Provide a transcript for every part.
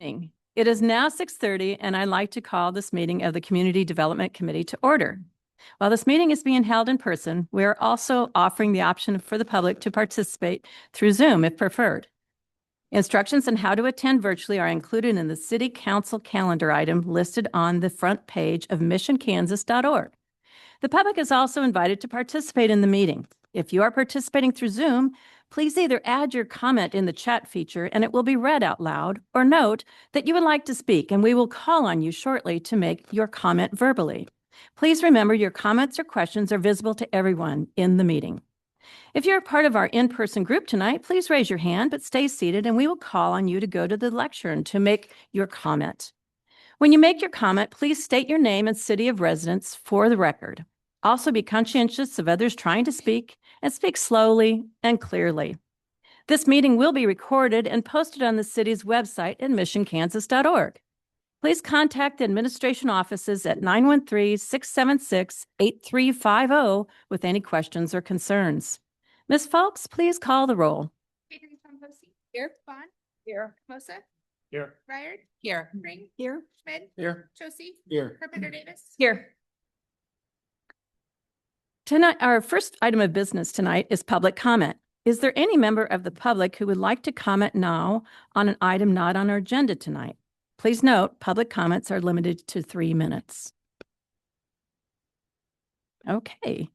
It is now 6:30, and I'd like to call this meeting of the Community Development Committee to order. While this meeting is being held in person, we are also offering the option for the public to participate through Zoom if preferred. Instructions on how to attend virtually are included in the City Council calendar item listed on the front page of missionkansas.org. The public is also invited to participate in the meeting. If you are participating through Zoom, please either add your comment in the chat feature and it will be read out loud, or note that you would like to speak and we will call on you shortly to make your comment verbally. Please remember your comments or questions are visible to everyone in the meeting. If you're part of our in-person group tonight, please raise your hand, but stay seated and we will call on you to go to the lectern to make your comment. When you make your comment, please state your name and city of residence for the record. Also be conscientious of others trying to speak and speak slowly and clearly. This meeting will be recorded and posted on the city's website at missionkansas.org. Please contact the administration offices at 913-676-8350 with any questions or concerns. Ms. Phelps, please call the roll. Here. Vaughn. Here. Mosa. Here. Ryard. Here. Ring. Here. Schmidt. Here. Josie. Here. Carpenter Davis. Here. Tonight, our first item of business tonight is public comment. Is there any member of the public who would like to comment now on an item not on our agenda tonight? Please note, public comments are limited to 3 minutes. Okay.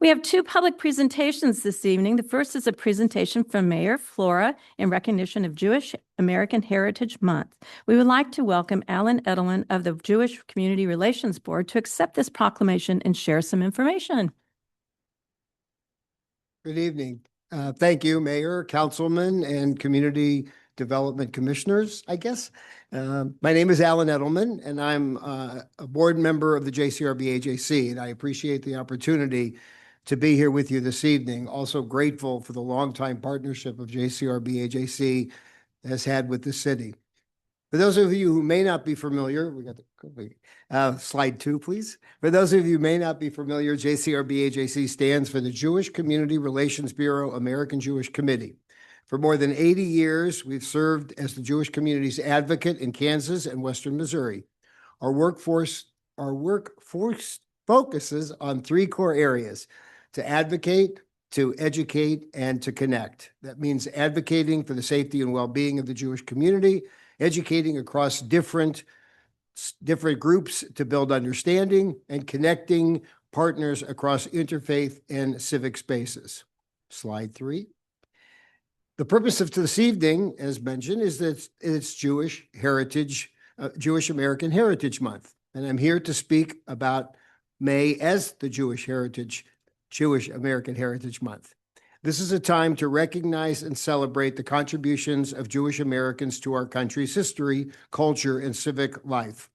We have 2 public presentations this evening. The first is a presentation from Mayor Flora in recognition of Jewish American Heritage Month. We would like to welcome Alan Edelman of the Jewish Community Relations Board to accept this proclamation and share some information. Good evening. Thank you, Mayor, Councilman, and Community Development Commissioners, I guess. My name is Alan Edelman, and I'm a board member of the JCRB AJC, and I appreciate the opportunity to be here with you this evening. Also grateful for the longtime partnership of JCRB AJC has had with the city. For those of you who may not be familiar, we got the slide 2, please. For those of you who may not be familiar, JCRB AJC stands for the Jewish Community Relations Bureau American Jewish Committee. For more than 80 years, we've served as the Jewish community's advocate in Kansas and Western Missouri. Our workforce focuses on 3 core areas: to advocate, to educate, and to connect. That means advocating for the safety and well-being of the Jewish community, educating across different groups to build understanding, and connecting partners across interfaith and civic spaces. Slide 3. The purpose of this evening, as mentioned, is that it's Jewish American Heritage Month. And I'm here to speak about May as the Jewish American Heritage Month. This is a time to recognize and celebrate the contributions of Jewish Americans to our country's history, culture, and civic life.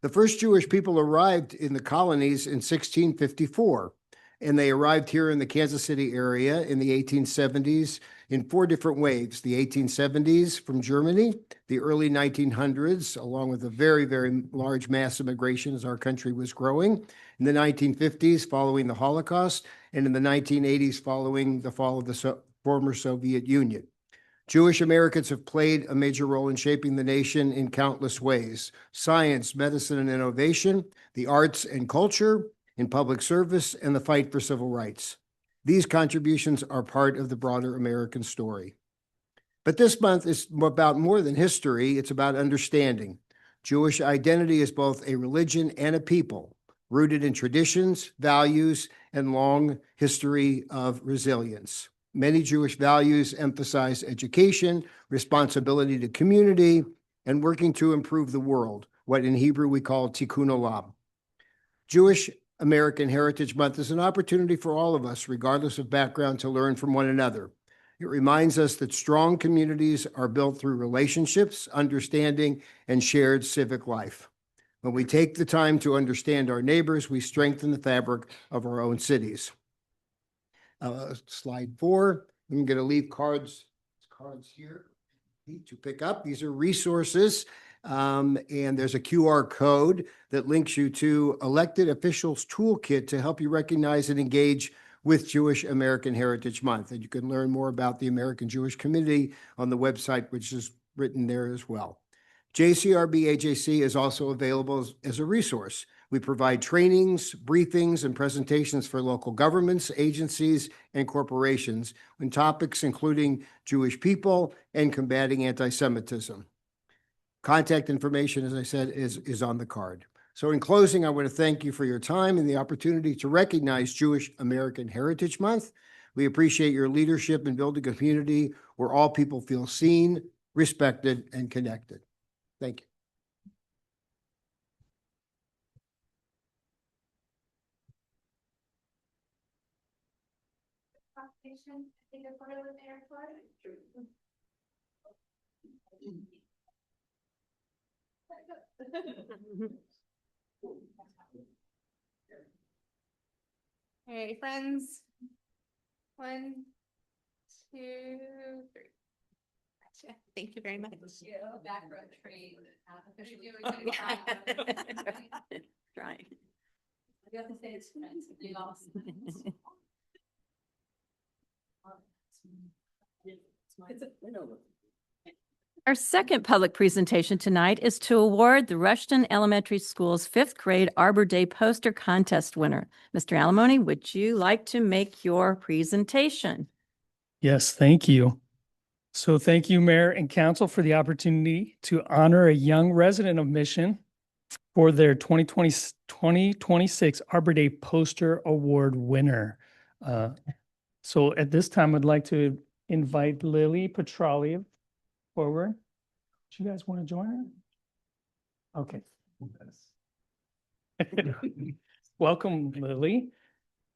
The first Jewish people arrived in the colonies in 1654, and they arrived here in the Kansas City area in the 1870s in 4 different waves: the 1870s from Germany, the early 1900s, along with a very, very large mass immigration as our country was growing, in the 1950s following the Holocaust, and in the 1980s following the fall of the former Soviet Union. Jewish Americans have played a major role in shaping the nation in countless ways: science, medicine, and innovation, the arts and culture, in public service, and the fight for civil rights. These contributions are part of the broader American story. But this month is about more than history. It's about understanding. Jewish identity is both a religion and a people, rooted in traditions, values, and long history of resilience. Many Jewish values emphasize education, responsibility to community, and working to improve the world, what in Hebrew we call tikkun olam. Jewish American Heritage Month is an opportunity for all of us, regardless of background, to learn from one another. It reminds us that strong communities are built through relationships, understanding, and shared civic life. When we take the time to understand our neighbors, we strengthen the fabric of our own cities. Slide 4. I'm going to leave cards here to pick up. These are resources. And there's a QR code that links you to Elected Officials Toolkit to help you recognize and engage with Jewish American Heritage Month. And you can learn more about the American Jewish Community on the website, which is written there as well. JCRB AJC is also available as a resource. We provide trainings, briefings, and presentations for local governments, agencies, and corporations on topics including Jewish people and combating anti-Semitism. Contact information, as I said, is on the card. So in closing, I want to thank you for your time and the opportunity to recognize Jewish American Heritage Month. We appreciate your leadership in building a community where all people feel seen, respected, and connected. Thank you. All right, friends. 1, 2, 3. Gotcha. Thank you very much. Back row trade. Trying. You have to say it's friends. Our second public presentation tonight is to award the Rushton Elementary School's 5th grade Arbor Day poster contest winner. Mr. Alimony, would you like to make your presentation? Yes, thank you. So thank you, Mayor and Council, for the opportunity to honor a young resident of Mission for their 2026 Arbor Day Poster Award winner. So at this time, I'd like to invite Lily Petrali forward. Do you guys want to join her? Okay. Welcome, Lily.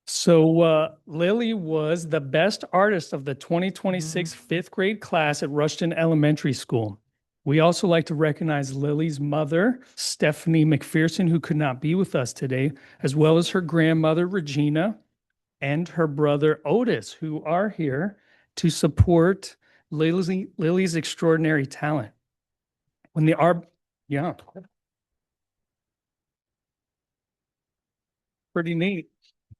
So Lily was the best artist of the 2026 5th grade class at Rushton Elementary School. We also like to recognize Lily's mother, Stephanie McPherson, who could not be with us today, as well as her grandmother, Regina, and her brother, Otis, who are here to support Lily's extraordinary talent. When the pretty neat.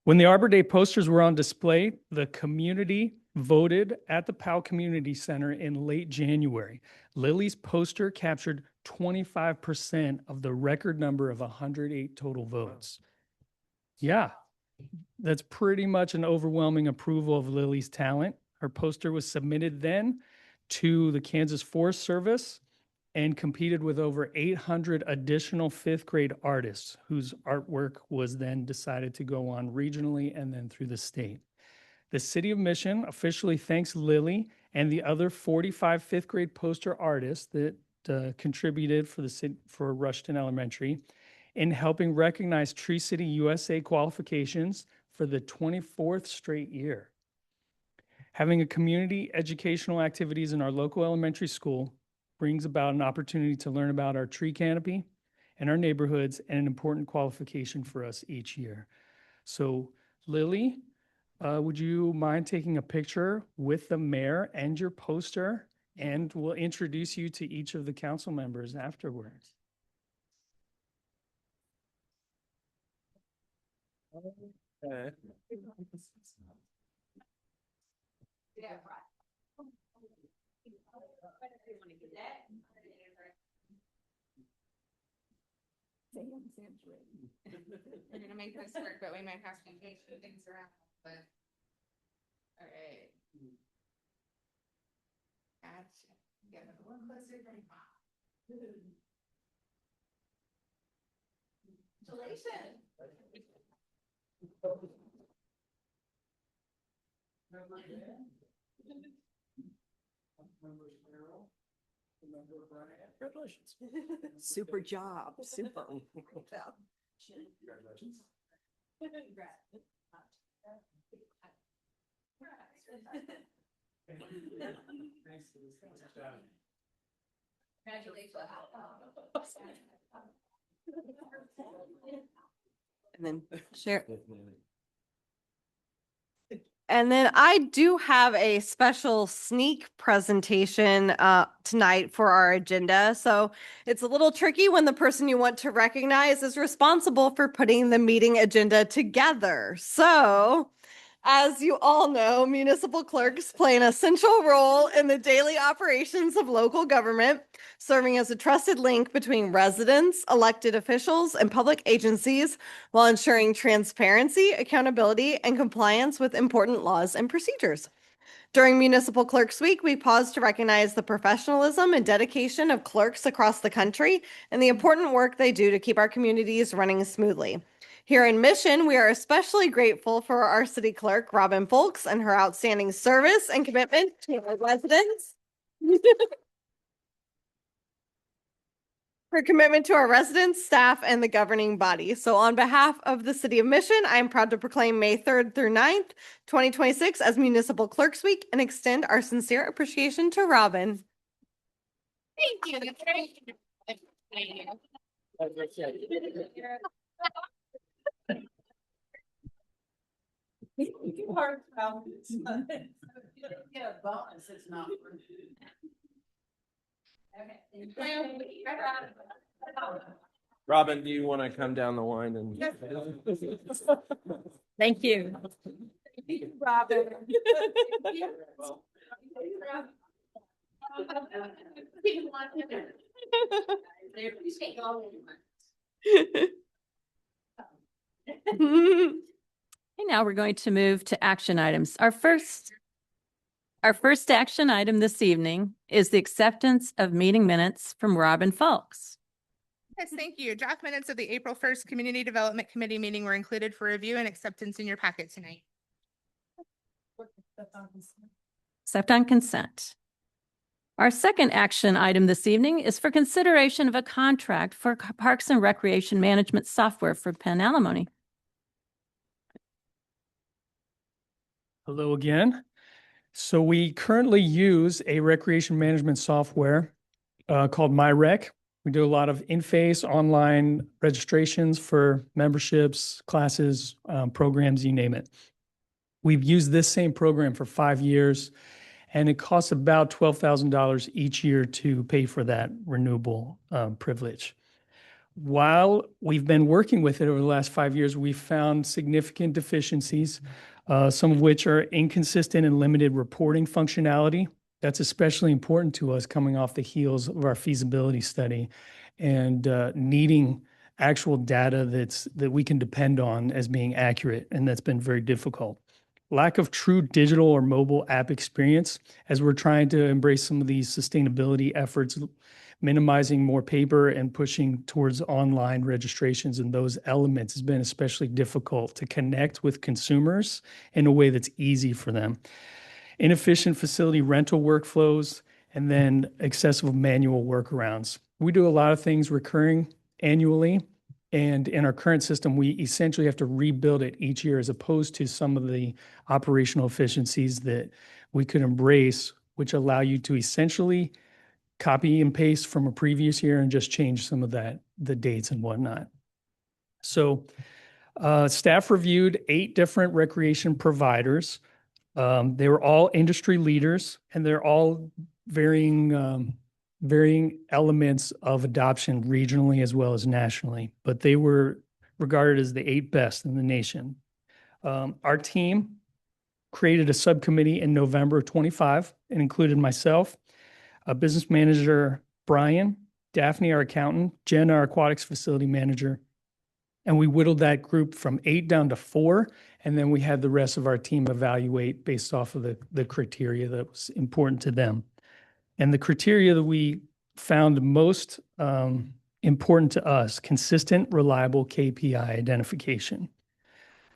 When the Arbor Day posters were on display, the community voted at the Powell Community Center in late January. Lily's poster captured 25% of the record number of 108 total votes. Yeah, that's pretty much an overwhelming approval of Lily's talent. Her poster was submitted then to the Kansas Forest Service and competed with over 800 additional 5th grade artists whose artwork was then decided to go on regionally and then through the state. The City of Mission officially thanks Lily and the other 45 5th grade poster artists that contributed for Rushton Elementary in helping recognize Tree City USA qualifications for the 24th straight year. Having a community educational activities in our local elementary school brings about an opportunity to learn about our tree canopy and our neighborhoods, and an important qualification for us each year. So Lily, would you mind taking a picture with the mayor and your poster, and we'll introduce you to each of the council members afterwards. Okay. Yeah, we're gonna make this work, but we might have to change some things around, but. All right. Gotcha. Get a little closer. Congratulations. Congratulations. Super job. Super. Congratulations. And then share. And then I do have a special sneak presentation tonight for our agenda. So it's a little tricky when the person you want to recognize is responsible for putting the meeting agenda together. So As you all know, municipal clerks play an essential role in the daily operations of local government, serving as a trusted link between residents, elected officials, and public agencies while ensuring transparency, accountability, and compliance with important laws and procedures. During Municipal Clerks Week, we pause to recognize the professionalism and dedication of clerks across the country and the important work they do to keep our communities running smoothly. Here in Mission, we are especially grateful for our city clerk, Robin Folks, and her outstanding service and commitment to our residents. Her commitment to our residents, staff, and the governing body. So on behalf of the City of Mission, I am proud to proclaim May 3rd through 9th, 2026 as Municipal Clerks Week and extend our sincere appreciation to Robin. Thank you. That's very Thank you. Robin, do you want to come down the line and? Thank you. Robin. Okay, now we're going to move to action items. Our first action item this evening is the acceptance of meeting minutes from Robin Folks. Yes, thank you. Draft minutes of the April 1st Community Development Committee meeting were included for review and acceptance in your packet tonight. Accept on consent. Our second action item this evening is for consideration of a contract for Parks and Recreation Management software for Penn Alimony. Hello again. So we currently use a recreation management software called MyRec. We do a lot of in-face online registrations for memberships, classes, programs, you name it. We've used this same program for 5 years, and it costs about $12,000 each year to pay for that renewable privilege. While we've been working with it over the last 5 years, we've found significant deficiencies, some of which are inconsistent and limited reporting functionality. That's especially important to us coming off the heels of our feasibility study and needing actual data that we can depend on as being accurate, and that's been very difficult. Lack of true digital or mobile app experience as we're trying to embrace some of these sustainability efforts, minimizing more paper and pushing towards online registrations, and those elements has been especially difficult to connect with consumers in a way that's easy for them. Inefficient facility rental workflows, and then excessive manual workarounds. We do a lot of things recurring annually, and in our current system, we essentially have to rebuild it each year as opposed to some of the operational efficiencies that we could embrace, which allow you to essentially copy and paste from a previous year and just change some of the dates and whatnot. So staff reviewed 8 different recreation providers. They were all industry leaders, and they're all varying elements of adoption regionally as well as nationally, but they were regarded as the 8 best in the nation. Our team created a subcommittee in November of 25 and included myself, a business manager, Brian, Daphne, our accountant, Jen, our aquatics facility manager, and we whittled that group from 8 down to 4. And then we had the rest of our team evaluate based off of the criteria that was important to them. And the criteria that we found most important to us, consistent, reliable KPI identification.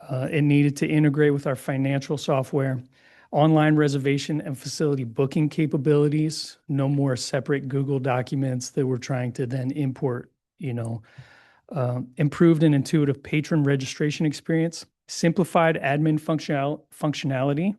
It needed to integrate with our financial software, online reservation and facility booking capabilities, no more separate Google documents that we're trying to then import, improved and intuitive patron registration experience, simplified admin functionality,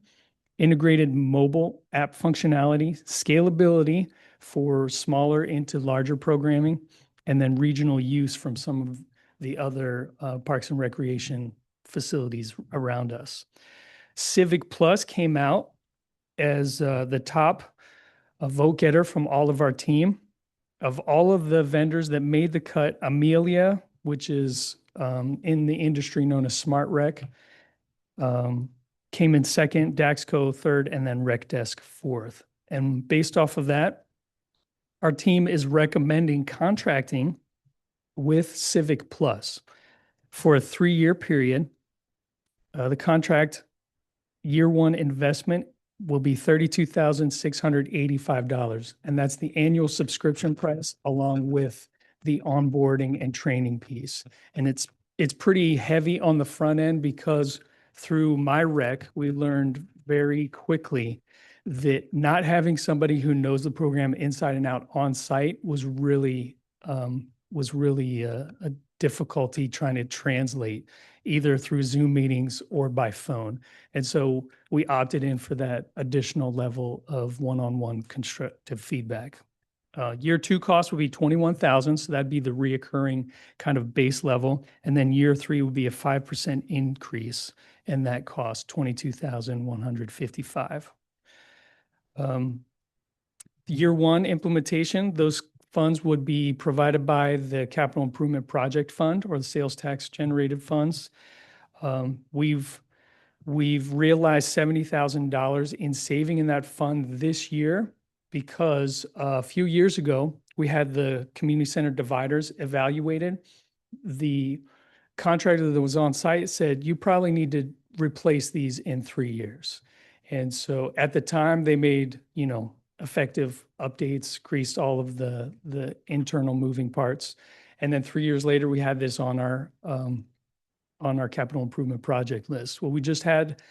integrated mobile app functionality, scalability for smaller into larger programming, and then regional use from some of the other parks and recreation facilities around us. Civic Plus came out as the top vote getter from all of our team. Of all of the vendors that made the cut, Amelia, which is in the industry known as Smart Rec, came in second, Daxco third, and then Rec Desk fourth. And based off of that, our team is recommending contracting with Civic Plus for a 3-year period. The contract year one investment will be $32,685. And that's the annual subscription price along with the onboarding and training piece. And it's pretty heavy on the front end because through my rec, we learned very quickly that not having somebody who knows the program inside and out on site was really a difficulty trying to translate either through Zoom meetings or by phone. And so we opted in for that additional level of one-on-one constructive feedback. Year two cost would be $21,000, so that'd be the reoccurring kind of base level. And then year three would be a 5% increase, and that cost $22,155. Year one implementation, those funds would be provided by the Capital Improvement Project Fund or the sales tax generated funds. We've realized $70,000 in saving in that fund this year because a few years ago, we had the community center dividers evaluated. The contractor that was on site said, you probably need to replace these in 3 years. And so at the time they made, effective updates, creased all of the internal moving parts. And then 3 years later, we had this on our capital improvement project list. Well, we just had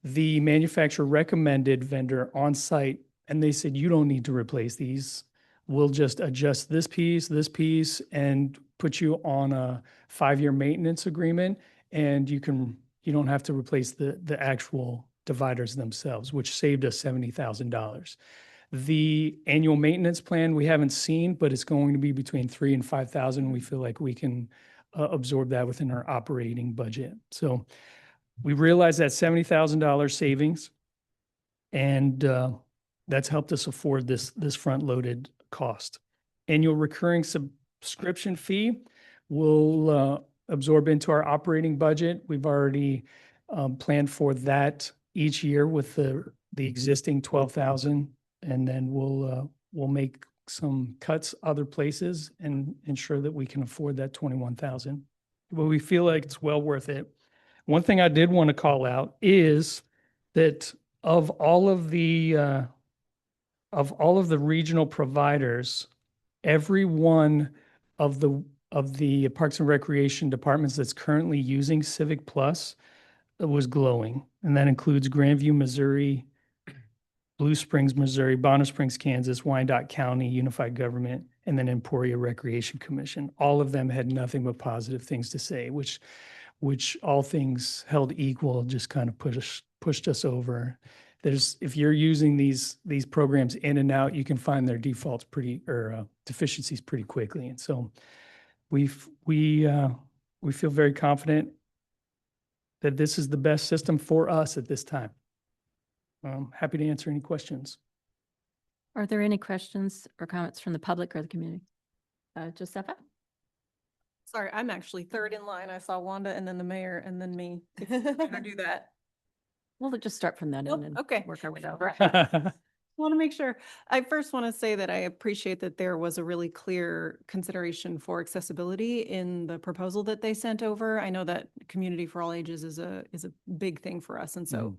the manufacturer recommended vendor on site, and they said, you don't need to replace these. We'll just adjust this piece, and put you on a 5-year maintenance agreement. And you don't have to replace the actual dividers themselves, which saved us $70,000. The annual maintenance plan we haven't seen, but it's going to be between $3,000 and $5,000. We feel like we can absorb that within our operating budget. So we realized that $70,000 savings, and that's helped us afford this front-loaded cost. Annual recurring subscription fee will absorb into our operating budget. We've already planned for that each year with the existing 12,000, and then we'll make some cuts other places and ensure that we can afford that 21,000. But we feel like it's well worth it. One thing I did want to call out is that of all of the regional providers, every one of the Parks and Recreation departments that's currently using Civic Plus was glowing. And that includes Grandview, Missouri, Blue Springs, Missouri, Bonner Springs, Kansas, Wyandotte County, Unified Government, and then Emporia Recreation Commission. All of them had nothing but positive things to say, which all things held equal just kind of pushed us over. If you're using these programs in and out, you can find their defaults deficiencies pretty quickly. And so we feel very confident that this is the best system for us at this time. I'm happy to answer any questions. Are there any questions or comments from the public or the community? Josefa? Sorry, I'm actually third in line. I saw Wanda and then the mayor and then me. If you're gonna do that. We'll just start from that Oh, end and okay. work our way over. Want to make sure. I first want to say that I appreciate that there was a really clear consideration for accessibility in the proposal that they sent over. I know that community for all ages is a big thing for us. And so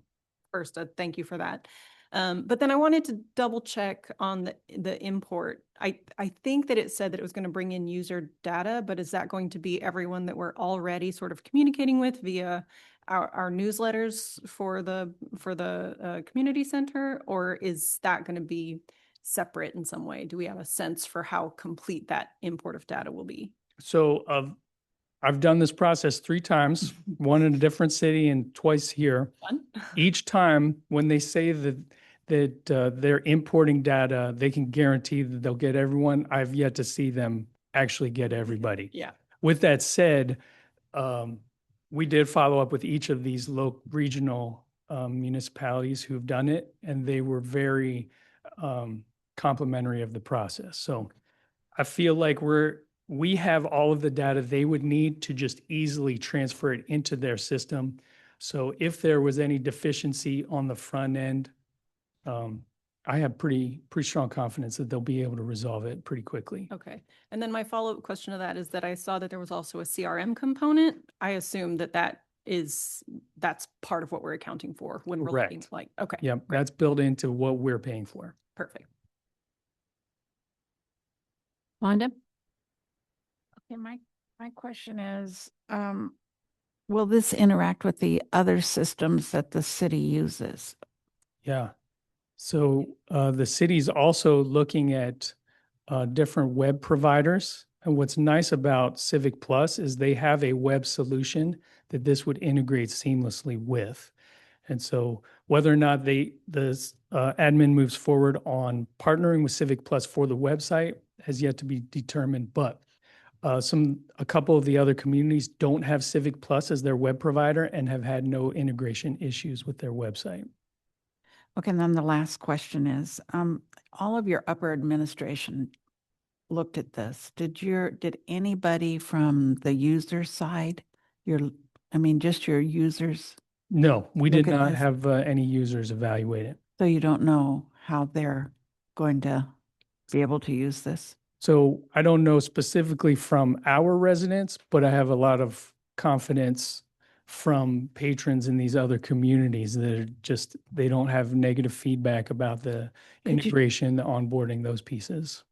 first, thank you for that. But then I wanted to double check on the import. I think that it said that it was going to bring in user data, but is that going to be everyone that we're already sort of communicating with via our newsletters for the community center, or is that going to be separate in some way? Do we have a sense for how complete that import of data will be? So I've done this process 3 times, one in a different city and twice here. Fun. Each time when they say that they're importing data, they can guarantee that they'll get everyone. I've yet to see them actually get everybody. Yeah. With that said, we did follow up with each of these regional municipalities who've done it, and they were very complimentary of the process. So I feel like we have all of the data they would need to just easily transfer it into their system. So if there was any deficiency on the front end, I have pretty strong confidence that they'll be able to resolve it pretty quickly. Okay. And then my follow-up question to that is that I saw that there was also a CRM component. I assume that that's part of what we're accounting for when we're looking Correct. like, okay. Yep, great, that's built into what we're paying for. Perfect. Wanda? Okay, my question is, will this interact with the other systems that the city uses? Yeah. So the city's also looking at different web providers. And what's nice about Civic Plus is they have a web solution that this would integrate seamlessly with. And so whether or not the admin moves forward on partnering with Civic Plus for the website has yet to be determined. But a couple of the other communities don't have Civic Plus as their web provider and have had no integration issues with their website. Okay, and then the last question is, all of your upper administration looked at this. Did anybody from the user side, just your users, No, we did Look at not this. have any users evaluate it. so you don't know how they're going to be able to use this? So I don't know specifically from our residents, but I have a lot of confidence from patrons in these other communities that are just, they don't have negative feedback about the Could you- integration, the onboarding, those pieces.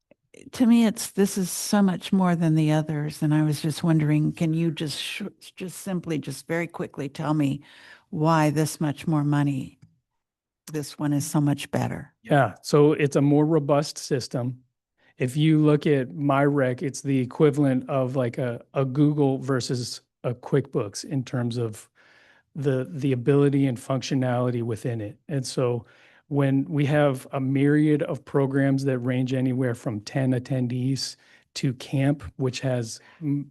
To me, this is so much more than the others, and I was just wondering, can you just simply, just very quickly tell me why this much more money? This one is so much better. Yeah, so it's a more robust system. If you look at MyRec, it's the equivalent of like a Google versus a QuickBooks in terms of the ability and functionality within it. And so when we have a myriad of programs that range anywhere from 10 attendees to camp, which has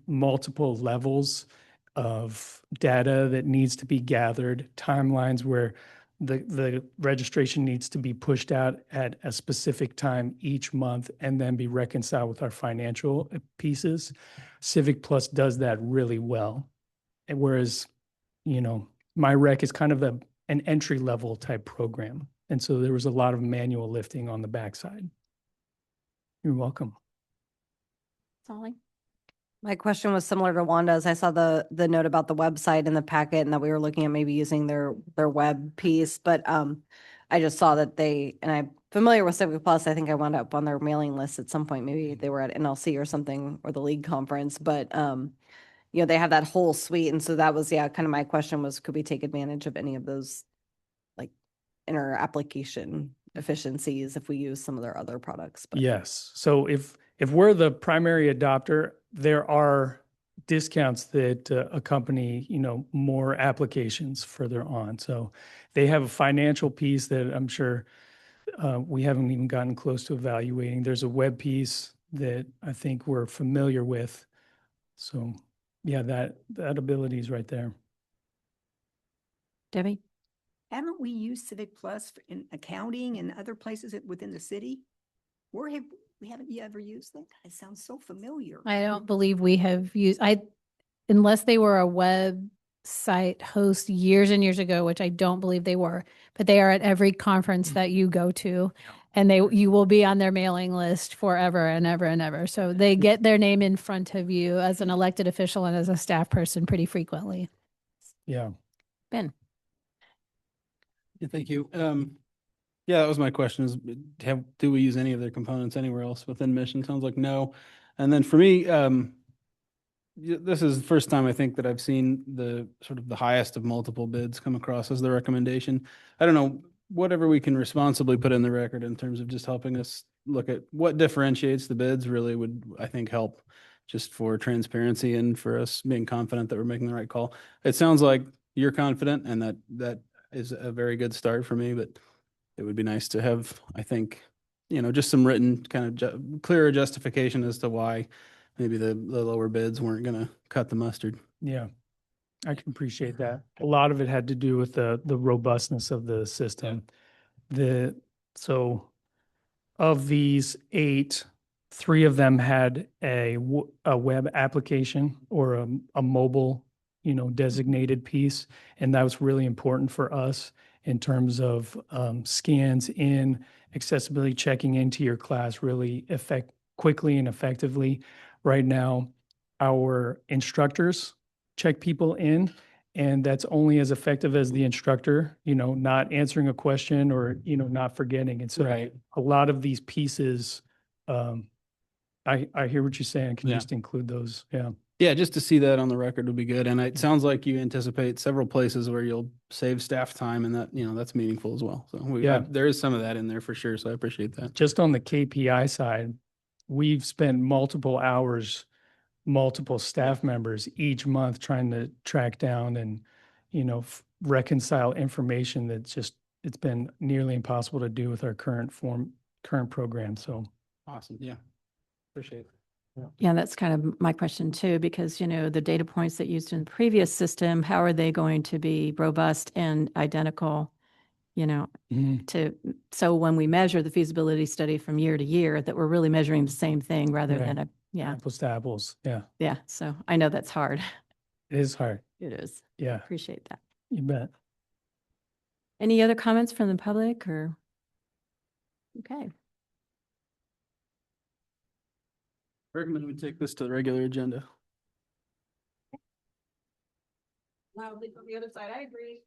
multiple levels of data that needs to be gathered, timelines where the registration needs to be pushed out at a specific time each month and then be reconciled with our financial pieces. Civic Plus does that really well. And whereas, MyRec is kind of an entry level type program. And so there was a lot of manual lifting on the backside. You're welcome. Solly? My question was similar to Wanda's. I saw the note about the website in the packet and that we were looking at maybe using their web piece, but I just saw that and I'm familiar with Civic Plus. I think I wound up on their mailing list at some point. Maybe they were at NLC or something, or the league conference, but they have that whole suite. And so that was, kind of my question was, could we take advantage of any of those like inner application efficiencies if we use some of their other products? But Yes. So if we're the primary adopter, there are discounts that accompany, more applications further on. So they have a financial piece that I'm sure we haven't even gotten close to evaluating. There's a web piece that I think we're familiar with. So yeah, that ability is right there. Debbie? Haven't we used Civic Plus in accounting and other places within the city? Haven't you ever used that? It sounds so familiar. I don't believe we have used, unless they were a website host years and years ago, which I don't believe they were, but they are at every conference that you go to, and you will be on their mailing list forever and ever and ever. So they get their name in front of you as an elected official and as a staff person pretty frequently. Yeah. Ben? Yeah, thank you. Yeah, that was my question is, do we use any of their components anywhere else within Mission? Sounds like no. And then for me, this is the first time I think that I've seen the sort of the highest of multiple bids come across as the recommendation. I don't know, whatever we can responsibly put in the record in terms of just helping us look at what differentiates the bids really would, I think, help just for transparency and for us being confident that we're making the right call. It sounds like you're confident, and that is a very good start for me, but it would be nice to have, I think, just some written kind of clearer justification as to why maybe the lower bids weren't going to cut the mustard. Yeah, I can appreciate that. A lot of it had to do with the robustness of the system. So of these 8, 3 of them had a web application or a mobile designated piece. And that was really important for us in terms of scans in, accessibility, checking into your class really quickly and effectively. Right now, our instructors check people in, and that's only as effective as the instructor, not answering a question or, not forgetting. And so Right. a lot of these pieces, I hear what you're saying. Can you Yeah. just include those? Yeah. Yeah, just to see that on the record would be good. And it sounds like you anticipate several places where you'll save staff time, and that, that's meaningful as well. So Yeah. there is some of that in there for sure. So I appreciate that. Just on the KPI side, we've spent multiple hours, multiple staff members each month trying to track down and, reconcile information that's it's been nearly impossible to do with our current program. So Awesome. Yeah. Appreciate it. Yeah, that's kind of my question too, because, the data points that used in the previous system, how are they going to be robust and identical, so when we measure the feasibility study from year to year, that we're really measuring the same thing rather Right. than apples to apples. Yeah, yeah. So I know that's hard. it is hard. It is. Yeah, Appreciate that. you bet. Any other comments from the public or? Okay. Recommend we take this to the regular agenda. Loudly from the other side, I agree.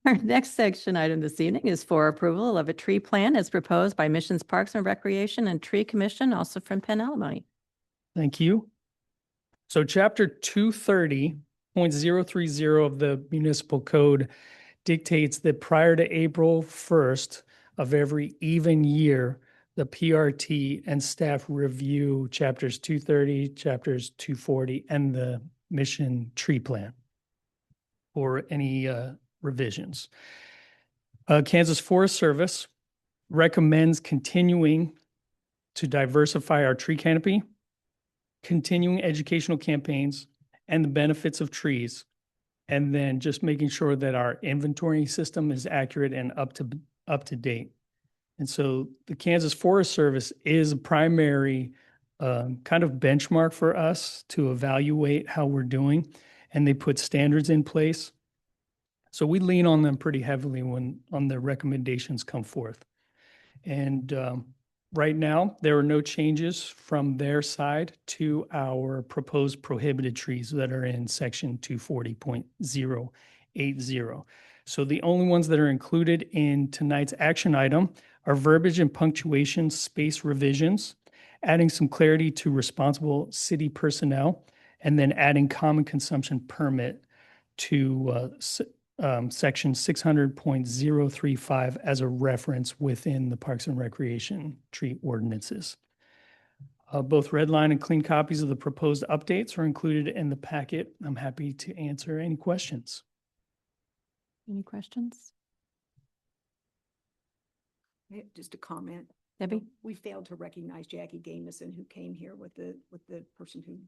Our next section item this evening is for approval of a tree plan as proposed by Missions Parks and Recreation and Tree Commission, also from Penn Alimony. Thank you. So chapter 230.030 of the municipal code dictates that prior to April 1st of every even year, the PRT and staff review chapters 230, chapters 240, and the mission tree plan for any revisions. Kansas Forest Service recommends continuing to diversify our tree canopy, continuing educational campaigns, and the benefits of trees, and then just making sure that our inventory system is accurate and up to date. And so the Kansas Forest Service is a primary kind of benchmark for us to evaluate how we're doing, and they put standards in place. So we lean on them pretty heavily when on the recommendations come forth. And right now, there are no changes from their side to our proposed prohibited trees that are in section 240.080. So the only ones that are included in tonight's action item are verbiage and punctuation space revisions, adding some clarity to responsible city personnel, and then adding common consumption permit to section 600.035 as a reference within the Parks and Recreation tree ordinances. Both red line and clean copies of the proposed updates are included in the packet. I'm happy to answer any questions. Any questions? Just a comment. Debbie? We failed to recognize Jackie Gamison, who came here with the person who,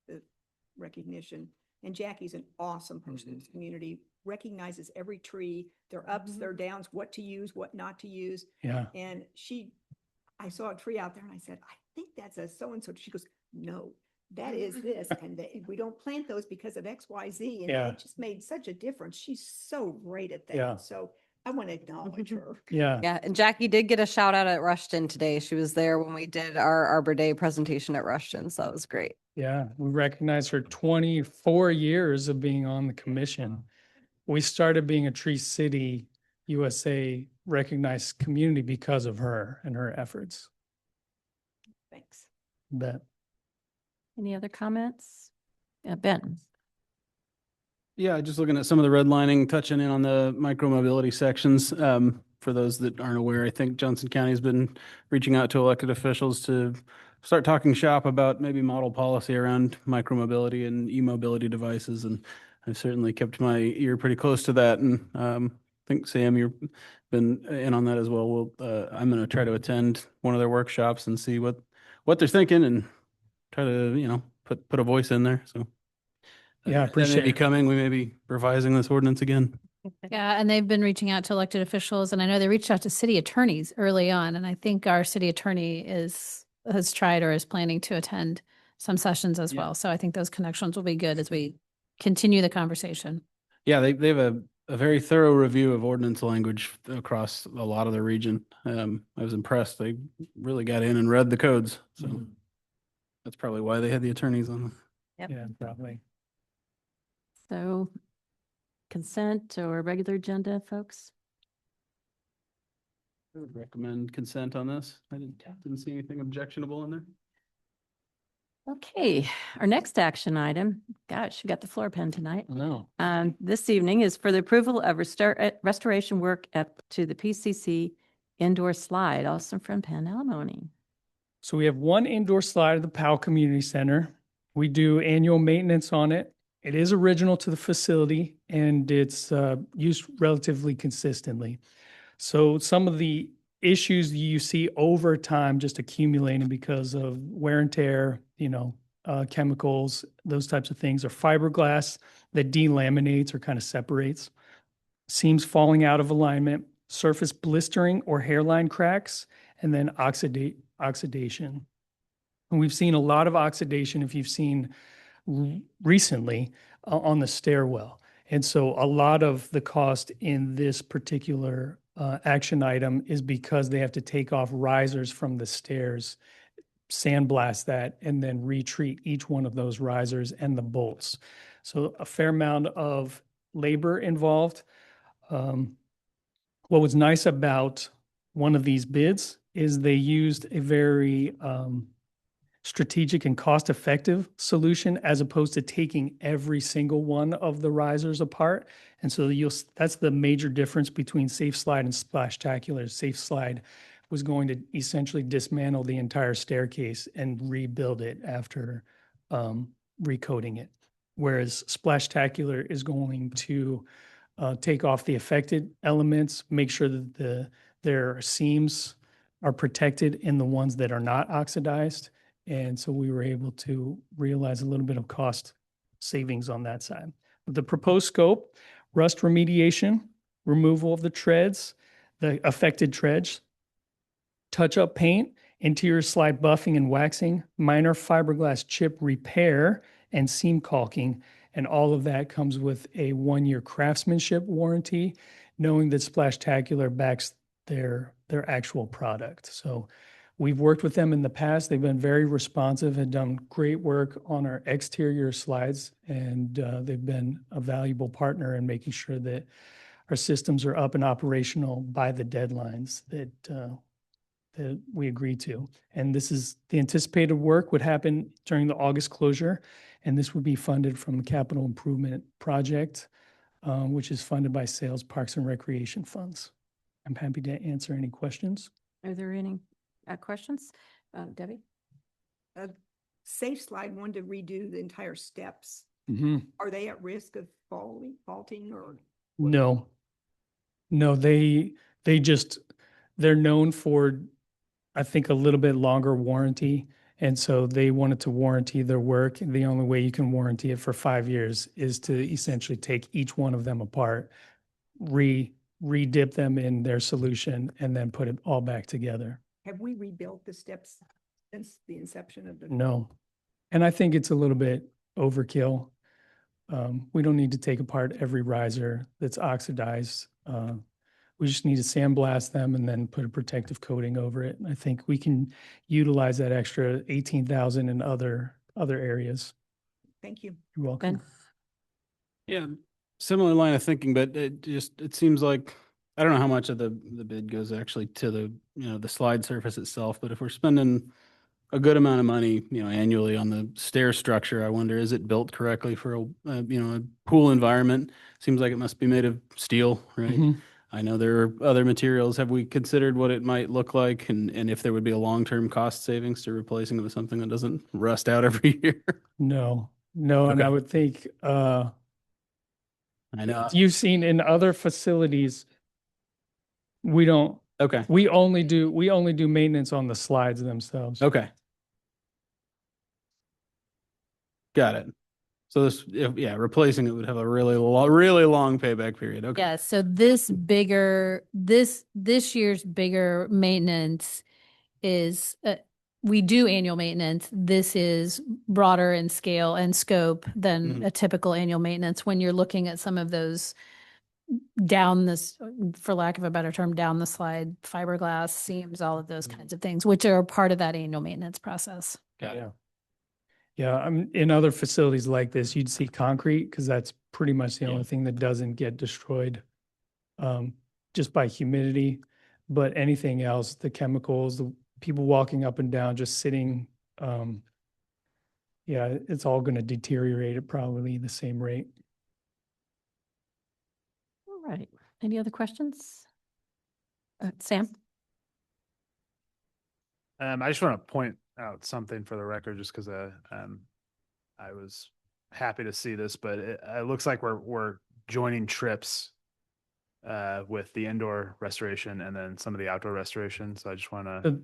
the recognition. And Jackie's an awesome person in this community, recognizes every tree, their ups, their downs, what to use, what not to use. Yeah. And I saw a tree out there and I said, I think that's a so-and-so. She goes, no, that is this. And we don't plant those because of X, Y, Z. And Yeah. it just made such a difference. She's so great at that. Yeah. So I want to acknowledge her. Yeah. Yeah, and Jackie did get a shout out at Rushton today. She was there when we did our Arbor Day presentation at Rushton, so that was great. Yeah. We recognize her 24 years of being on the commission. We started being a Tree City USA recognized community because of her and her efforts. Thanks. Bet. Any other comments? Ben? Yeah, just looking at some of the redlining, touching in on the micromobility sections. For those that aren't aware, I think Johnson County has been reaching out to elected officials to start talking shop about maybe model policy around micromobility and e-mobility devices. And I've certainly kept my ear pretty close to that. And I think, Sam, you've been in on that as well. I'm going to try to attend one of their workshops and see what they're thinking and try to, put a voice in there. So Yeah, that appreciate may be it. coming. We may be revising this ordinance again. Yeah, and they've been reaching out to elected officials, and I know they reached out to city attorneys early on, and I think our city attorney has tried or is planning to attend some sessions as Yeah. well. So I think those connections will be good as we continue the conversation. Yeah, they have a very thorough review of ordinance language across a lot of the region. I was impressed. They really got in and read the codes. So that's probably why they had the attorneys on. Yep. Yeah, probably. So consent or regular agenda, folks? I would recommend consent on this. I didn't see anything objectionable in there. Okay, our next action item, gosh, you got the floor pen tonight. No. This evening is for the approval of restoration work to the PCC indoor slide, also from Penn Alimony. So we have one indoor slide at the Powell Community Center. We do annual maintenance on it. It is original to the facility and it's used relatively consistently. So some of the issues you see over time just accumulating because of wear and tear, chemicals, those types of things, are fiberglass that delaminates or kind of separates, seams falling out of alignment, surface blistering or hairline cracks, and then oxidation. And we've seen a lot of oxidation if you've seen recently on the stairwell. And so a lot of the cost in this particular action item is because they have to take off risers from the stairs, sandblast that, and then retreat each one of those risers and the bolts. So a fair amount of labor involved. What was nice about one of these bids is they used a very strategic and cost-effective solution as opposed to taking every single one of the risers apart. And so that's the major difference between Safe Slide and Splashtacular. Safe Slide was going to essentially dismantle the entire staircase and rebuild it after recoating it. Whereas Splashtacular is going to take off the affected elements, make sure that their seams are protected in the ones that are not oxidized. And so we were able to realize a little bit of cost savings on that side. The proposed scope: rust remediation, removal of the treads, the affected treads, touch-up paint, interior slide buffing and waxing, minor fiberglass chip repair, and seam caulking. And all of that comes with a 1-year craftsmanship warranty, knowing that Splashtacular backs their actual product. So we've worked with them in the past. They've been very responsive and done great work on our exterior slides. And they've been a valuable partner in making sure that our systems are up and operational by the deadlines that we agreed to. And this is the anticipated work would happen during the August closure. And this would be funded from the Capital Improvement Project, which is funded by Sales, Parks, and Recreation funds. I'm happy to answer any questions. Are there any questions? Debbie? Safe Slide wanted to redo the entire steps. Are they at risk of faulting or? No, they're known for, I think, a little bit longer warranty. And so they wanted to warranty their work. The only way you can warranty it for 5 years is to essentially take each one of them apart, re-dip them in their solution, and then put it all back together. Have we rebuilt the steps since the inception of the? No. And I think it's a little bit overkill. We don't need to take apart every riser that's oxidized. We just need to sandblast them and then put a protective coating over it. And I think we can utilize that extra 18,000 in other areas. Thank you. You're welcome. Ben? Yeah, similar line of thinking, but it seems like, I don't know how much of the bid goes actually to the slide surface itself, but if we're spending a good amount of money, annually on the stair structure, I wonder, is it built correctly for a pool environment? Seems like it must be made of steel, right? Mhm. I know there are other materials. Have we considered what it might look like and if there would be a long-term cost savings to replacing it with something that doesn't rust out every year? No. And I Okay. would think, I know. you've seen in other facilities, we don't, Okay. we only do maintenance on the slides themselves. Okay. Got it. So replacing it would have a really long payback period. Okay. Yeah, so this year's bigger maintenance is we do annual maintenance, this is broader in scale and scope than Mhm. a typical annual maintenance when you're looking at some of those down this, for lack of a better term, down the slide, fiberglass seams, all of those kinds of things, which are part of that annual maintenance process. Got it. Yeah. Yeah, in other facilities like this, you'd see concrete because that's pretty much the Yeah. only thing that doesn't get destroyed just by humidity. But anything else, the chemicals, the people walking up and down, just sitting, yeah, it's all going to deteriorate at probably the same rate. All right. Any other questions? Sam? I just want to point out something for the record, just because I was happy to see this, but it looks like we're joining trips with the indoor restoration and then some of the outdoor restoration. So I just want to,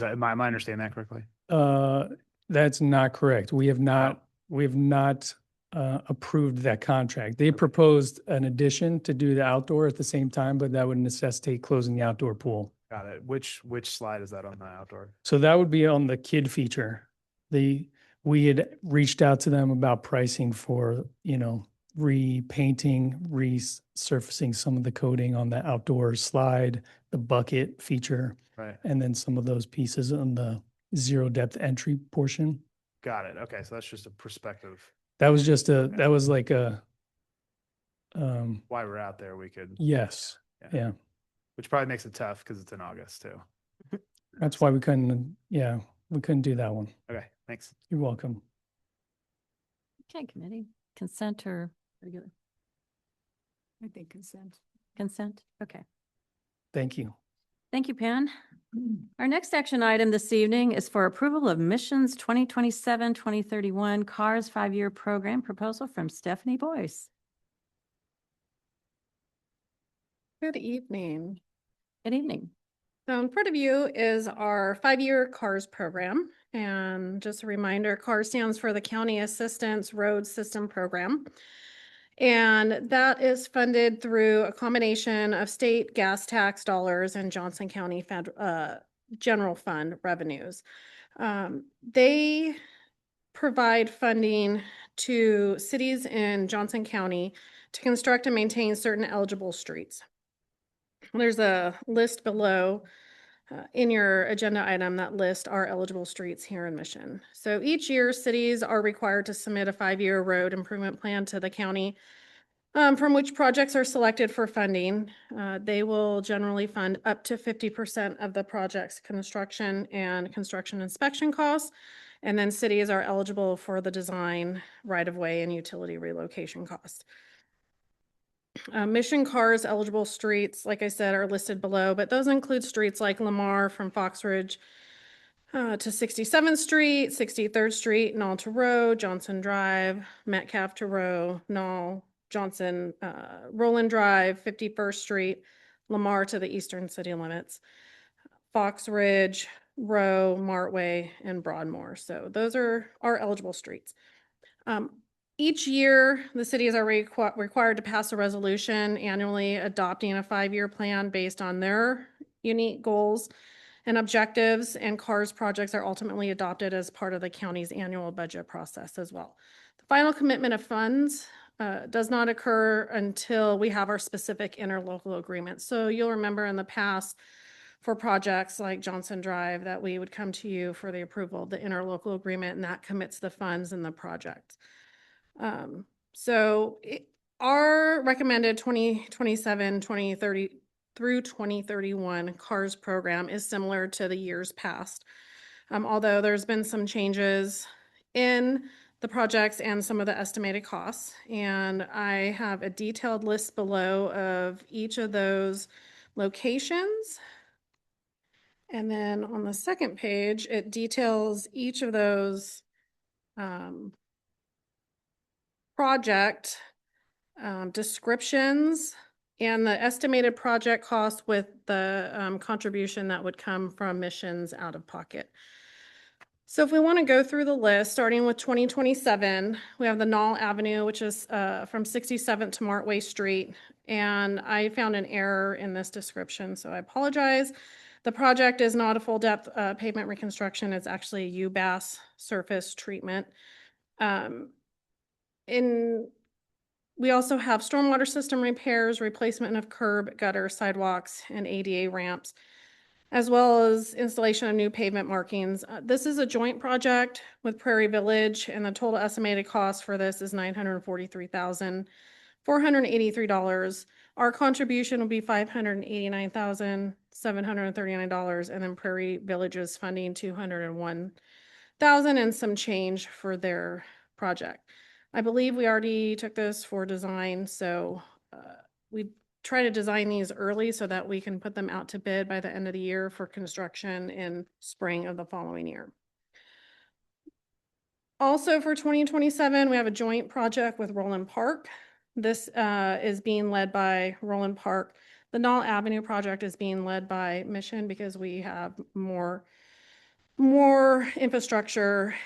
am I understanding that correctly? That's not correct. We have not approved that contract. They proposed an addition to do the outdoor at the same time, but that would necessitate closing the outdoor pool. Got it. Which slide is that on the outdoor? So that would be on the kid feature. We had reached out to them about pricing for, repainting, resurfacing some of the coating on the outdoor slide, the bucket feature, Right. and then some of those pieces on the zero depth entry portion. Got it. Okay. So that's just a perspective. That was like a, Why we're out there, we could. yes, yeah. Which probably makes it tough because it's in August too. That's why we couldn't do that one. Okay. Thanks. You're welcome. Okay, committee. Consent or regular? I think consent. Consent? Okay. Thank you. Thank you, Pam. Our next action item this evening is for approval of Missions 2027-2031 CARS 5-year program proposal from Stephanie Boyce. Good evening. Good evening. So in front of you is our 5-year CARS program. And just a reminder, CARS stands for the County Assistance Road System Program. And that is funded through a combination of state gas tax dollars and Johnson County general fund revenues. They provide funding to cities in Johnson County to construct and maintain certain eligible streets. There's a list below in your agenda item that lists our eligible streets here in Mission. So each year, cities are required to submit a 5-year road improvement plan to the county from which projects are selected for funding. They will generally fund up to 50% of the project's construction and construction inspection costs. And then cities are eligible for the design, right-of-way, and utility relocation costs. Mission CARS eligible streets, like I said, are listed below, but those include streets like Lamar from Fox Ridge to 67th Street, 63rd Street, Knoll to Row, Johnson Drive, Metcalf to Row, Knoll, Johnson, Roland Drive, 51st Street, Lamar to the eastern city limits, Fox Ridge, Row, Martway, and Broadmoor. So those are our eligible streets. Each year, the cities are required to pass a resolution annually adopting a 5-year plan based on their unique goals and objectives, and CARS projects are ultimately adopted as part of the county's annual budget process as well. The final commitment of funds does not occur until we have our specific interlocal agreement. So you'll remember in the past for projects like Johnson Drive that we would come to you for the approval of the interlocal agreement, and that commits the funds in the project. Our recommended 2027, 2030 through 2031 CARS program is similar to the years past. Although there's been some changes in the projects and some of the estimated costs. And I have a detailed list below of each of those locations. And then on the second page, it details each of those project descriptions and the estimated project cost with the contribution that would come from Missions out of pocket. So if we want to go through the list, starting with 2027, we have the Knoll Avenue, which is from 67th to Martway Street. And I found an error in this description, so I apologize. The project is not a full depth pavement reconstruction. It's actually a UBAS surface treatment. We also have stormwater system repairs, replacement of curb, gutter, sidewalks, and ADA ramps, as well as installation of new pavement markings. This is a joint project with Prairie Village, and the total estimated cost for this is $943,483. Our contribution will be $589,739, and then Prairie Village's funding $201,000 and some change for their project. I believe we already took this for design, so we try to design these early so that we can put them out to bid by the end of the year for construction in spring of the following year. Also for 2027, we have a joint project with Roland Park. This is being led by Roland Park. The Knoll Avenue project is being led by Mission because we have more infrastructure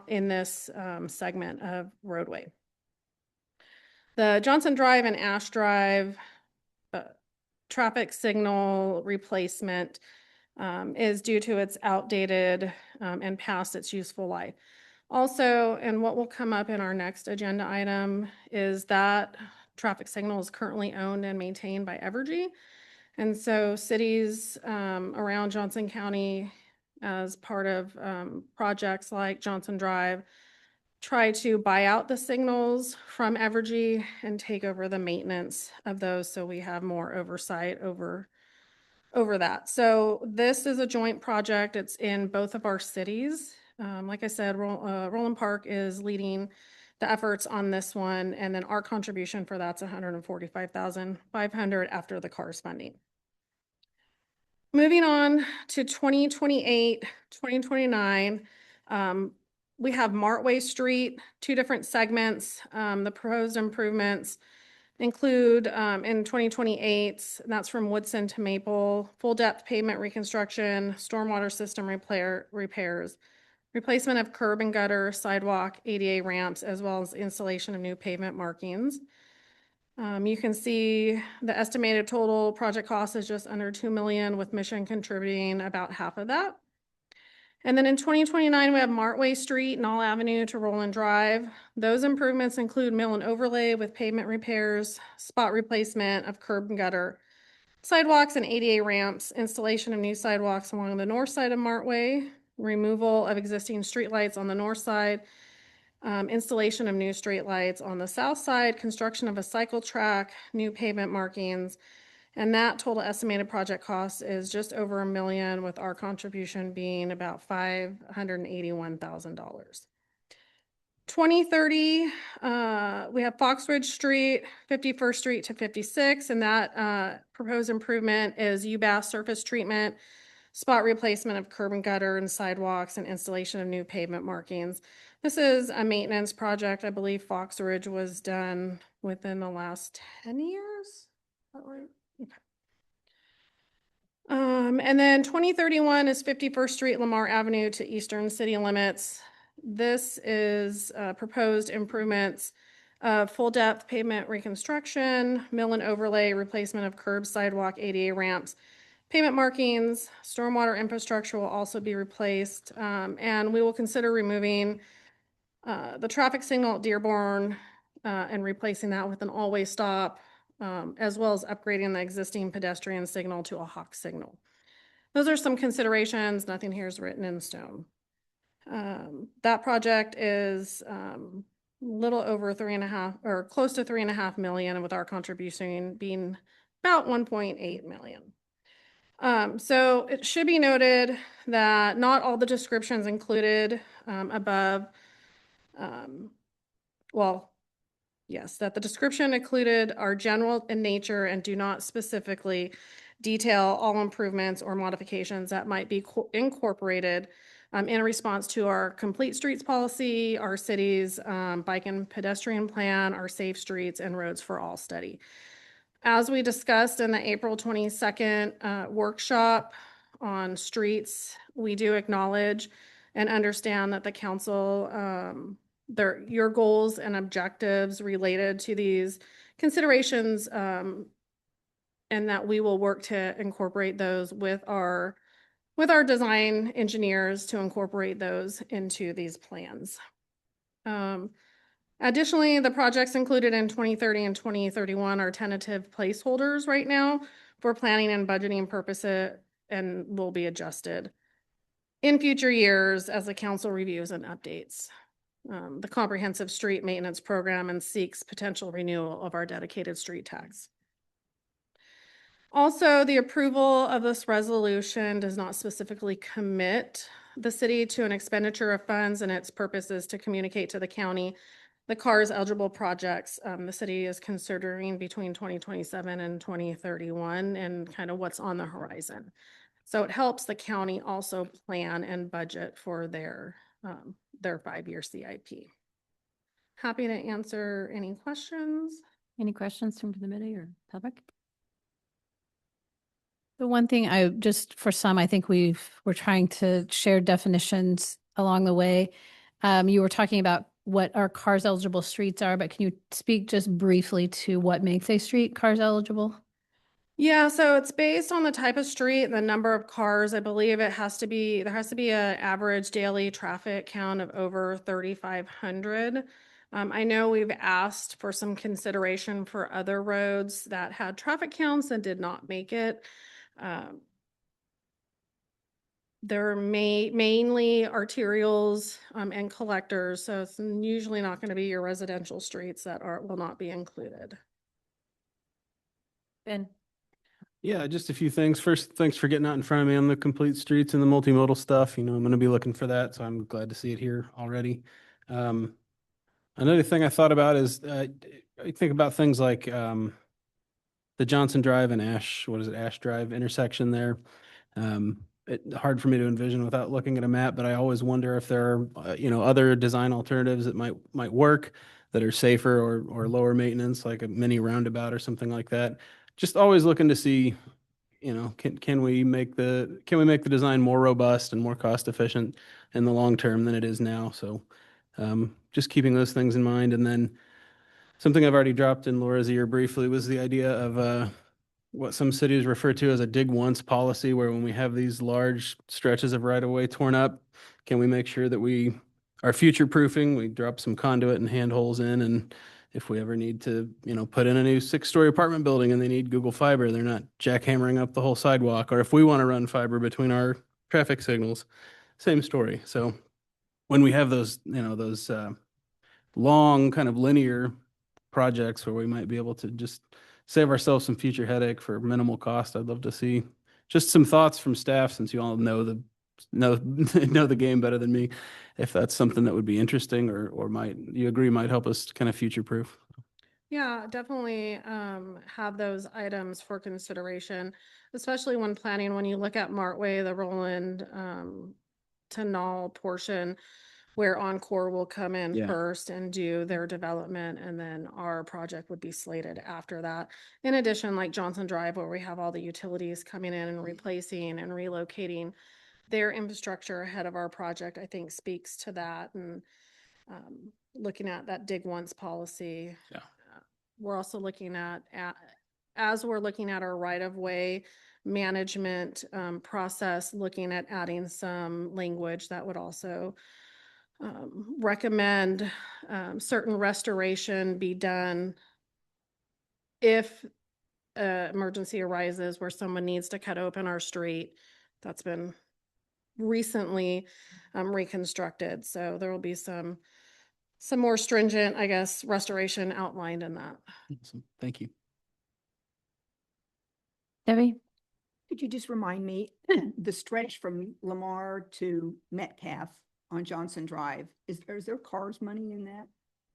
in this segment of roadway. The Johnson Drive and Ash Drive traffic signal replacement is due to its outdated and past its useful life. Also, and what will come up in our next agenda item is that traffic signal is currently owned and maintained by Evergy. And so cities around Johnson County, as part of projects like Johnson Drive, try to buy out the signals from Evergy and take over the maintenance of those so we have more oversight over that. So this is a joint project. It's in both of our cities. Like I said, Roland Park is leading the efforts on this one, and then our contribution for that's $145,500 after the CARS funding. Moving on to 2028, 2029, we have Martway Street, two different segments. The proposed improvements include in 2028, and that's from Woodson to Maple, full depth pavement reconstruction, stormwater system repairs, replacement of curb and gutter, sidewalk, ADA ramps, as well as installation of new pavement markings. You can see the estimated total project cost is just under $2 million, with Mission contributing about half of that. And then in 2029, we have Martway Street, Knoll Avenue to Roland Drive. Those improvements include mill and overlay with pavement repairs, spot replacement of curb and gutter, sidewalks and ADA ramps, installation of new sidewalks along the north side of Martway, removal of existing streetlights on the north side, installation of new streetlights on the south side, construction of a cycle track, new pavement markings, and that total estimated project cost is just over $1 million, with our contribution being about $581,000. 2030, we have Fox Ridge Street, 51st Street to 56, and that proposed improvement is UBAS surface treatment, spot replacement of curb and gutter and sidewalks, and installation of new pavement markings. This is a maintenance project. I believe Fox Ridge was done within the last 10 years. Is that right? Okay. And then 2031 is 51st Street, Lamar Avenue to eastern city limits. This is proposed improvements of full depth pavement reconstruction, mill and overlay, replacement of curb, sidewalk, ADA ramps, pavement markings, stormwater infrastructure will also be replaced, and we will consider removing the traffic signal at Dearborn and replacing that with an all-way stop, as well as upgrading the existing pedestrian signal to a hawk signal. Those are some considerations. Nothing here is written in stone. That project is little over 3.5 or close to $3.5 million, with our contribution being about $1.8 million. So it should be noted that not all the descriptions included above, that the description included are general in nature and do not specifically detail all improvements or modifications that might be incorporated in response to our complete streets policy, our city's bike and pedestrian plan, our safe streets and roads for all study. As we discussed in the April 22nd workshop on streets, we do acknowledge and understand that the council, your goals and objectives related to these considerations and that we will work to incorporate those with our design engineers to incorporate those into these plans. Additionally, the projects included in 2030 and 2031 are tentative placeholders right now for planning and budgeting purposes and will be adjusted in future years as the council reviews and updates the comprehensive street maintenance program and seeks potential renewal of our dedicated street tax. Also, the approval of this resolution does not specifically commit the city to an expenditure of funds, and its purpose is to communicate to the county the CARS eligible projects the city is considering between 2027 and 2031 and kind of what's on the horizon. So it helps the county also plan and budget for their 5-year CIP. Happy to answer any questions. Any questions from the committee or public? The one thing for some, I think we're trying to share definitions along the way. You were talking about what our CARS eligible streets are, but can you speak just briefly to what makes a street CARS eligible? Yeah, so it's based on the type of street and the number of cars. I believe there has to be an average daily traffic count of over 3,500. I know we've asked for some consideration for other roads that had traffic counts and did not make it. They're mainly arterials and collectors, so it's usually not going to be your residential streets that will not be included. Ben? Yeah, just a few things. First, thanks for getting out in front of me on the complete streets and the multimodal stuff. I'm going to be looking for that, so I'm glad to see it here already. Another thing I thought about is I think about things like the Johnson Drive and Ash Drive intersection there. It's hard for me to envision without looking at a map, but I always wonder if there are, other design alternatives that might work that are safer or lower maintenance, like a mini roundabout or something like that. Just always looking to see, can we make the design more robust and more cost efficient in the long term than it is now? So just keeping those things in mind. And then something I've already dropped in Laura's ear briefly was the idea of what some cities refer to as a dig once policy, where when we have these large stretches of right of way torn up, can we make sure that we are future proofing? We drop some conduit and handholds in, and if we ever need to, put in a new 6-story apartment building and they need Google Fiber, they're not jackhammering up the whole sidewalk. Or if we want to run fiber between our traffic signals, same story. So when we have those, those long kind of linear projects where we might be able to just save ourselves some future headache for minimal cost, I'd love to see just some thoughts from staff, since you all know the game better than me, if that's something that would be interesting or might help us kind of future proof. Yeah, definitely have those items for consideration, especially when planning. When you look at Martway, the Roland to Knoll portion, where Encore will come in first and do their development, and then our project would be slated after that. In addition, like Johnson Drive, where we have all the utilities coming in and replacing and relocating their infrastructure ahead of our project, I think speaks to that. And looking at that dig once policy. Yeah. We're also looking at as we're looking at our right-of-way management process, looking at adding some language that would also recommend certain restoration be done if emergency arises where someone needs to cut open our street that's been recently reconstructed. So there will be some more stringent, I guess, restoration outlined in that. Awesome. Thank you. Debbie? Could you just remind me, the stretch from Lamar to Metcalf on Johnson Drive, is there CARS money in that?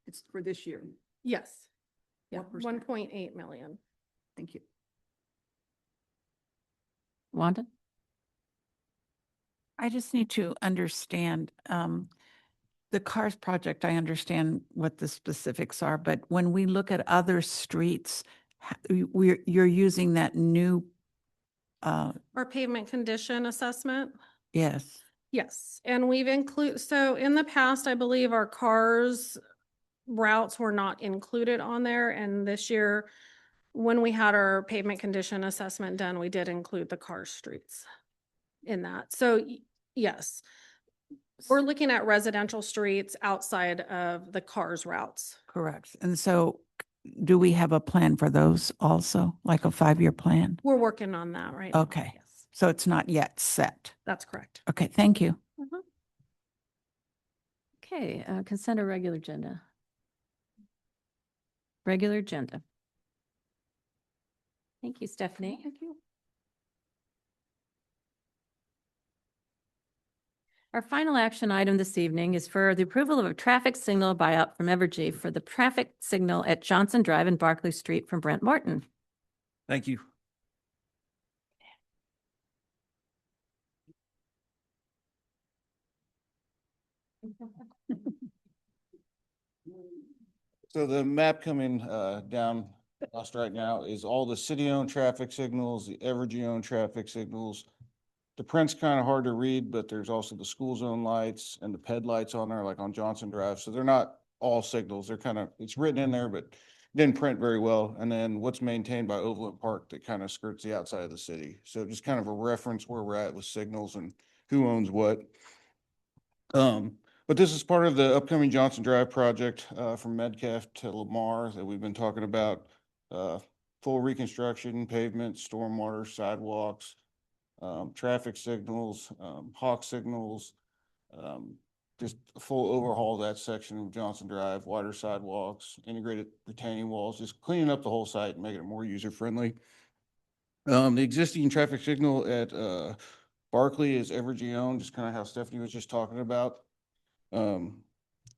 It's for this year. Yes. Yeah, What percent? 1.8 million. Thank you. Wanda? I just need to understand, the CARS project, I understand what the specifics are, but when we look at other streets, you're using that new, Our pavement condition assessment. yes. Yes, and we've so in the past, I believe our CARS routes were not included on there, and this year when we had our pavement condition assessment done, we did include the car streets in that. So yes, we're looking at residential streets outside of the cars routes. Correct. And so do we have a plan for those also, like a 5-year plan? We're working on that right now. Okay. Yes, So it's not yet set. that's correct. Okay, thank you. Okay, consent or regular agenda? Regular agenda. Thank you, Stephanie. Thank you. Our final action item this evening is for the approval of a traffic signal buyout from Evergy for the traffic signal at Johnson Drive and Barkley Street from Brent Morton. Thank you. So the map coming down us right now is all the city-owned traffic signals, the Evergy-owned traffic signals. The print's kind of hard to read, but there's also the school zone lights and the ped lights on there, like on Johnson Drive. So they're not all signals. They're kind of, it's written in there, but didn't print very well. And then what's maintained by Overland Park that kind of skirts the outside of the city. So just kind of a reference where we're at with signals and who owns what. But this is part of the upcoming Johnson Drive project from Metcalf to Lamar that we've been talking about. Full reconstruction, pavement, stormwater, sidewalks, traffic signals, hawk signals, just a full overhaul of that section of Johnson Drive, wider sidewalks, integrated retaining walls, just cleaning up the whole site and making it more user-friendly. The existing traffic signal at Barkley is Evergy owned, just kind of how Stephanie was just talking about.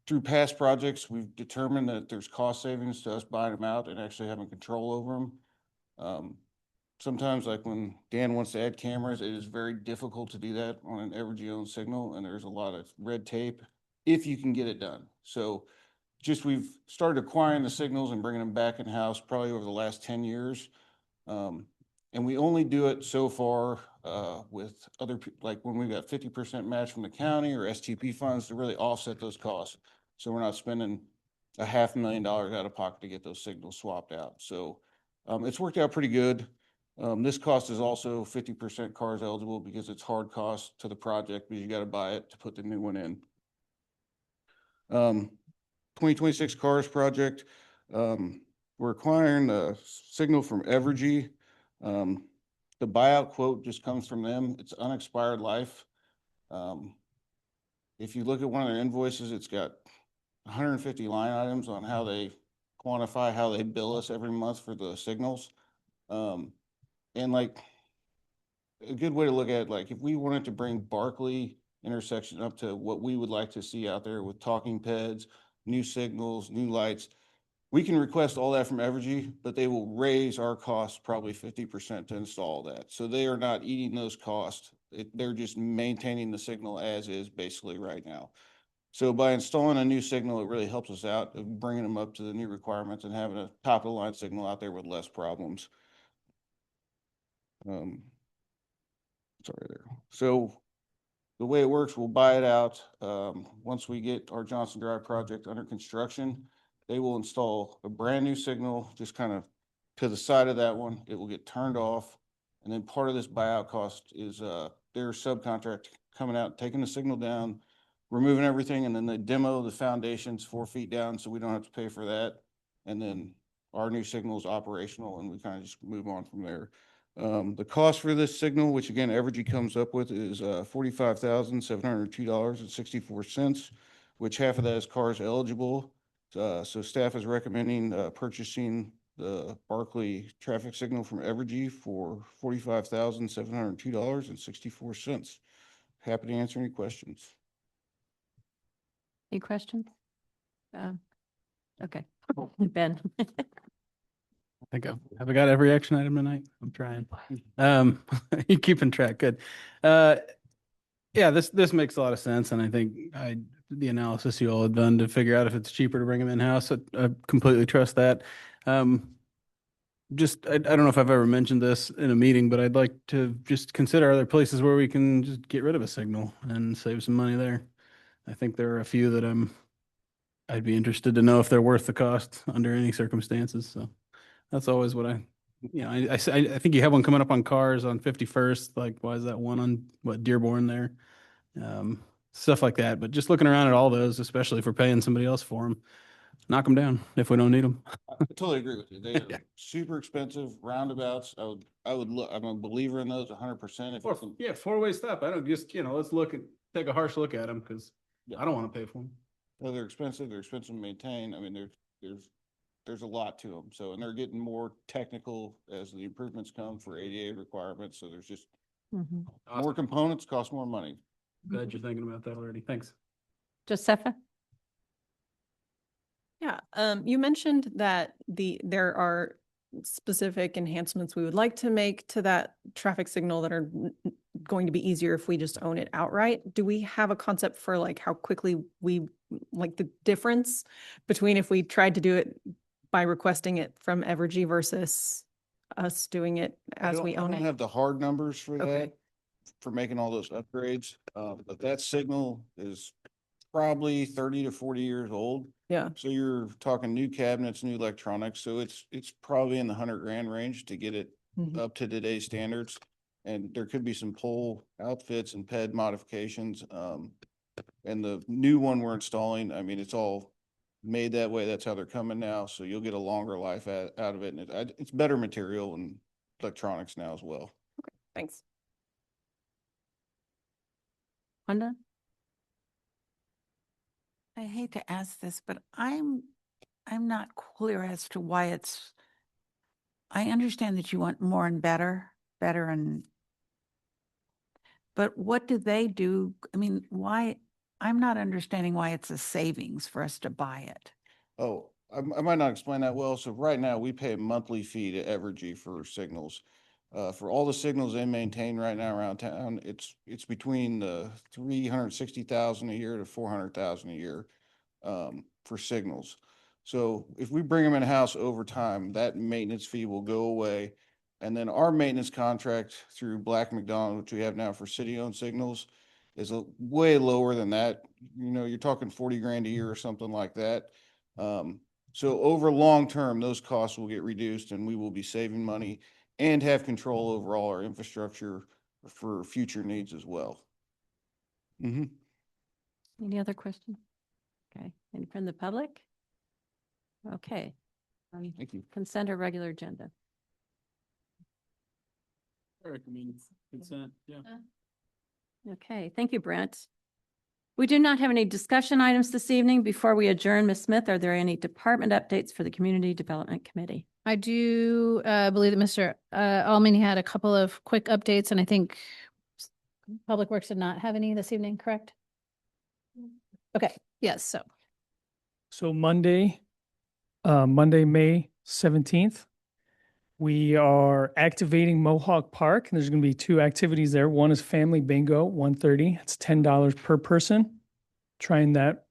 Through past projects, we've determined that there's cost savings to us buying them out and actually having control over them. Sometimes, like when Dan wants to add cameras, it is very difficult to do that on an Evergy owned signal, and there's a lot of red tape if you can get it done. So just we've started acquiring the signals and bringing them back in-house probably over the last 10 years. And we only do it so far with other people, like when we got 50% match from the county or STP funds to really offset those costs. So we're not spending $500,000 out of pocket to get those signals swapped out. So it's worked out pretty good. This cost is also 50% cars eligible because it's hard cost to the project, because you got to buy it to put the new one in. 2026 cars project. We're acquiring a signal from Evergy. The buyout quote just comes from them. It's unexpired life. If you look at one of their invoices, it's got 150 line items on how they quantify, how they bill us every month for the signals. And like a good way to look at it, like if we wanted to bring Barkley intersection up to what we would like to see out there with talking peds, new signals, new lights, we can request all that from Evergy, but they will raise our costs probably 50% to install that. So they are not eating those costs. They're just maintaining the signal as is basically right now. So by installing a new signal, it really helps us out of bringing them up to the new requirements and having a top of the line signal out there with less problems. Sorry there. So the way it works, we'll buy it out. Once we get our Johnson Drive project under construction, they will install a brand new signal just kind of to the side of that one. It will get turned off. And then part of this buyout cost is their subcontract coming out, taking the signal down, removing everything, and then they demo the foundations 4 feet down so we don't have to pay for that. And then our new signal is operational and we kind of just move on from there. The cost for this signal, which again, Evergy comes up with, is $45,702.64, which half of that is cars eligible. So staff is recommending purchasing the Barkley traffic signal from Evergy for $45,702.64. Happy to answer any questions. Any questions? Okay, Ben. I think have I got every action item tonight? I'm trying. You keeping track. Good. Yeah, this makes a lot of sense. And I think the analysis you all have done to figure out if it's cheaper to bring them in-house, I completely trust that. I don't know if I've ever mentioned this in a meeting, but I'd like to just consider other places where we can just get rid of a signal and save some money there. I think there are a few that I'd be interested to know if they're worth the cost under any circumstances. So That's always what I think you have one coming up on Cars on 51st. Like, why is that one on Dearborn there? Stuff like that. But just looking around at all those, especially if we're paying somebody else for them, knock them down if we don't need them. I totally agree with you. They are super expensive roundabouts. I would look, I'm a believer in those 100%. Four-way stop. I don't just, let's take a harsh look at them because I don't want to pay for them. Well, they're expensive to maintain. I mean, there's a lot to them. So, and they're getting more technical as the improvements come for ADA requirements. So there's just more components, cost more money. Glad you're thinking about that already. Thanks. Josepha? Yeah, you mentioned that there are specific enhancements we would like to make to that traffic signal that are going to be easier if we just own it outright. Do we have a concept for like how quickly like the difference between if we tried to do it by requesting it from Evergy versus us doing it as we own I don't it? have the hard numbers for Okay. that, for making all those upgrades. But that signal is probably 30 to 40 years old. Yeah. So you're talking new cabinets, new electronics. So it's probably in the $100,000 range to get it up to today's standards. And there could be some pole outfits and PED modifications. And the new one we're installing, I mean, it's all made that way. That's how they're coming now. So you'll get a longer life out of it. And it's better material and electronics now as well. Okay, thanks. Wanda? I hate to ask this, but I'm not clear as to why I understand that you want more and better but what do they do? I mean, why, I'm not understanding why it's a savings for us to buy it. Oh, I might not explain that well. So right now we pay a monthly fee to Evergy for signals. For all the signals they maintain right now around town, it's between the 360,000 a year to 400,000 a year for signals. So if we bring them in-house over time, that maintenance fee will go away. And then our maintenance contract through Black McDonald, which we have now for city-owned signals, is way lower than that. You're talking 40 grand a year or something like that. So over long term, those costs will get reduced and we will be saving money and have control over all our infrastructure for future needs as well. Any other questions? Okay, any from the public? Okay. Thank you. Consent or regular agenda? I recommend consent. Yeah. Okay, thank you, Brent. We do not have any discussion items this evening. Before we adjourn, Ms. Smith, are there any department updates for the Community Development Committee? I do believe that Mr. Almany had a couple of quick updates, and I think Public Works did not have any this evening, correct? Okay, yes, So Monday, May 17th, we are activating Mohawk Park, and there's going to be two activities there. One is Family Bingo, 1:30. It's $10 per person. Trying that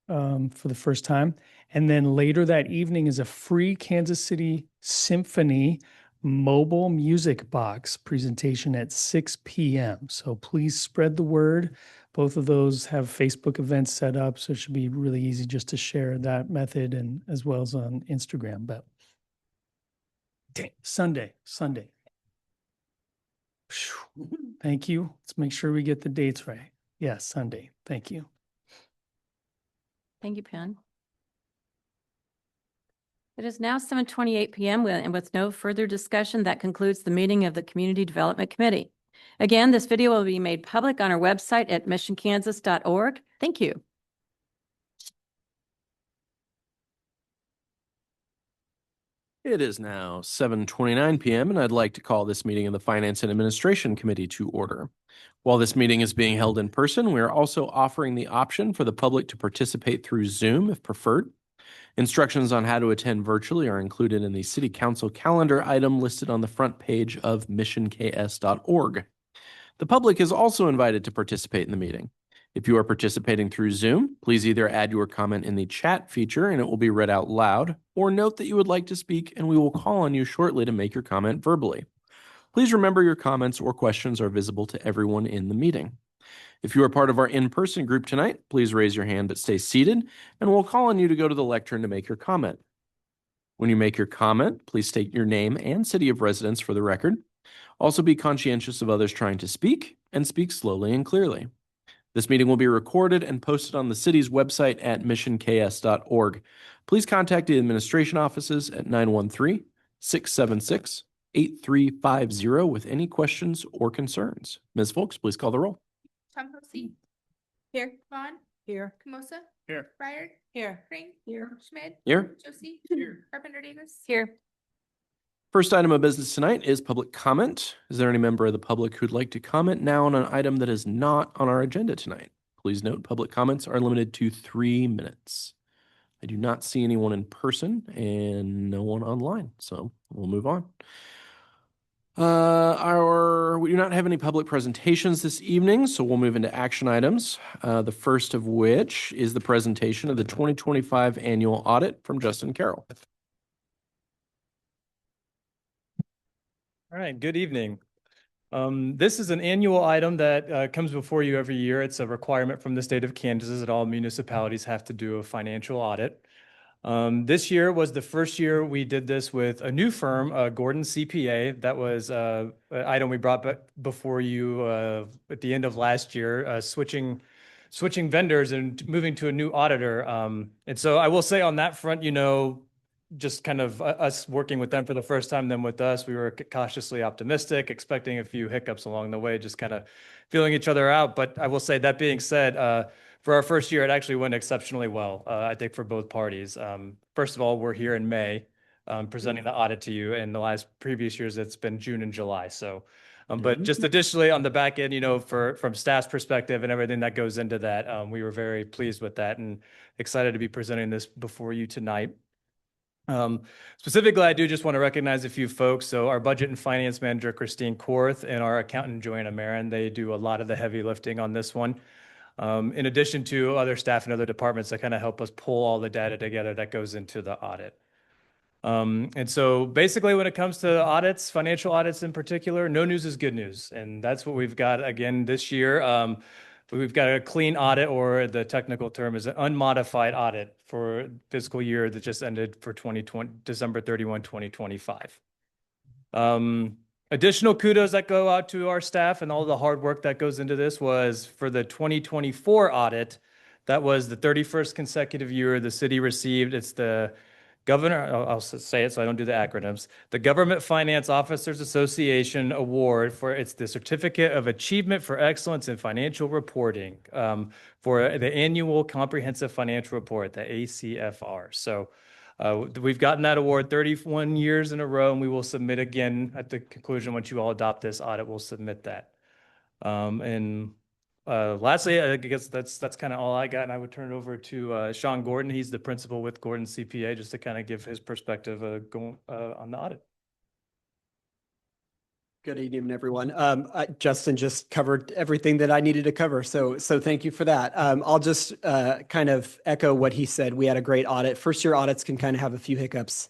for the first time. And then later that evening is a free Kansas City Symphony mobile music box presentation at 6 p.m. So please spread the word. Both of those have Facebook events set up, so it should be really easy just to share that method and as well as on Instagram. But Sunday. Thank you. Let's make sure we get the dates right. Yes, Sunday. Thank you. Thank you, Penn. It is now 7:28 p.m. and with no further discussion, that concludes the meeting of the Community Development Committee. Again, this video will be made public on our website at missionkansas.org. Thank you. It is now 7:29 p.m. and I'd like to call this meeting of the Finance and Administration Committee to order. While this meeting is being held in person, we are also offering the option for the public to participate through Zoom if preferred. Instructions on how to attend virtually are included in the City Council calendar item listed on the front page of missionks.org. The public is also invited to participate in the meeting. If you are participating through Zoom, please either add your comment in the chat feature and it will be read out loud, or note that you would like to speak and we will call on you shortly to make your comment verbally. Please remember your comments or questions are visible to everyone in the meeting. If you are part of our in-person group tonight, please raise your hand but stay seated, and we'll call on you to go to the lectern to make your comment. When you make your comment, please state your name and city of residence for the record. Also be conscientious of others trying to speak and speak slowly and clearly. This meeting will be recorded and posted on the city's website at missionks.org. Please contact the administration offices at 913-676-8350 with any questions or concerns. Ms. Folks, please call the roll. Tom Posey. Here. Vaughn. Here. Camosa. Here. Ryder. Here. Crane. Here. Schmidt. Here. Josie. Here. Carpenter Davis. Here. First item of business tonight is public comment. Is there any member of the public who'd like to comment now on an item that is not on our agenda tonight? Please note public comments are limited to 3 minutes. I do not see anyone in person and no one online, so we'll move on. We do not have any public presentations this evening, so we'll move into action items. The first of which is the presentation of the 2025 annual audit from Justin Carroll. All right, good evening. This is an annual item that comes before you every year. It's a requirement from the state of Kansas that all municipalities have to do a financial audit. This year was the first year we did this with a new firm, Gordon CPA. That was an item we brought before you at the end of last year, switching vendors and moving to a new auditor. And so I will say on that front, just kind of us working with them for the first time, then with us, we were cautiously optimistic, expecting a few hiccups along the way, just kind of feeling each other out. But I will say, that being said, for our first year, it actually went exceptionally well, I think, for both parties. First of all, we're here in May presenting the audit to you. In the previous years, it's been June and July. So, but just additionally on the back end, from staff's perspective and everything that goes into that, we were very pleased with that and excited to be presenting this before you tonight. Specifically, I do just want to recognize a few folks. So our budget and finance manager, Christine Korth, and our accountant, Joanna Marin, they do a lot of the heavy lifting on this one. In addition to other staff and other departments that kind of help us pull all the data together that goes into the audit. And so basically when it comes to audits, financial audits in particular, no news is good news. And that's what we've got again this year. We've got a clean audit, or the technical term is an unmodified audit for fiscal year that just ended for December 31, 2025. Additional kudos that go out to our staff and all the hard work that goes into this was for the 2024 audit. That was the 31st consecutive year the city received. It's the I'll say it so I don't do the acronyms. The Government Finance Officers Association Award it's the Certificate of Achievement for Excellence in Financial Reporting for the Annual Comprehensive Financial Report, the ACFR. So we've gotten that award 31 years in a row, and we will submit again at the conclusion. Once you all adopt this audit, we'll submit that. Lastly, I guess that's kind of all I got, and I would turn it over to Sean Gordon. He's the principal with Gordon CPA, just to kind of give his perspective on the audit. Good evening, everyone. Justin just covered everything that I needed to cover, so thank you for that. I'll just kind of echo what he said. We had a great audit. First year audits can kind of have a few hiccups,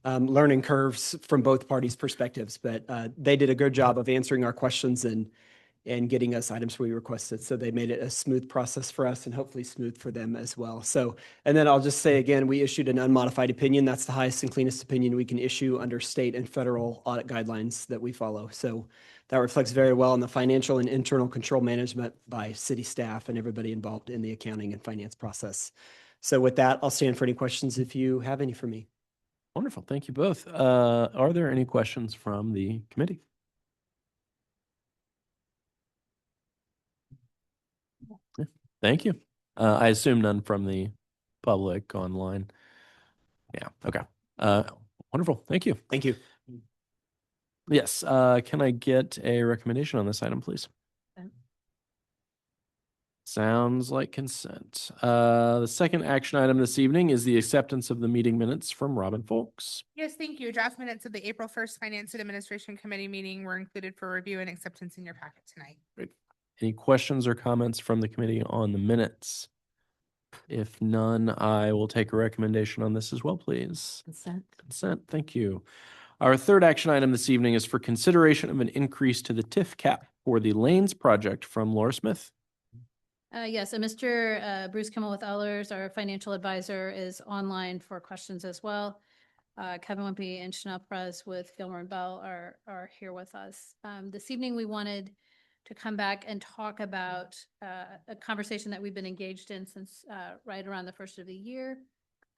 learning curves from both parties' perspectives, but they did a good job of answering our questions and getting us items we requested. So they made it a smooth process for us and hopefully smooth for them as well. So, and then I'll just say again, we issued an unmodified opinion. That's the highest and cleanest opinion we can issue under state and federal audit guidelines that we follow. So that reflects very well on the financial and internal control management by city staff and everybody involved in the accounting and finance process. So with that, I'll stand for any questions if you have any for me. Wonderful. Thank you both. Are there any questions from the committee? Thank you. I assume none from the public online. Yeah. Okay. Wonderful. Thank you. Thank you. Yes. Can I get a recommendation on this item, please? Sounds like consent. The second action item this evening is the acceptance of the meeting minutes from Robin Folks. Yes, thank you. Draft minutes of the April 1st Finance and Administration Committee meeting were included for review and acceptance in your packet tonight. Great. Any questions or comments from the committee on the minutes? If none, I will take a recommendation on this as well, please. Consent. Consent. Thank you. Our third action item this evening is for consideration of an increase to the TIF cap for the Lanes project from Laura Smith. Yes, and Mr. Bruce Kimmel with Ehlers, our financial advisor, is online for questions as well. Kevin Wimpy and Chanel Perez with Gilmore and Bell are here with us. This evening, we wanted to come back and talk about a conversation that we've been engaged in since right around the first of the year.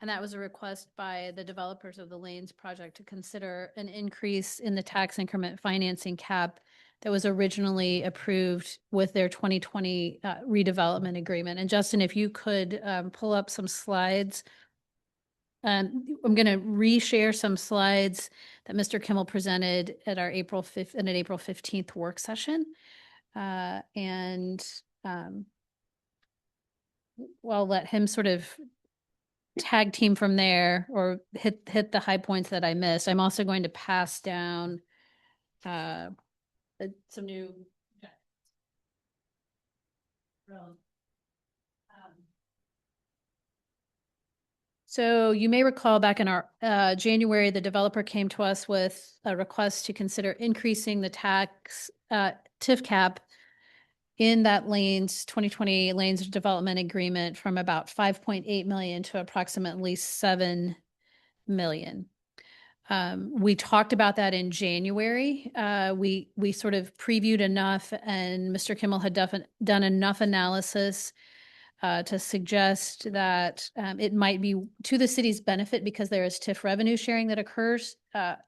And that was a request by the developers of the Lanes project to consider an increase in the tax increment financing cap that was originally approved with their 2020 redevelopment agreement. And Justin, if you could pull up some slides. I'm going to reshare some slides that Mr. Kimmel presented at our April 15th work session. And I'll let him sort of tag team from there or hit the high points that I missed. I'm also going to pass down some new. So you may recall back in our January, the developer came to us with a request to consider increasing the tax TIF cap in that Lanes 2020 Lanes Development Agreement from about 5.8 million to approximately 7 million. We talked about that in January. We sort of previewed enough, and Mr. Kimmel had done enough analysis to suggest that it might be to the city's benefit because there is TIF revenue sharing that occurs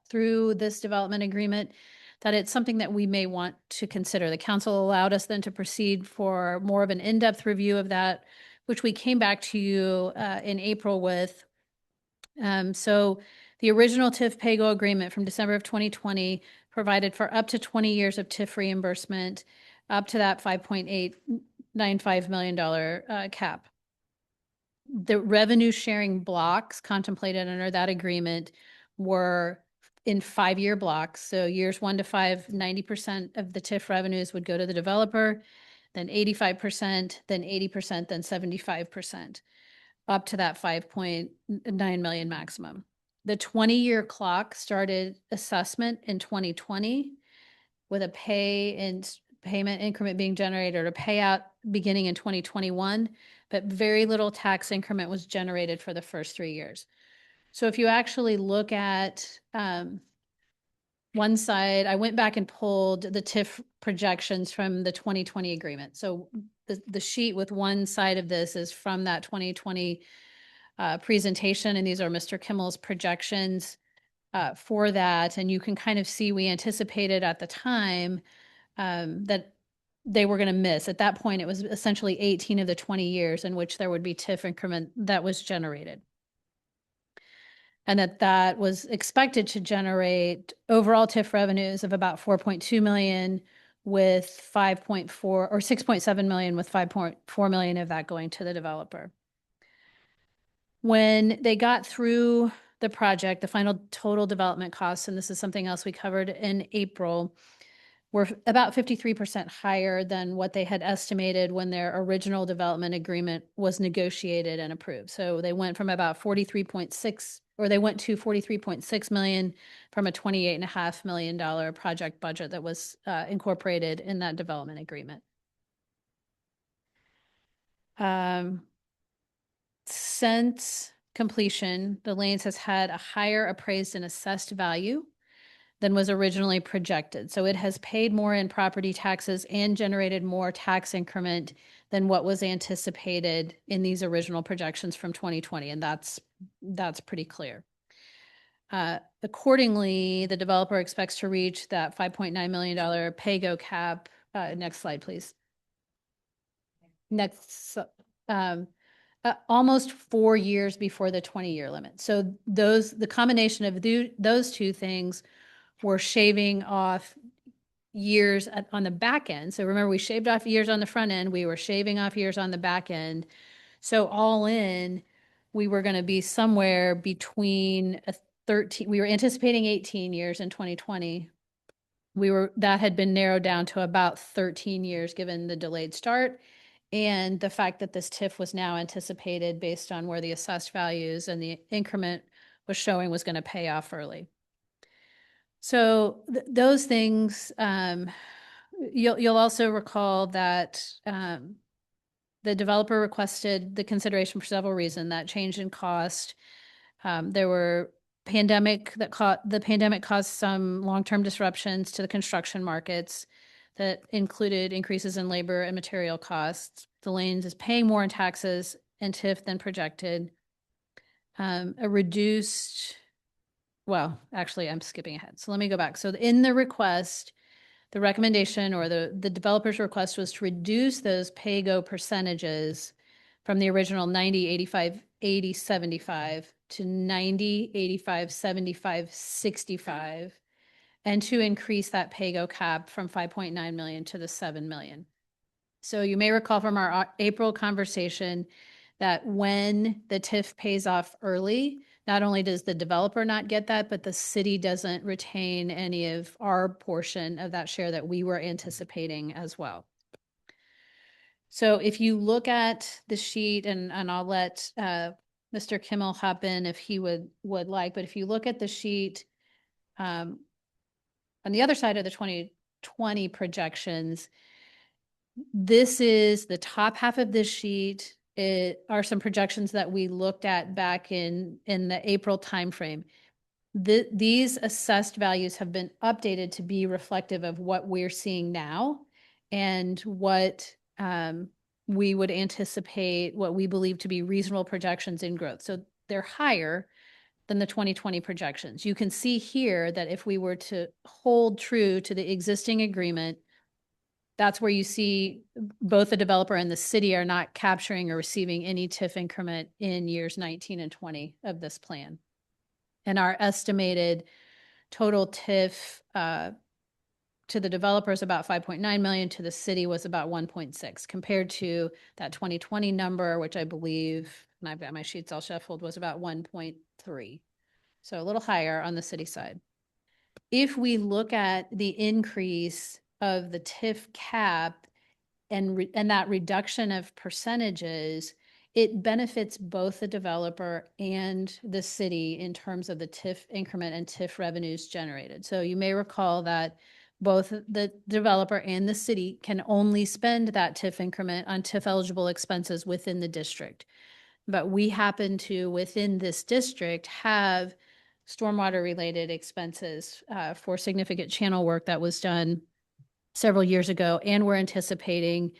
through this development agreement, that it's something that we may want to consider. The council allowed us then to proceed for more of an in-depth review of that, which we came back to you in April with. So the original TIF PAYGO agreement from December of 2020 provided for up to 20 years of TIF reimbursement, up to that $5.895 million cap. The revenue sharing blocks contemplated under that agreement were in 5-year blocks. So years 1 to 5, 90% of the TIF revenues would go to the developer, then 85%, then 80%, then 75%, up to that 5.9 million maximum. The 20-year clock started assessment in 2020 with a payment increment being generated or payout beginning in 2021, but very little tax increment was generated for the first 3 years. So if you actually look at one side, I went back and pulled the TIF projections from the 2020 agreement. So the sheet with one side of this is from that 2020 presentation, and these are Mr. Kimmel's projections for that. And you can kind of see we anticipated at the time that they were going to miss. At that point, it was essentially 18 of the 20 years in which there would be TIF increment that was generated. And that was expected to generate overall TIF revenues of about 4.2 million with 5.4 or 6.7 million with 5.4 million of that going to the developer. When they got through the project, the final total development costs, and this is something else we covered in April, were about 53% higher than what they had estimated when their original development agreement was negotiated and approved. So they went from about 43.6, or they went to 43.6 million from a $28.5 million project budget that was incorporated in that development agreement. Since completion, the Lanes has had a higher appraised and assessed value than was originally projected. So it has paid more in property taxes and generated more tax increment than what was anticipated in these original projections from 2020. And that's pretty clear. Accordingly, the developer expects to reach that $5.9 million PAYGO cap. Next slide, please. Next, almost 4 years before the 20-year limit. So the combination of those two things were shaving off years on the back end. So remember, we shaved off years on the front end. We were shaving off years on the back end. So all in, we were going to be somewhere between we were anticipating 18 years in 2020. That had been narrowed down to about 13 years given the delayed start and the fact that this TIF was now anticipated based on where the assessed values and the increment was showing was going to pay off early. So those things, you'll also recall that the developer requested the consideration for several reasons, that change in cost. There were the pandemic caused some long-term disruptions to the construction markets that included increases in labor and material costs. The Lanes is paying more in taxes and TIF than projected. Well, actually, I'm skipping ahead. So let me go back. So in the request, the recommendation or the developer's request was to reduce those pay-go percentages from the original 90, 85, 80, 75 to 90, 85, 75, 65, and to increase that pay-go cap from 5.9 million to the 7 million. So you may recall from our April conversation that when the TIF pays off early, not only does the developer not get that, but the city doesn't retain any of our portion of that share that we were anticipating as well. So if you look at the sheet, and I'll let Mr. Kimmel hop in if he would like, but if you look at the sheet on the other side of the 2020 projections, this is the top half of this sheet. It are some projections that we looked at back in the April timeframe. These assessed values have been updated to be reflective of what we're seeing now and what we would anticipate, what we believe to be reasonable projections in growth. So they're higher than the 2020 projections. You can see here that if we were to hold true to the existing agreement, that's where you see both the developer and the city are not capturing or receiving any TIF increment in years 19 and 20 of this plan. And our estimated total TIF to the developer is about 5.9 million, to the city was about 1.6, compared to that 2020 number, which I believe, and I've got my sheets all shuffled, was about 1.3. So a little higher on the city side. If we look at the increase of the TIF cap and that reduction of percentages, it benefits both the developer and the city in terms of the TIF increment and TIF revenues generated. So you may recall that both the developer and the city can only spend that TIF increment on TIF eligible expenses within the district. But we happen to, within this district, have stormwater related expenses for significant channel work that was done several years ago, and we're anticipating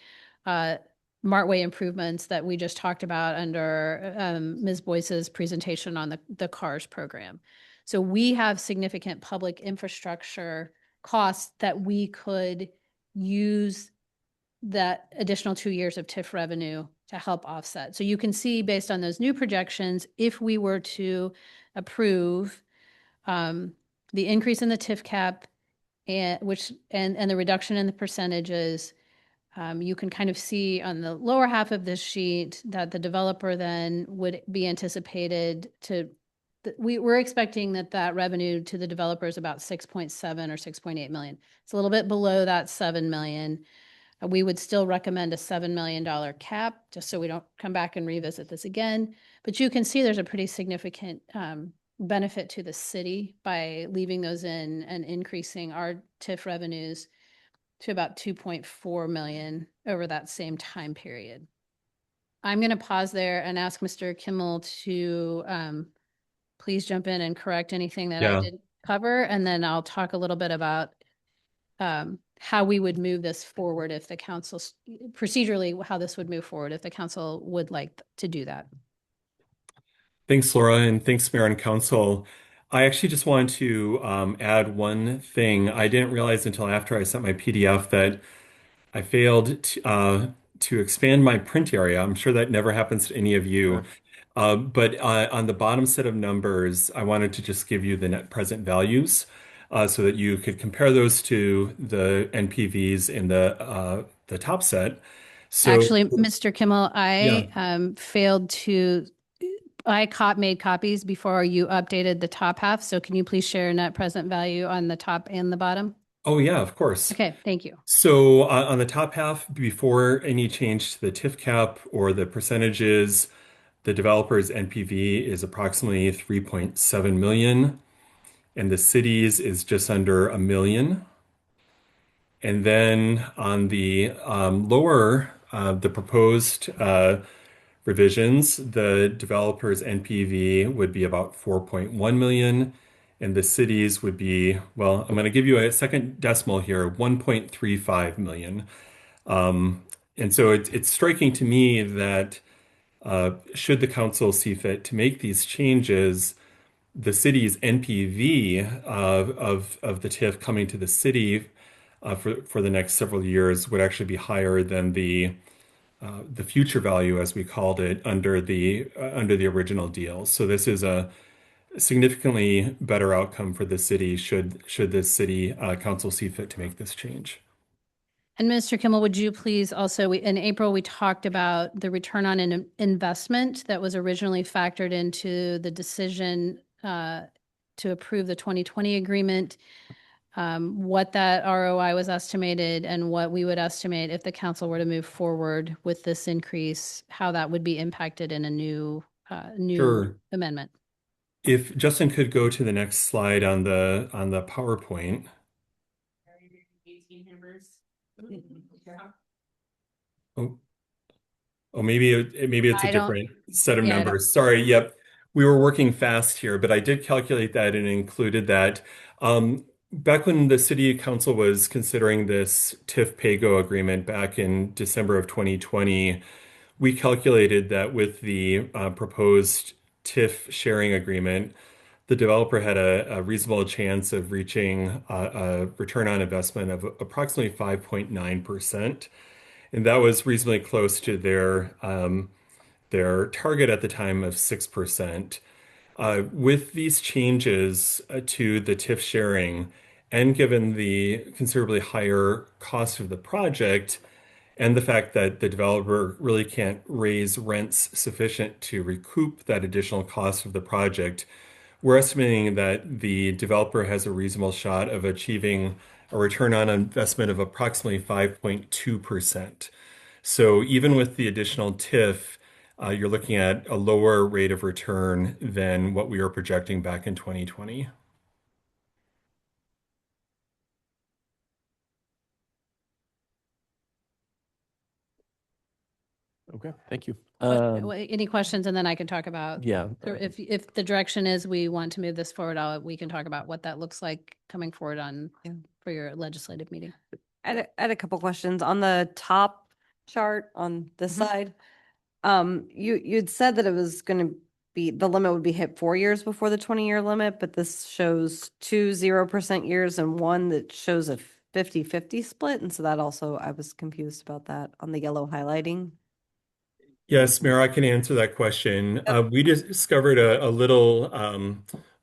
Martway improvements that we just talked about under Ms. Boyce's presentation on the CARS program. So we have significant public infrastructure costs that we could use that additional 2 years of TIF revenue to help offset. So you can see, based on those new projections, if we were to approve the increase in the TIF cap and the reduction in the percentages, you can kind of see on the lower half of this sheet that the developer then would be anticipated to, we're expecting that revenue to the developer is about 6.7 or 6.8 million. It's a little bit below that 7 million. We would still recommend a $7 million cap, just so we don't come back and revisit this again. But you can see there's a pretty significant benefit to the city by leaving those in and increasing our TIF revenues to about 2.4 million over that same time period. I'm going to pause there and ask Mr. Kimmel to please jump in and correct anything that I didn't cover, and then I'll talk a little bit about how we would move this forward if the council, procedurally, how this would move forward if the council would like to do that. Thanks, Laura, and thanks, Mayor and Council. I actually just wanted to add one thing. I didn't realize until after I sent my PDF that I failed to expand my print area. I'm sure that never happens to any of you. But on the bottom set of numbers, I wanted to just give you the net present values so that you could compare those to the NPVs in the top set. So, actually, Mr. Kimmel, I failed to. I made copies before you updated the top half. So can you please share net present value on the top and the bottom? Oh, yeah, of course. Okay, thank you. So on the top half, before any change to the TIF cap or the percentages, the developer's NPV is approximately 3.7 million, and the city's is just under $1 million. And then on the lower, the proposed revisions, the developer's NPV would be about 4.1 million, and the city's would be, well, I'm going to give you a second decimal here, 1.35 million. And so it's striking to me that should the council see fit to make these changes, the city's NPV of the TIF coming to the city for the next several years would actually be higher than the future value, as we called it, under the original deal. So this is a significantly better outcome for the city should the city council see fit to make this change. And Mr. Kimmel, would you please also, in April, we talked about the return on an investment that was originally factored into the decision to approve the 2020 agreement, what that ROI was estimated and what we would estimate if the council were to move forward with this increase, how that would be impacted in a new Sure. amendment. If Justin could go to the next slide on the PowerPoint. Oh, maybe it's a different set of numbers. Sorry. Yep. We were working fast here, but I did calculate that and included that. Back when the city council was considering this TIF PAYGO agreement back in December of 2020, we calculated that with the proposed TIF sharing agreement, the developer had a reasonable chance of reaching a return on investment of approximately 5.9%. And that was reasonably close to their target at the time of 6%. With these changes to the TIF sharing, and given the considerably higher cost of the project, and the fact that the developer really can't raise rents sufficient to recoup that additional cost of the project, we're estimating that the developer has a reasonable shot of achieving a return on investment of approximately 5.2%. So even with the additional TIF, you're looking at a lower rate of return than what we were projecting back in 2020. Okay, thank you. Any questions, and then I can talk about. Yeah. If the direction is we want to move this forward, we can talk about what that looks like coming forward for your legislative meeting. I had a couple questions on the top chart on this side. You'd said that it was going to be, the limit would be hit 4 years before the 20-year limit, but this shows 2 0% years and one that shows a 50-50 split. And so that also, I was confused about that on the yellow highlighting. Yes, Mayor, I can answer that question. We just discovered a little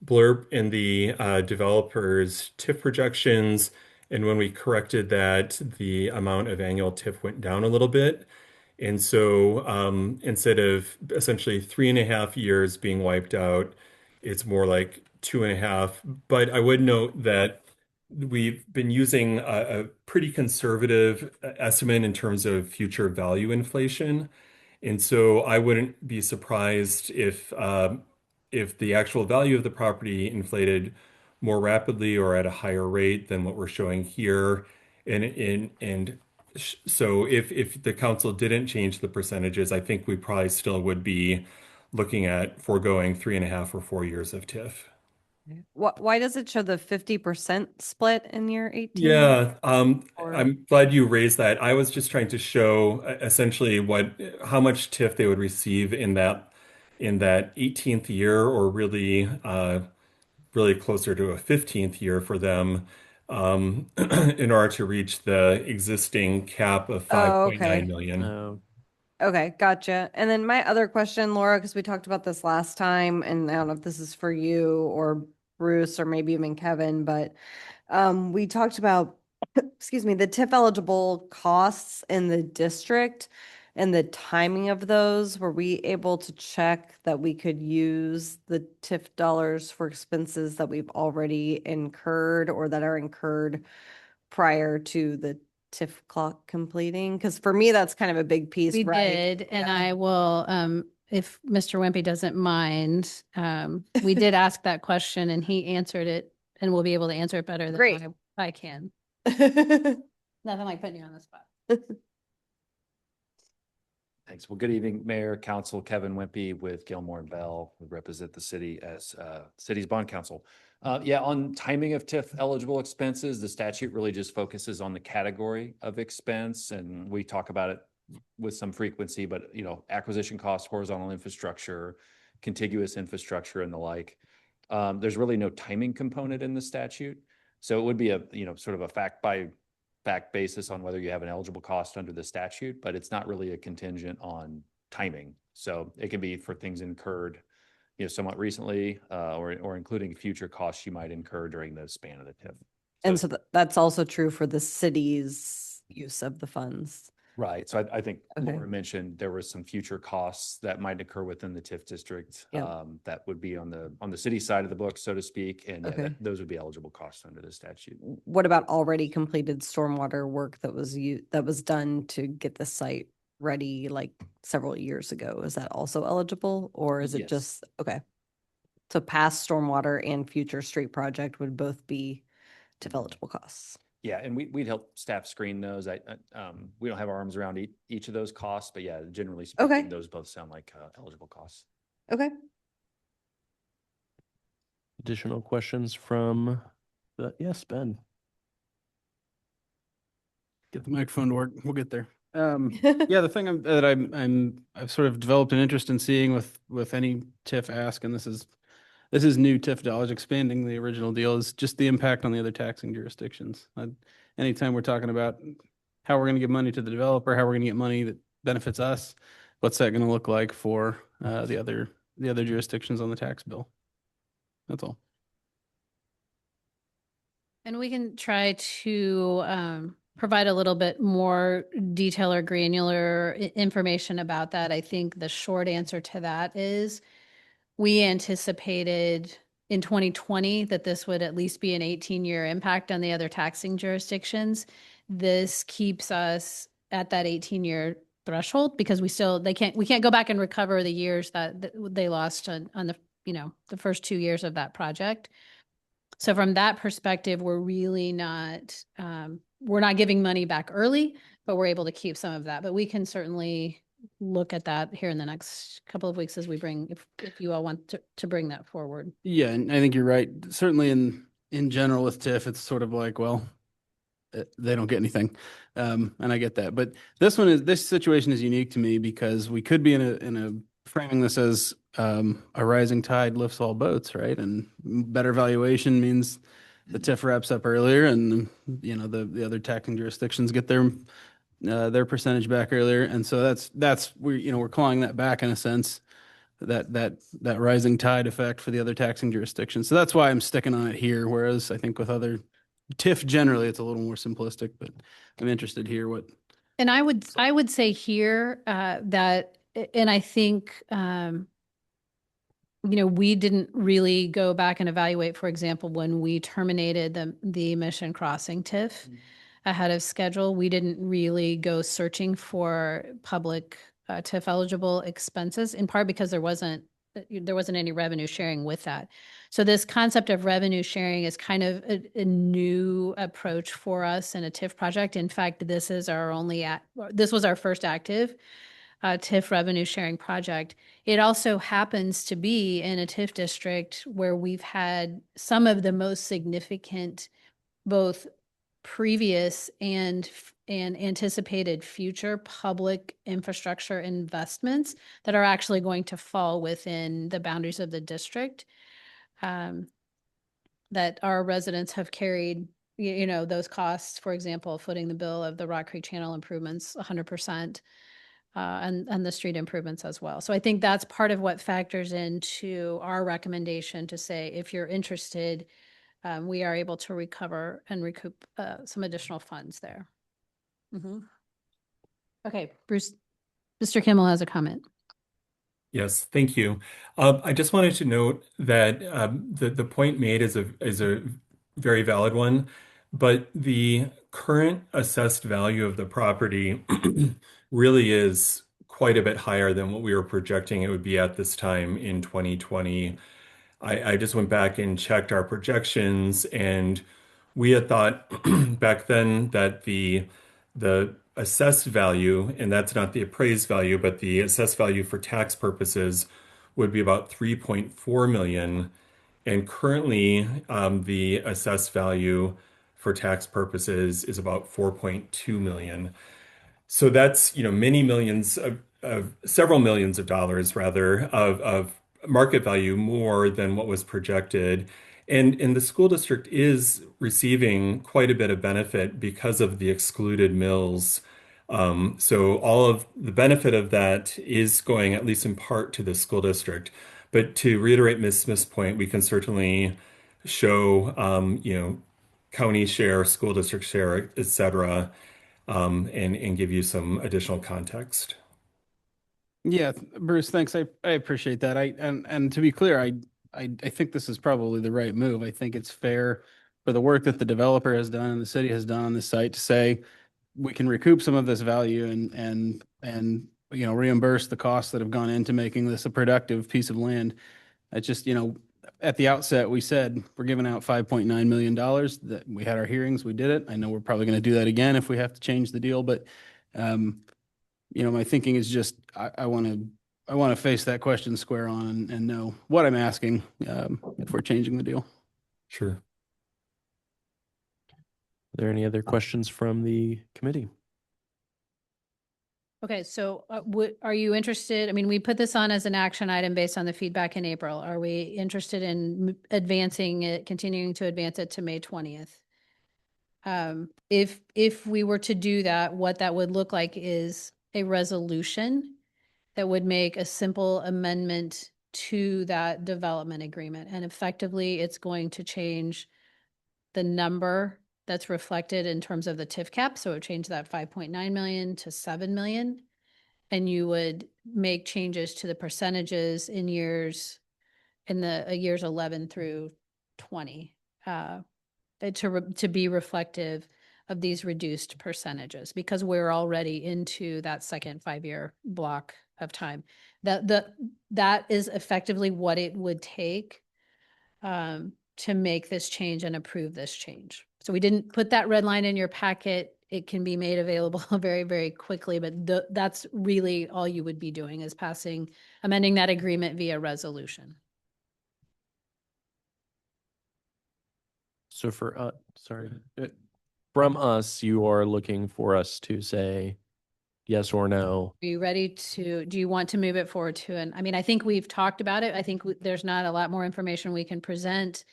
blurb in the developer's TIF projections. And when we corrected that, the amount of annual TIF went down a little bit. And so instead of essentially 3.5 years being wiped out, it's more like 2.5. But I would note that we've been using a pretty conservative estimate in terms of future value inflation. And so I wouldn't be surprised if the actual value of the property inflated more rapidly or at a higher rate than what we're showing here. So if the council didn't change the percentages, I think we probably still would be looking at foregoing 3.5 or 4 years of TIF. Why does it show the 50% split in year 18? Yeah, I'm glad you raised that. I was just trying to show essentially how much TIF they would receive in that 18th year, or really closer to a 15th year for them, in order to reach the existing cap of 5.9 million. Okay, gotcha. And then my other question, Laura, because we talked about this last time, and I don't know if this is for you or Bruce or maybe even Kevin, but we talked about, excuse me, the TIF eligible costs in the district and the timing of those. Were we able to check that we could use the TIF dollars for expenses that we've already incurred or that are incurred prior to the TIF clock completing? Because for me, that's kind of a big piece, We right? did, and I will, if Mr. Wimpy doesn't mind, we did ask that question and he answered it, and we'll be able to answer it better than I can. Nothing like putting you on the spot. Thanks. Well, good evening, Mayor, Council, Kevin Wimpy with Gilmore and Bell. We represent the city as city's bond council. Yeah, on timing of TIF eligible expenses, the statute really just focuses on the category of expense, and we talk about it with some frequency, but acquisition costs, horizontal infrastructure, contiguous infrastructure, and the like. There's really no timing component in the statute, so it would be a sort of a fact by fact basis on whether you have an eligible cost under the statute, but it's not really a contingent on timing. So it can be for things incurred, somewhat recently, or including future costs you might incur during the span of the TIF. And so that's also true for the city's use of the funds. Right. So I think Okay. Laura mentioned there were some future costs that might occur within the TIF district, Yep. that would be on the city side of the book, so to speak, and Okay. those would be eligible costs under the statute. What about already completed stormwater work that was done to get the site ready like several years ago? Is that also eligible, or is it Yes. just, okay? So past stormwater and future street project would both be TIF eligible costs. Yeah, and we'd help staff screen those. We don't have our arms around each of those costs, but yeah, generally speaking, Okay. those both sound like eligible costs. Okay. Additional questions from yes, Ben. Get the microphone to work. We'll get there. Yeah, the thing I've sort of developed an interest in seeing with any TIF ask, and this is new TIF dollars expanding the original deal, is just the impact on the other taxing jurisdictions. Anytime we're talking about how we're going to give money to the developer, how we're going to get money that benefits us, what's that going to look like for the other jurisdictions on the tax bill? That's all. And we can try to provide a little bit more detail or granular information about that. I think the short answer to that is we anticipated in 2020 that this would at least be an 18-year impact on the other taxing jurisdictions. This keeps us at that 18-year threshold because we can't go back and recover the years that they lost on the the first 2 years of that project. So from that perspective, we're really not we're not giving money back early, but we're able to keep some of that. But we can certainly look at that here in the next couple of weeks as we bring, if you all want to bring that forward. Yeah, and I think you're right. Certainly in general with TIF, it's sort of like, well, they don't get anything. And I get that. But this situation is unique to me because we could be in a framing this as a rising tide lifts all boats, right? And better valuation means the TIF wraps up earlier, and the other taxing jurisdictions get their percentage back earlier, and so that's we're clawing that back in a sense, that rising tide effect for the other taxing jurisdictions. So that's why I'm sticking on it here. Whereas I think with other TIF generally, it's a little more simplistic. But I'm interested here what. And I would say here that, and I think we didn't really go back and evaluate, for example, when we terminated the Mission Crossing TIF ahead of schedule, we didn't really go searching for public TIF eligible expenses, in part because there wasn't any revenue sharing with that. So this concept of revenue sharing is kind of a new approach for us in a TIF project. In fact, this was our first active TIF revenue sharing project. It also happens to be in a TIF district where we've had some of the most significant, both previous and anticipated future public infrastructure investments that are actually going to fall within the boundaries of the district, that our residents have carried, those costs, for example, footing the bill of the Rock Creek Channel improvements 100%. And the street improvements as well. So I think that's part of what factors into our recommendation to say, if you're interested, we are able to recover and recoup some additional funds there. Okay, Bruce, Mr. Kimmel has a comment. Yes, thank you. I just wanted to note that the point made is a very valid one, but the current assessed value of the property really is quite a bit higher than what we were projecting it would be at this time in 2020. I just went back and checked our projections, and we had thought back then that the assessed value, and that's not the appraised value, but the assessed value for tax purposes would be about 3.4 million. And currently, the assessed value for tax purposes is about 4.2 million. So that's, many millions of several millions of dollars rather of market value more than what was projected. And the school district is receiving quite a bit of benefit because of the excluded mills. So all of the benefit of that is going, at least in part, to the school district. But to reiterate Ms. Smith's point, we can certainly show, county share, school district share, et cetera, and give you some additional context. Yeah, Bruce, thanks. I appreciate that. And to be clear, I think this is probably the right move. I think it's fair for the work that the developer has done and the city has done on this site to say we can recoup some of this value and reimburse the costs that have gone into making this a productive piece of land. I just, at the outset, we said we're giving out $5.9 million. That we had our hearings, we did it. I know we're probably going to do that again if we have to change the deal, but my thinking is just I want to face that question square on and know what I'm asking if we're changing the deal. Sure. Are there any other questions from the committee? Okay, so are you interested? I mean, we put this on as an action item based on the feedback in April. Are we interested in advancing it, continuing to advance it to May 20th? If we were to do that, what that would look like is a resolution that would make a simple amendment to that development agreement. And effectively, it's going to change the number that's reflected in terms of the TIF cap. So it would change that 5.9 million to 7 million. And you would make changes to the percentages in years 11 through 20 to be reflective of these reduced percentages, because we're already into that second 5-year block of time. That is effectively what it would take to make this change and approve this change. So we didn't put that red line in your packet. It can be made available very, very quickly, but that's really all you would be doing is amending that agreement via resolution. So from us, you are looking for us to say yes or no. Are you ready do you want to move it forward I mean, I think we've talked about it. I think there's not a lot more information we can present.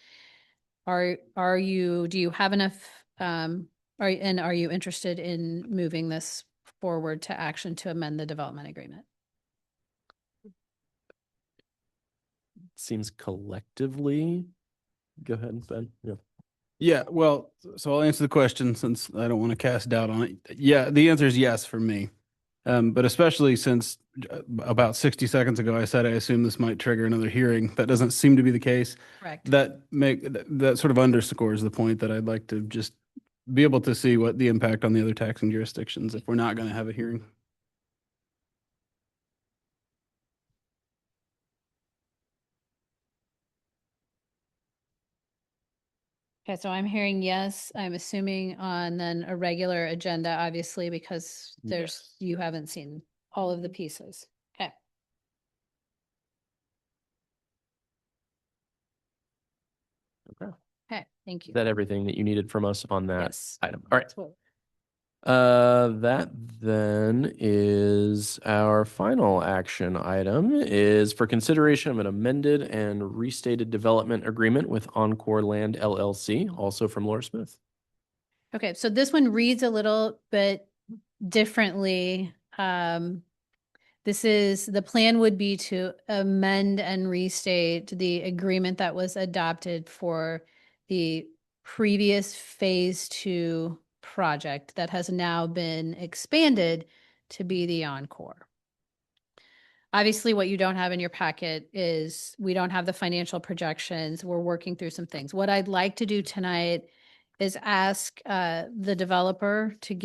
Do you have enough, are you interested in moving this forward to action to amend the development agreement? Seems collectively. Go ahead, Ben. Yeah. Yeah, well, so I'll answer the question since I don't want to cast doubt on it. Yeah, the answer is yes for me. But especially since about 60 seconds ago, I said I assume this might trigger another hearing. That doesn't seem to be the case. Correct. That sort of underscores the point that I'd like to just be able to see what the impact on the other taxing jurisdictions if we're not going to have a hearing. Okay, so I'm hearing yes. I'm assuming on then a regular agenda, obviously, because you haven't seen all of the pieces. Okay. Okay. Okay, thank you. Is that everything that you needed from us on that Yes. item? All right. That's what- That then is our final action item is for consideration of an amended and restated development agreement with Encore Land LLC, also from Laura Smith. Okay, so this one reads a little bit differently. The plan would be to amend and restate the agreement that was adopted for the previous phase 2 project that has now been expanded to be the Encore. Obviously, what you don't have in your packet is we don't have the financial projections. We're working through some things. What I'd like to do tonight is ask the developer to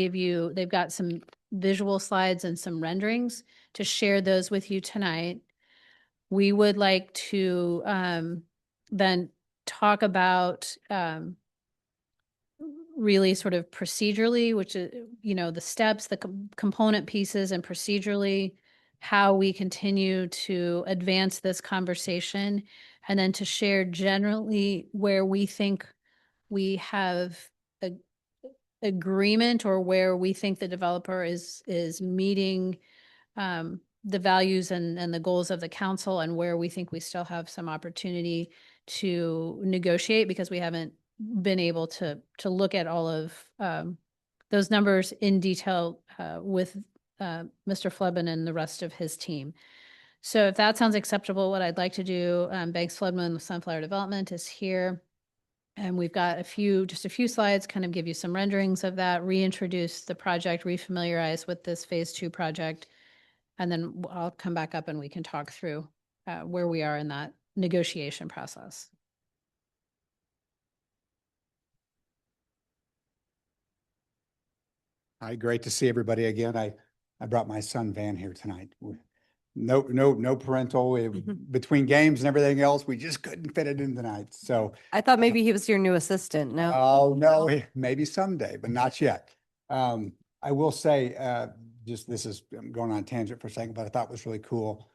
they've got some visual slides and some renderings to share those with you tonight. We would like to then talk about really sort of procedurally, which is, the steps, the component pieces, and procedurally how we continue to advance this conversation, and then to share generally where we think we have a agreement, or where we think the developer is meeting the values and the goals of the council, and where we think we still have some opportunity to negotiate, because we haven't been able to look at all of those numbers in detail with Mr. Flebin and the rest of his team. So if that sounds acceptable, what I'd like to do, Banks Flebin with Sunflower Development is here. And we've got just a few slides, kind of give you some renderings of that, reintroduce the project, refamiliarize with this phase 2 project. And then I'll come back up and we can talk through where we are in that negotiation process. Hi, great to see everybody again. I brought my son Van here tonight. No parental between games and everything else. We just couldn't fit it in tonight. So I thought maybe he was your new assistant. No. oh no, maybe someday, but not yet. I will say, I'm going on a tangent for a second, but I thought it was really cool.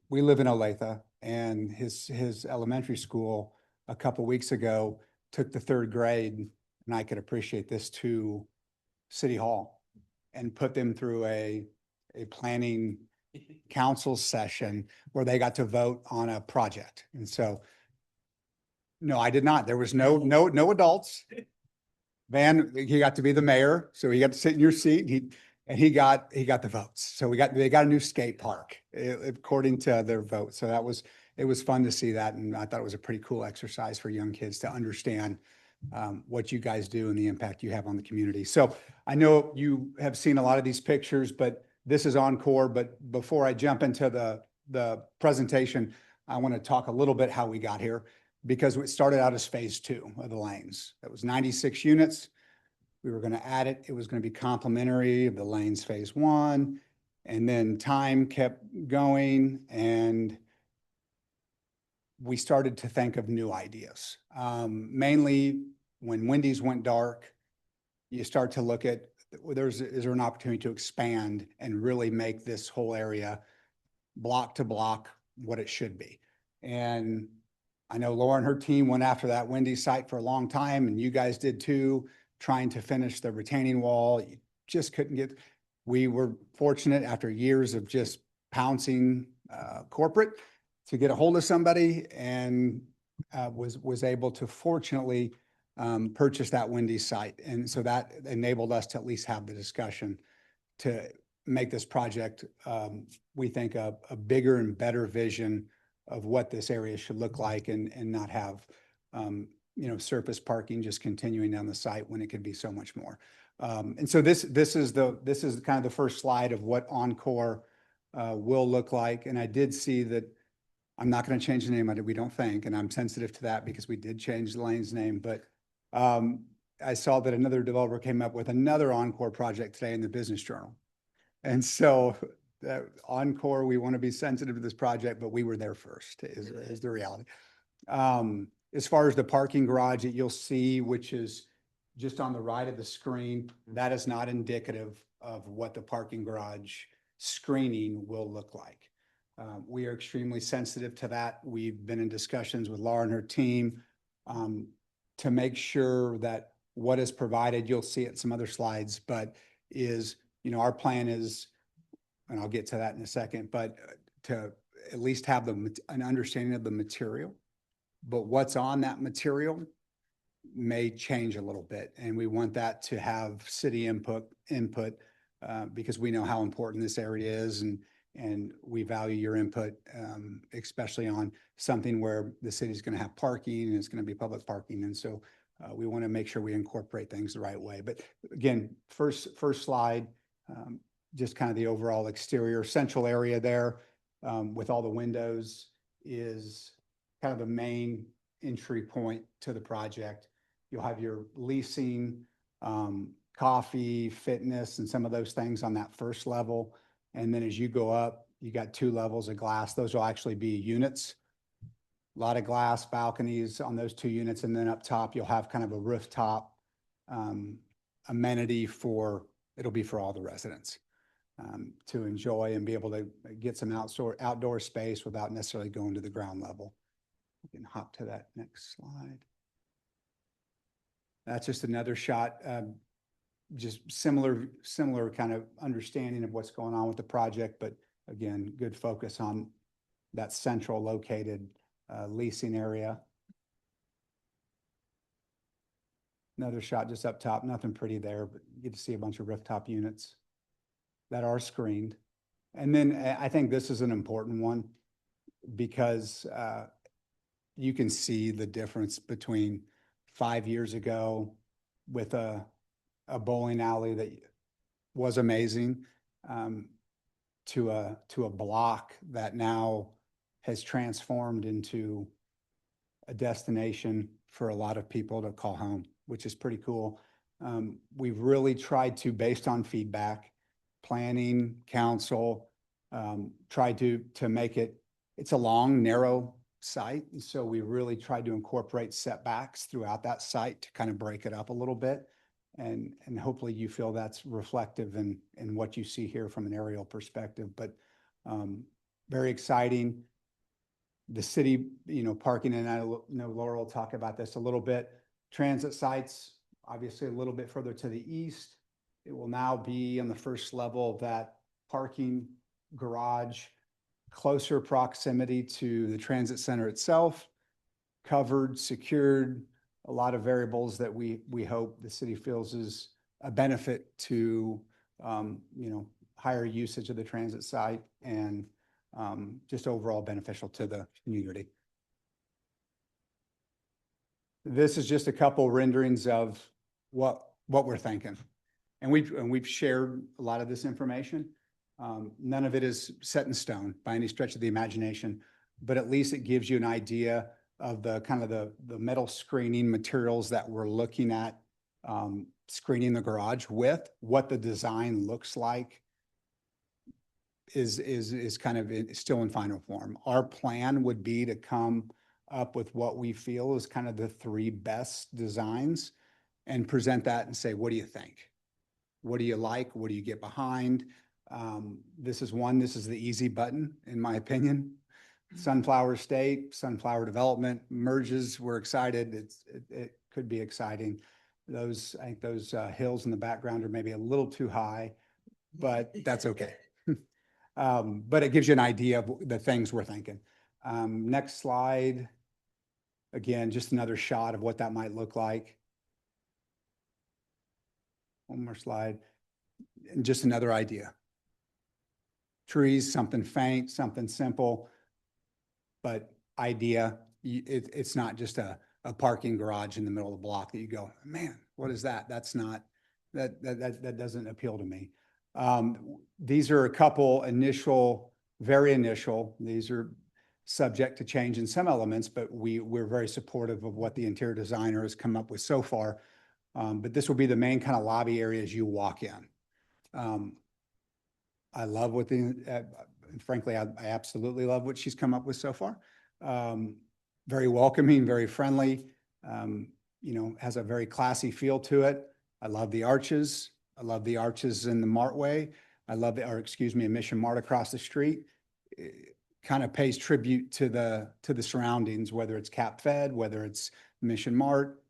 We live in Olathe, and his elementary school a couple weeks ago took the 3rd grade, and I could appreciate this, to City Hall and put them through a planning council session where they got to vote on a project. And so, no, I did not. There was no adults. Van, he got to be the mayor, so he got to sit in your seat. He got the votes. So they got a new skate park according to their vote. So it was fun to see that, and I thought it was a pretty cool exercise for young kids to understand what you guys do and the impact you have on the community. So I know you have seen a lot of these pictures, but this is Encore. But before I jump into the presentation, I want to talk a little bit how we got here, because it started out as phase 2 of the lanes. That was 96 units. We were going to add it. It was going to be complementary of the lanes phase 1. And then time kept going, and we started to think of new ideas. Mainly when Wendy's went dark, you start to look at, is there an opportunity to expand and really make this whole area block to block what it should be? And I know Laura and her team went after that Wendy's site for a long time, and you guys did too, trying to finish the retaining wall. You just couldn't get, we were fortunate after years of just pouncing corporate to get a hold of somebody, and was able to fortunately purchase that Wendy's site. And so that enabled us to at least have the discussion to make this project, we think, a bigger and better vision of what this area should look like, and not have, surface parking just continuing down the site when it could be so much more. And so this is kind of the first slide of what Encore will look like. And I did see that I'm not going to change the name of it, we don't think, and I'm sensitive to that because we did change the lane's name. But I saw that another developer came up with another Encore project today in the Business Journal. And so Encore, we want to be sensitive to this project, but we were there first, is the reality. As far as the parking garage that you'll see, which is just on the right of the screen, that is not indicative of what the parking garage screening will look like. We are extremely sensitive to that. We've been in discussions with Laura and her team to make sure that what is provided, you'll see it in some other slides, but is, our plan is, and I'll get to that in a second, but to at least have an understanding of the material. But what's on that material may change a little bit. And we want that to have city input because we know how important this area is, and we value your input, especially on something where the city's going to have parking and it's going to be public parking. And so we want to make sure we incorporate things the right way. But again, first slide, just kind of the overall exterior central area there with all the windows is kind of the main entry point to the project. You'll have your leasing, coffee, fitness, and some of those things on that first level. And then as you go up, you got 2 levels of glass. Those will actually be units. A lot of glass balconies on those 2 units. And then up top, you'll have kind of a rooftop amenity it'll be for all the residents to enjoy and be able to get some outdoor space without necessarily going to the ground level. We can hop to that next slide. That's just another shot, just similar kind of understanding of what's going on with the project, but again, good focus on that central located leasing area. Another shot just up top, nothing pretty there, but you get to see a bunch of rooftop units that are screened. And then I think this is an important one because you can see the difference between 5 years ago with a bowling alley that was amazing to a block that now has transformed into a destination for a lot of people to call home, which is pretty cool. We've really tried to, based on feedback, planning, council, tried to make it's a long, narrow site. And so we really tried to incorporate setbacks throughout that site to kind of break it up a little bit. And hopefully you feel that's reflective in what you see here from an aerial perspective, but very exciting. The city, parking, and I know Laura will talk about this a little bit. Transit sites, obviously a little bit further to the east. It will now be on the first level of that parking garage, closer proximity to the transit center itself, covered, secured, a lot of variables that we hope the city feels is a benefit to, higher usage of the transit site and just overall beneficial to the community. This is just a couple renderings of what we're thinking. And we've shared a lot of this information. None of it is set in stone by any stretch of the imagination, but at least it gives you an idea of the kind of the metal screening materials that we're looking at screening the garage with. What the design looks like is kind of still in final form. Our plan would be to come up with what we feel is kind of the 3 best designs and present that and say, what do you think? What do you like? What do you get behind? This is the easy button, in my opinion. Sunflower State, Sunflower Development merges. We're excited. It could be exciting. I think those hills in the background are maybe a little too high, but that's okay. But it gives you an idea of the things we're thinking. Next slide. Again, just another shot of what that might look like. One more slide. And just another idea. Trees, something faint, something simple, but idea. It's not just a parking garage in the middle of the block that you go, man, what is that? That's not, that doesn't appeal to me. These are a couple very initial, these are subject to change in some elements, but we're very supportive of what the interior designer has come up with so far. But this will be the main kind of lobby area as you walk in. I love frankly, I absolutely love what she's come up with so far. Very welcoming, very friendly, has a very classy feel to it. I love the arches. I love the arches in the Martway. I love Mission Mart across the street. It kind of pays tribute to the surroundings, whether it's Cap Fed, whether it's Mission Mart,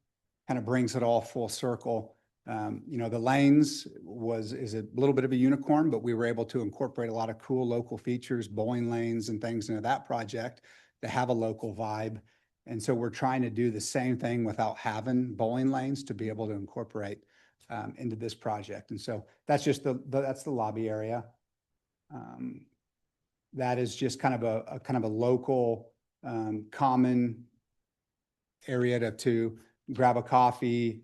kind of brings it all full circle. The lanes is a little bit of a unicorn, but we were able to incorporate a lot of cool local features, bowling lanes and things into that project to have a local vibe. And so we're trying to do the same thing without having bowling lanes to be able to incorporate into this project. And so that's just that's the lobby area. That is just kind of a local common area to grab a coffee,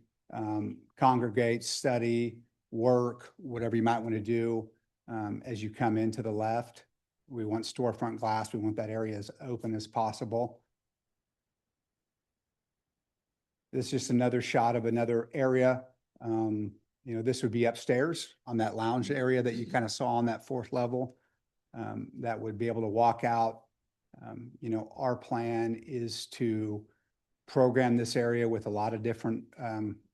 congregate, study, work, whatever you might want to do as you come into the left. We want storefront glass. We want that area as open as possible. This is just another shot of another area. This would be upstairs on that lounge area that you kind of saw on that 4th level. That would be able to walk out. Our plan is to program this area with a lot of different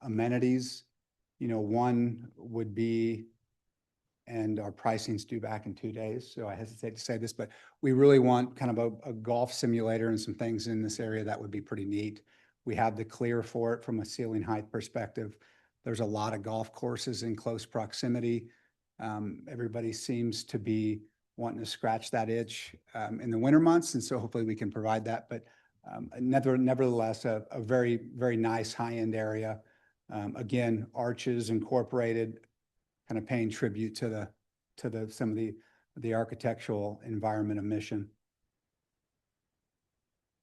amenities One would be, and our pricing's due back in 2 days, so I hesitate to say this, but we really want kind of a golf simulator and some things in this area that would be pretty neat. We have the clear for it from a ceiling height perspective. There's a lot of golf courses in close proximity. Everybody seems to be wanting to scratch that itch in the winter months, and so hopefully we can provide that. But nevertheless, a very, very nice high-end area. Again, arches incorporated, kind of paying tribute to some of the architectural environment of Mission.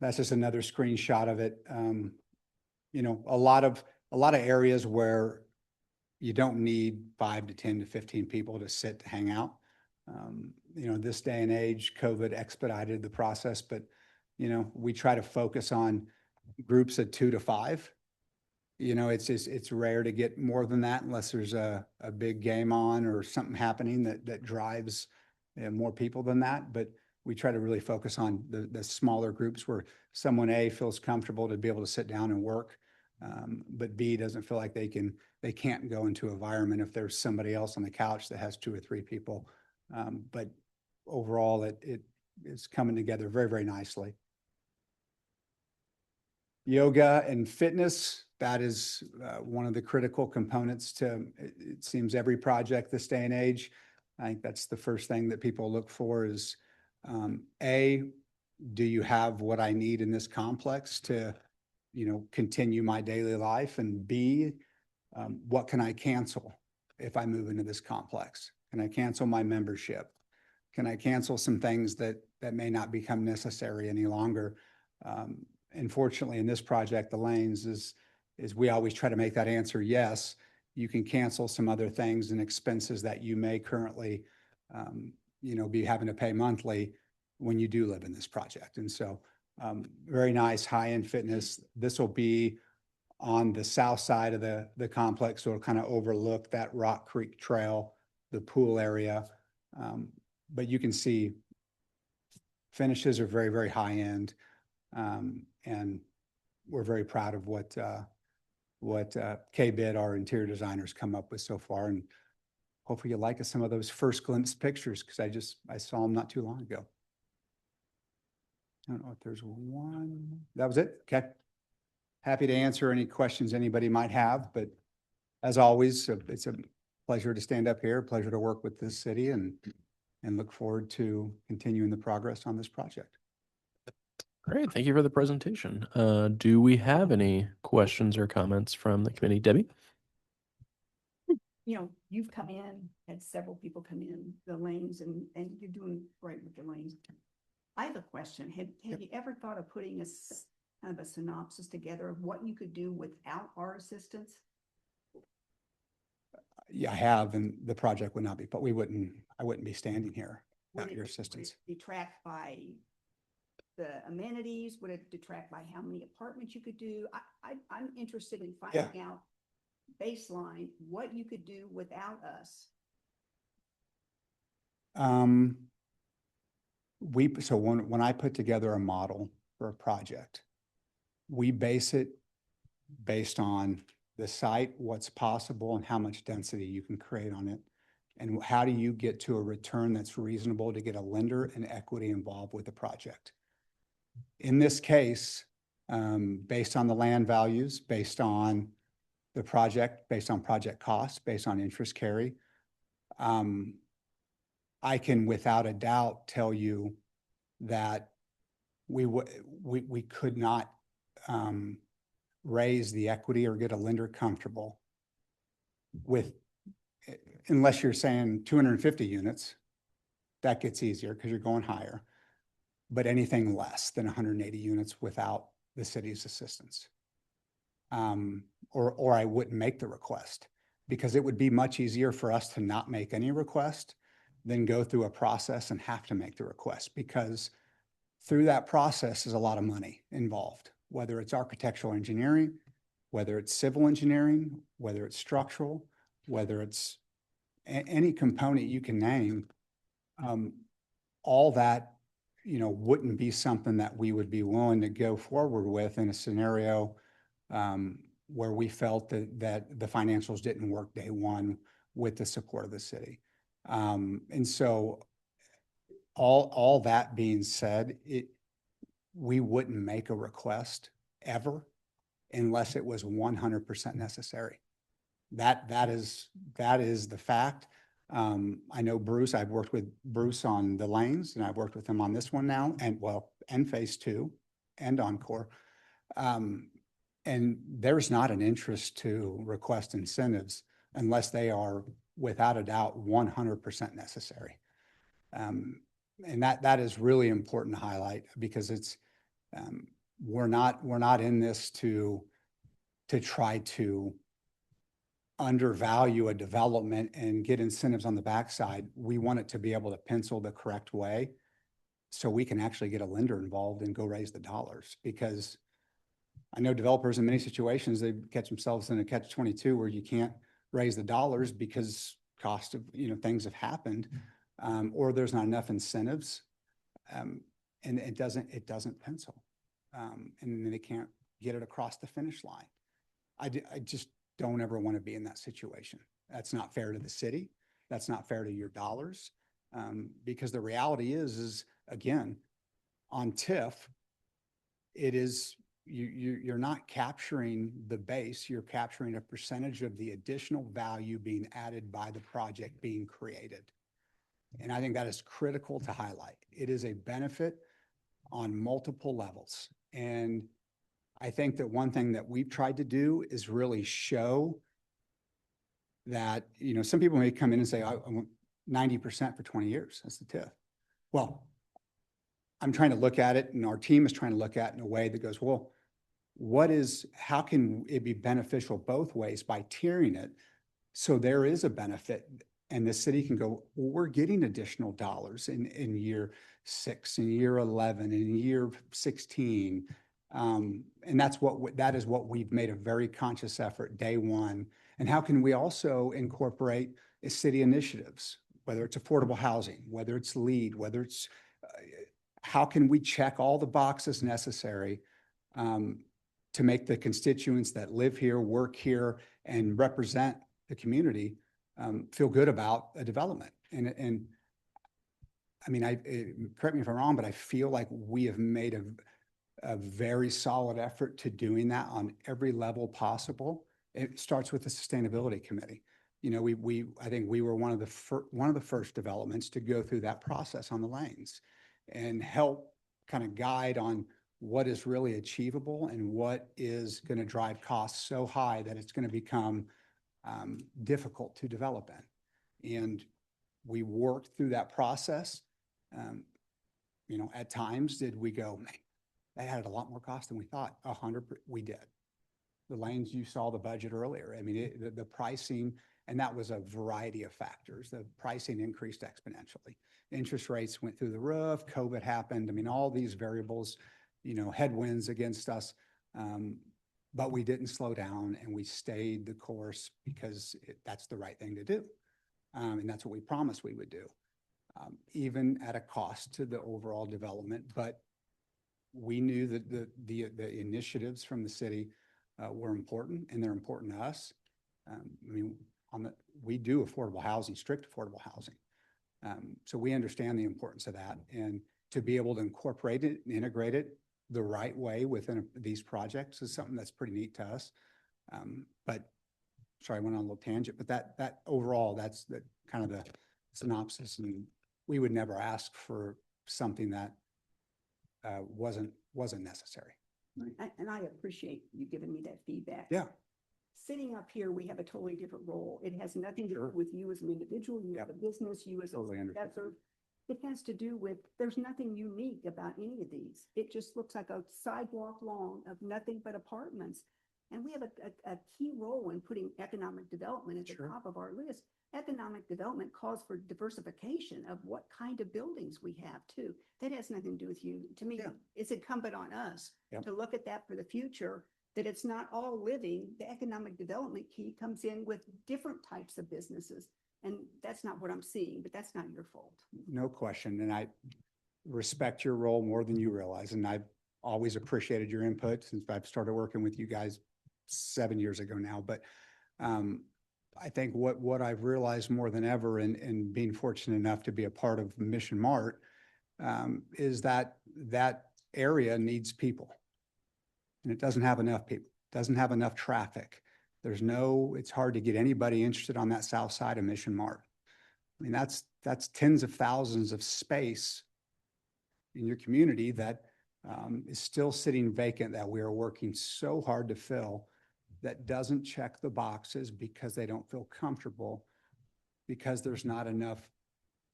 That's just another screenshot of it. A lot of areas where you don't need 5 to 10 to 15 people to sit to hang out. This day and age, COVID expedited the process, but we try to focus on groups of 2 to 5. It's rare to get more than that unless there's a big game on or something happening that drives more people than that. But we try to really focus on the smaller groups where someone A feels comfortable to be able to sit down and work, but B doesn't feel like they can't go into an environment if there's somebody else on the couch that has 2 or 3 people. But overall, it is coming together very, very nicely. Yoga and fitness, that is one of the critical components to, it seems, every project this day and age. I think that's the first thing that people look for is, A, do you have what I need in this complex to, continue my daily life? And B, what can I cancel if I move into this complex? Can I cancel my membership? Can I cancel some things that may not become necessary any longer? Unfortunately, in this project, the lanes is we always try to make that answer yes. You can cancel some other things and expenses that you may currently, be having to pay monthly when you do live in this project. And so, very nice high-end fitness. This will be on the south side of the complex, so it'll kind of overlook that Rock Creek Trail, the pool area. But you can see finishes are very, very high-end. And we're very proud of what K-Bid, our interior designers, come up with so far. And hopefully you like some of those first glimpse pictures, because I saw them not too long ago. I don't know if there's one. That was it? Okay. Happy to answer any questions anybody might have, but as always, it's a pleasure to stand up here, pleasure to work with this city, and look forward to continuing the progress on this project. Great. Thank you for the presentation. Do we have any questions or comments from the committee? Debbie? You've come in, had several people come in the lanes, and you're doing great with the lanes. I have a question. Have you ever thought of putting kind of a synopsis together of what you could do without our assistance? Yeah, I have, and the project would not be, but I wouldn't be standing here without your assistance. Would it detract by the amenities? Would it detract by how many apartments you could do? I'm interested in finding out baseline what you could do without us. So when I put together a model for a project, we base it based on the site, what's possible, and how much density you can create on it. And how do you get to a return that's reasonable to get a lender and equity involved with the project? In this case, based on the land values, based on the project, based on project costs, based on interest carry, I can without a doubt tell you that we could not raise the equity or get a lender comfortable with, unless you're saying 250 units, that gets easier because you're going higher, but anything less than 180 units without the city's assistance. Or I wouldn't make the request, because it would be much easier for us to not make any request than go through a process and have to make the request, because through that process is a lot of money involved, whether it's architectural engineering, whether it's civil engineering, whether it's structural, whether it's any component you can name. All that, wouldn't be something that we would be willing to go forward with in a scenario where we felt that the financials didn't work day one with the support of the city. And so all that being said, we wouldn't make a request ever unless it was 100% necessary. That is the fact. I know Bruce, I've worked with Bruce on the lanes, and I've worked with him on this one now, and phase 2 and Encore. And there's not an interest to request incentives unless they are without a doubt 100% necessary. And that is really important to highlight, because it's we're not in this to try to undervalue a development and get incentives on the backside. We want it to be able to pencil the correct way so we can actually get a lender involved and go raise the dollars. Because I know developers in many situations, they catch themselves in a catch-22 where you can't raise the dollars because cost of, things have happened, or there's not enough incentives, and it doesn't pencil, and then they can't get it across the finish line. I just don't ever want to be in that situation. That's not fair to the city. That's not fair to your dollars, because the reality is again, on TIF, it is, you're not capturing the base, you're capturing a percentage of the additional value being added by the project being created. And I think that is critical to highlight. It is a benefit on multiple levels. And I think that one thing that we've tried to do is really show that, some people may come in and say, I want 90% for 20 years. That's the TIF. Well, I'm trying to look at it, and our team is trying to look at it in a way that goes, well, how can it be beneficial both ways by tiering it? So there is a benefit, and the city can go, well, we're getting additional dollars in year 6, in year 11, in year 16. And that is what we've made a very conscious effort day one. And how can we also incorporate city initiatives, whether it's affordable housing, whether it's LEED, whether it's, how can we check all the boxes necessary to make the constituents that live here, work here, and represent the community feel good about a development. And I mean, correct me if I'm wrong, but I feel like we have made a very solid effort to doing that on every level possible. It starts with the sustainability committee. I think we were one of the first developments to go through that process on the lanes and help kind of guide on what is really achievable and what is going to drive costs so high that it's going to become difficult to develop in. And we worked through that process. At times did we go, man, that had a lot more cost than we thought. 100%, we did. The lanes, you saw the budget earlier. I mean, the pricing, and that was a variety of factors. The pricing increased exponentially. Interest rates went through the roof. COVID happened. I mean, all these variables, headwinds against us. But we didn't slow down, and we stayed the course because that's the right thing to do. And that's what we promised we would do, even at a cost to the overall development. But we knew that the initiatives from the city were important, and they're important to us. I mean, we do affordable housing, strict affordable housing. So we understand the importance of that, and to be able to incorporate it and integrate it the right way within these projects is something that's pretty neat to us. But sorry, I went on a little tangent, but that overall, that's the kind of the synopsis. And we would never ask for something that wasn't necessary. And I appreciate you giving me that feedback. Yeah. Sitting up here, we have a totally different role. It has nothing to do with you as an individual, you as a business, you as a professor. It has to do with, there's nothing unique about any of these. It just looks like a sidewalk long of nothing but apartments. And we have a key role in putting economic development at the top of our list. Economic development calls for diversification of what kind of buildings we have too. That has nothing to do with you. To me, it's incumbent on us to look at that for the future, that it's not all living. The economic development key comes in with different types of businesses. And that's not what I'm seeing, but that's not your fault. No question. And I respect your role more than you realize. And I've always appreciated your input since I've started working with you guys 7 years ago now, but I think what I've realized more than ever in being fortunate enough to be a part of Mission Mart is that that area needs people. And it doesn't have enough people, doesn't have enough traffic. It's hard to get anybody interested on that south side of Mission Mart. I mean, that's tens of thousands of space in your community that is still sitting vacant, that we are working so hard to fill, that doesn't check the boxes because they don't feel comfortable, because there's not enough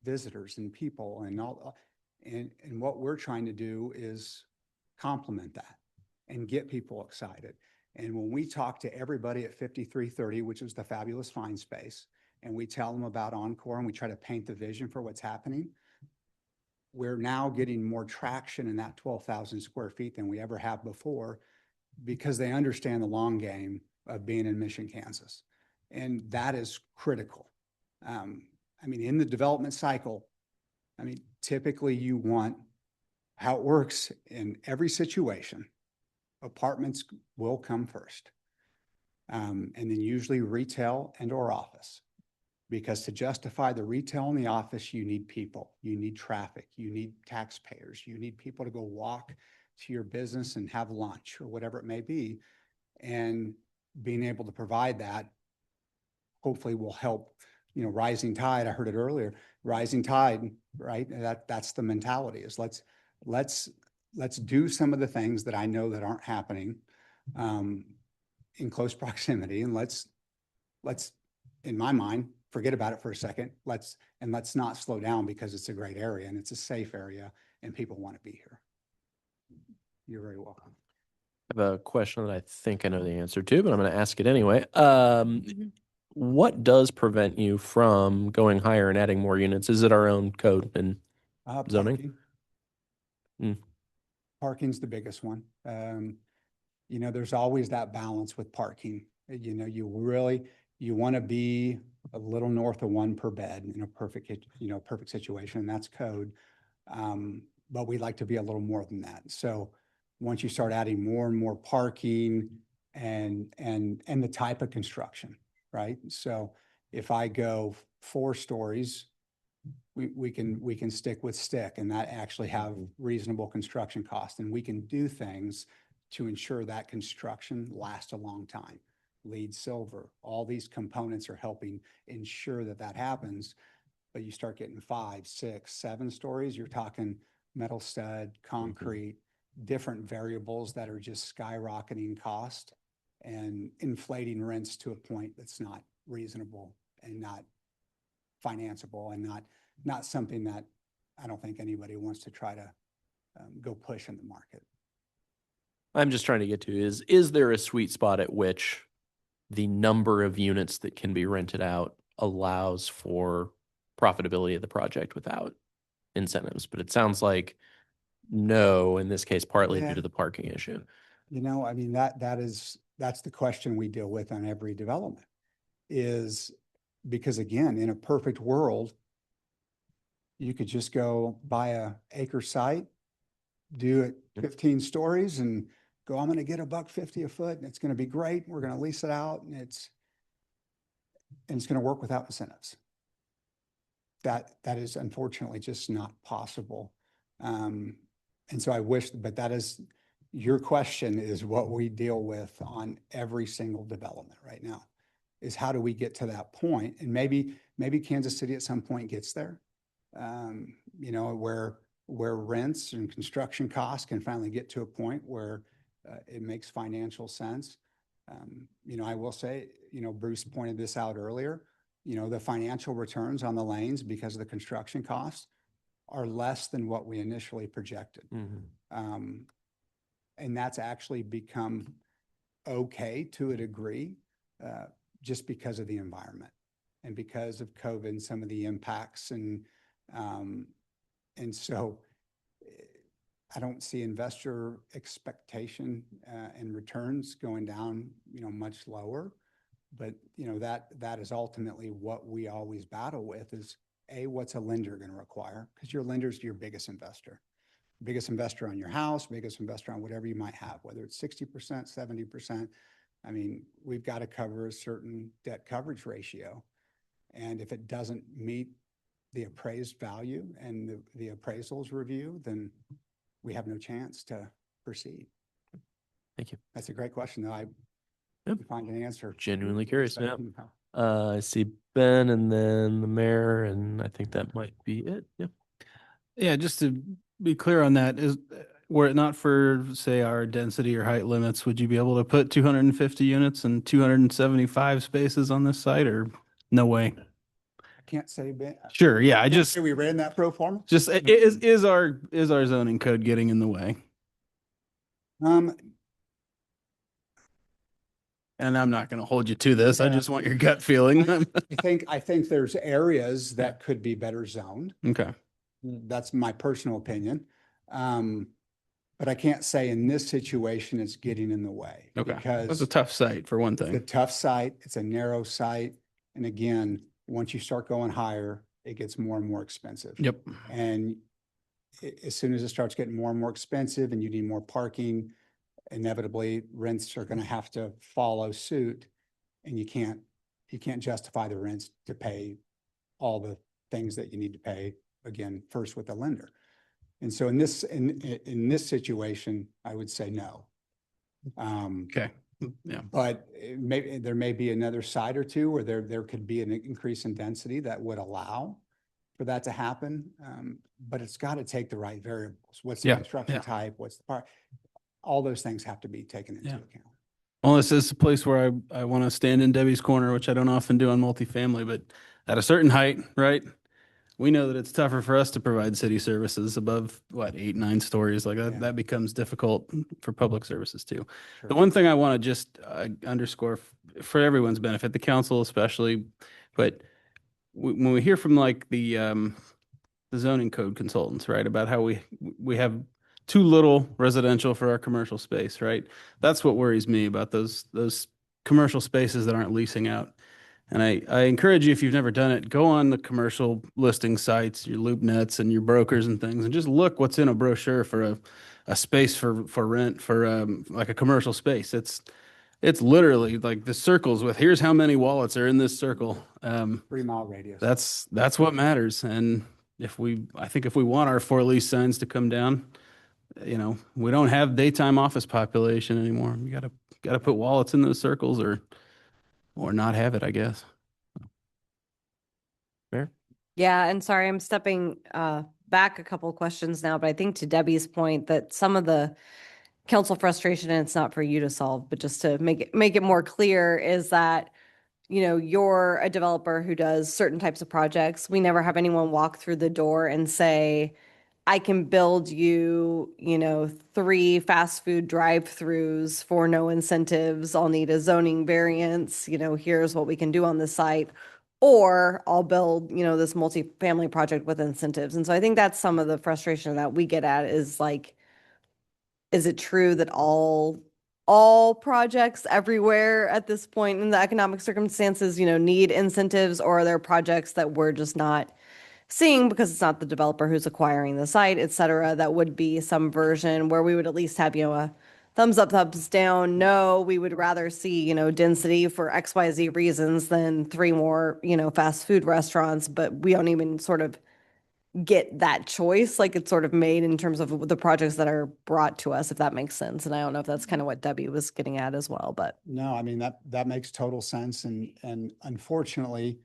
visitors and people and all. And what we're trying to do is complement that and get people excited. And when we talk to everybody at 5330, which is the fabulous fine space, and we tell them about Encore and we try to paint the vision for what's happening, we're now getting more traction in that 12,000 square feet than we ever have before, because they understand the long game of being in Mission, Kansas. And that is critical. I mean, in the development cycle, I mean, typically you want, how it works in every situation, apartments will come first. And then usually retail and or office. Because to justify the retail and the office, you need people, you need traffic, you need taxpayers, you need people to go walk to your business and have lunch or whatever it may be. And being able to provide that hopefully will help, you know, rising tide. I heard it earlier, rising tide, right? That's the mentality, is let's do some of the things that I know that aren't happening in close proximity. And let's, in my mind, forget about it for a second. Let's not slow down, because it's a great area and it's a safe area and people want to be here. You're very welcome. I have a question that I think I know the answer to, but I'm going to ask it anyway. What does prevent you from going higher and adding more units? Is it our own code and zoning? Parking. Parking's the biggest one. You know, there's always that balance with parking. You know, you want to be a little north of 1 per bed in a perfect situation, and that's code. But we'd like to be a little more than that. So once you start adding more and more parking and the type of construction, right? So if I go 4 stories, we can stick with stick, and that actually have reasonable construction costs, and we can do things to ensure that construction lasts a long time. LEED silver, all these components are helping ensure that that happens. But you start getting 5, 6, 7 stories, you're talking metal stud, concrete, different variables that are just skyrocketing cost and inflating rents to a point that's not reasonable and not financeable, and not something that I don't think anybody wants to try to go push in the market. I'm just trying to get to is there a sweet spot at which the number of units that can be rented out allows for profitability of the project without incentives? But it sounds like no, in this case, partly due to the parking issue. You know, I mean, that's the question we deal with on every development, is because again, in a perfect world, you could just go buy a acre site, do it 15 stories and go, I'm going to get $1.50 a foot and it's going to be great. We're going to lease it out and it's going to work without incentives. That is unfortunately just not possible. And so I wish, but that is, your question is what we deal with on every single development right now, is how do we get to that point? And maybe Kansas City at some point gets there, you know, where rents and construction costs can finally get to a point where it makes financial sense. You know, I will say, you know, Bruce pointed this out earlier, you know, the financial returns on the lanes because of the construction costs are less than what we initially projected. And that's actually become okay to a degree, just because of the environment and because of COVID and some of the impacts. And so I don't see investor expectation and returns going down, you know, much lower. But, you know, that is ultimately what we always battle with is, A, what's a lender going to require? Because your lender's your biggest investor on your house, biggest investor on whatever you might have, whether it's 60%, 70%, I mean, we've got to cover a certain debt coverage ratio. And if it doesn't meet the appraised value and the appraisals review, then we have no chance to proceed. Thank you. That's a great question, though. I Yep. can find an answer. Genuinely curious. Yeah. Expecting how- I see Ben and then the mayor, and I think that might be it. Yeah. Yeah, just to be clear on that, were it not for, say, our density or height limits, would you be able to put 250 units and 275 spaces on this site, or no way? I can't say, Ben. Sure, yeah, I Can't just, say we ran that pro forma. just, is our zoning code getting in the way? And I'm not gonna hold you to this, I Yeah. just want your gut feeling. I think there's areas that could be better zoned. Okay, That's my personal opinion. But I can't say in this situation it's getting in the way. okay. Because That's a tough site for one it's a thing. tough site, it's a narrow site. And again, once you start going higher, it gets more and more expensive. Yep. And as soon as it starts getting more and more expensive and you need more parking, inevitably rents are gonna have to follow suit. And you can't justify the rents to pay all the things that you need to pay, again, first with the lender. And so in this situation, I would say no. Okay, yeah. But there may be another site or two where there could be an increase in density that would allow for that to happen. But it's got to take the right variables. What's the Yeah, construction yeah. type? What's the part? All those things have to be taken into Yeah. account. Well, this is a place where I want to stand in Debbie's corner, which I don't often do on multifamily, but at a certain height, right? We know that it's tougher for us to provide city services above, what, 8, 9 stories, like that, Yeah. that becomes difficult for public services too. Sure. The one thing I want to just underscore for everyone's benefit, the council especially, but when we hear from like the zoning code consultants, right, about how we have too little residential for our commercial space, right? That's what worries me about those commercial spaces that aren't leasing out. And I encourage you, if you've never done it, go on the commercial listing sites, your LoopNets and your brokers and things, and just look what's in a brochure for a space for rent for like a commercial space. It's literally like the circles with here's how many wallets are in this circle. 3-mile radius. That's what matters. And I think if we want our for lease signs to come down, we don't have daytime office population anymore. You gotta put wallets in those circles or not have it, I guess. Mayor? Yeah, and sorry, I'm stepping back a couple questions now, but I think to Debbie's point that some of the council frustration, and it's not for you to solve, but just to make it more clear, is that you're a developer who does certain types of projects. We never have anyone walk through the door and say, I can build you, 3 fast food drive-throughs for no incentives. I'll need a zoning variance. Here's what we can do on the site. Or I'll build, this multifamily project with incentives. And so I think that's some of the frustration that we get at is like, is it true that all projects everywhere at this point in the economic circumstances, need incentives, or are there projects that we're just not seeing because it's not the developer who's acquiring the site, et cetera? That would be some version where we would at least have, a thumbs up, thumbs down. No, we would rather see, density for XYZ reasons than 3 more, fast food restaurants, but we don't even sort of get that choice. Like it's sort of made in terms of the projects that are brought to us, if that makes sense. And I don't know if that's kind of what Debbie was getting at as well, but. No, I mean, that makes total sense. And unfortunately,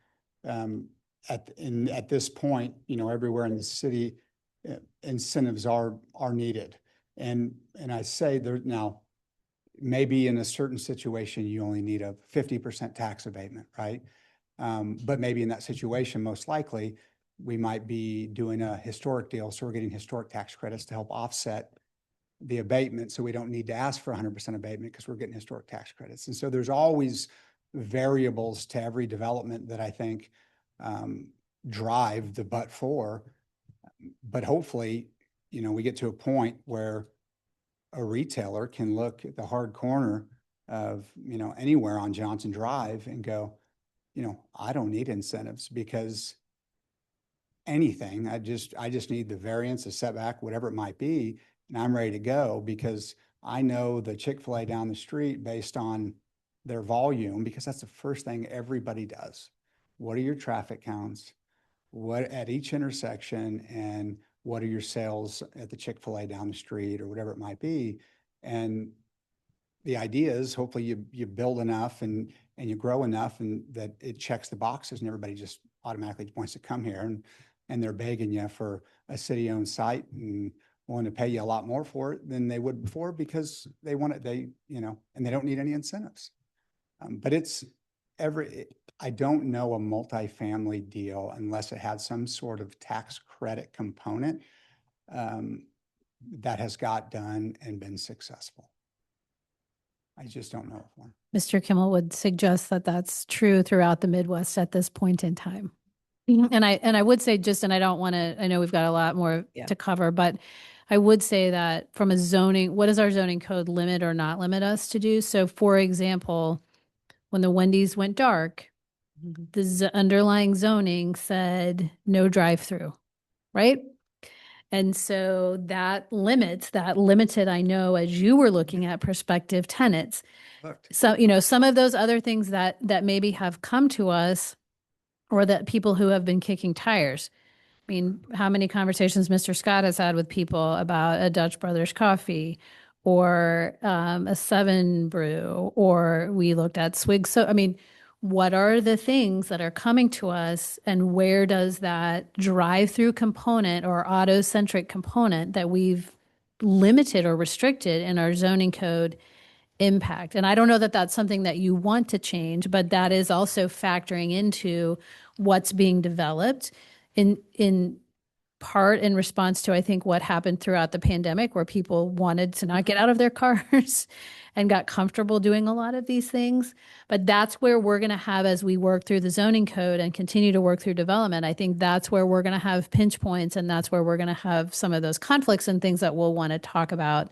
at this point, everywhere in the city, incentives are needed. And I say there now, maybe in a certain situation, you only need a 50% tax abatement, right? But maybe in that situation, most likely, we might be doing a historic deal. So we're getting historic tax credits to help offset the abatement. So we don't need to ask for 100% abatement because we're getting historic tax credits. And so there's always variables to every development that I think drive the but for. But hopefully, we get to a point where a retailer can look at the hard corner of, anywhere on Johnson Drive and go, I don't need incentives because anything, I just need the variance, a setback, whatever it might be, and I'm ready to go because I know the Chick-fil-A down the street based on their volume, because that's the first thing everybody does. What are your traffic counts? What at each intersection, and what are your sales at the Chick-fil-A down the street or whatever it might be? And the idea is hopefully you build enough and you grow enough and that it checks the boxes and everybody just automatically wants to come here and they're begging you for a city-owned site and willing to pay you a lot more for it than they would before because they want it, and they don't need any incentives. But I don't know a multifamily deal unless it had some sort of tax credit component that has got done and been successful. I just don't know of one. Mr. Kimmel would suggest that that's true throughout the Midwest at this point in time. And I would say and I don't want to, I know we've got a lot more to cover, but I would say that from a zoning, what does our zoning code limit or not limit us to do? So for example, when the Wendy's went dark, the underlying zoning said no drive-through, right? And so that limited, I know, as you were looking at prospective tenants. So, some of those other things that maybe have come to us or that people who have been kicking tires. I mean, how many conversations Mr. Scott has had with people about a Dutch Brothers coffee or a 7 Brew, or we looked at Swig. So, I mean, what are the things that are coming to us and where does that drive-through component or auto-centric component that we've limited or restricted in our zoning code impact? And I don't know that that's something that you want to change, but that is also factoring into what's being developed in part in response to, I think, what happened throughout the pandemic, where people wanted to not get out of their cars and got comfortable doing a lot of these things. But that's where we're going to have, as we work through the zoning code and continue to work through development, I think that's where we're going to have pinch points, and that's where we're going to have some of those conflicts and things that we'll want to talk about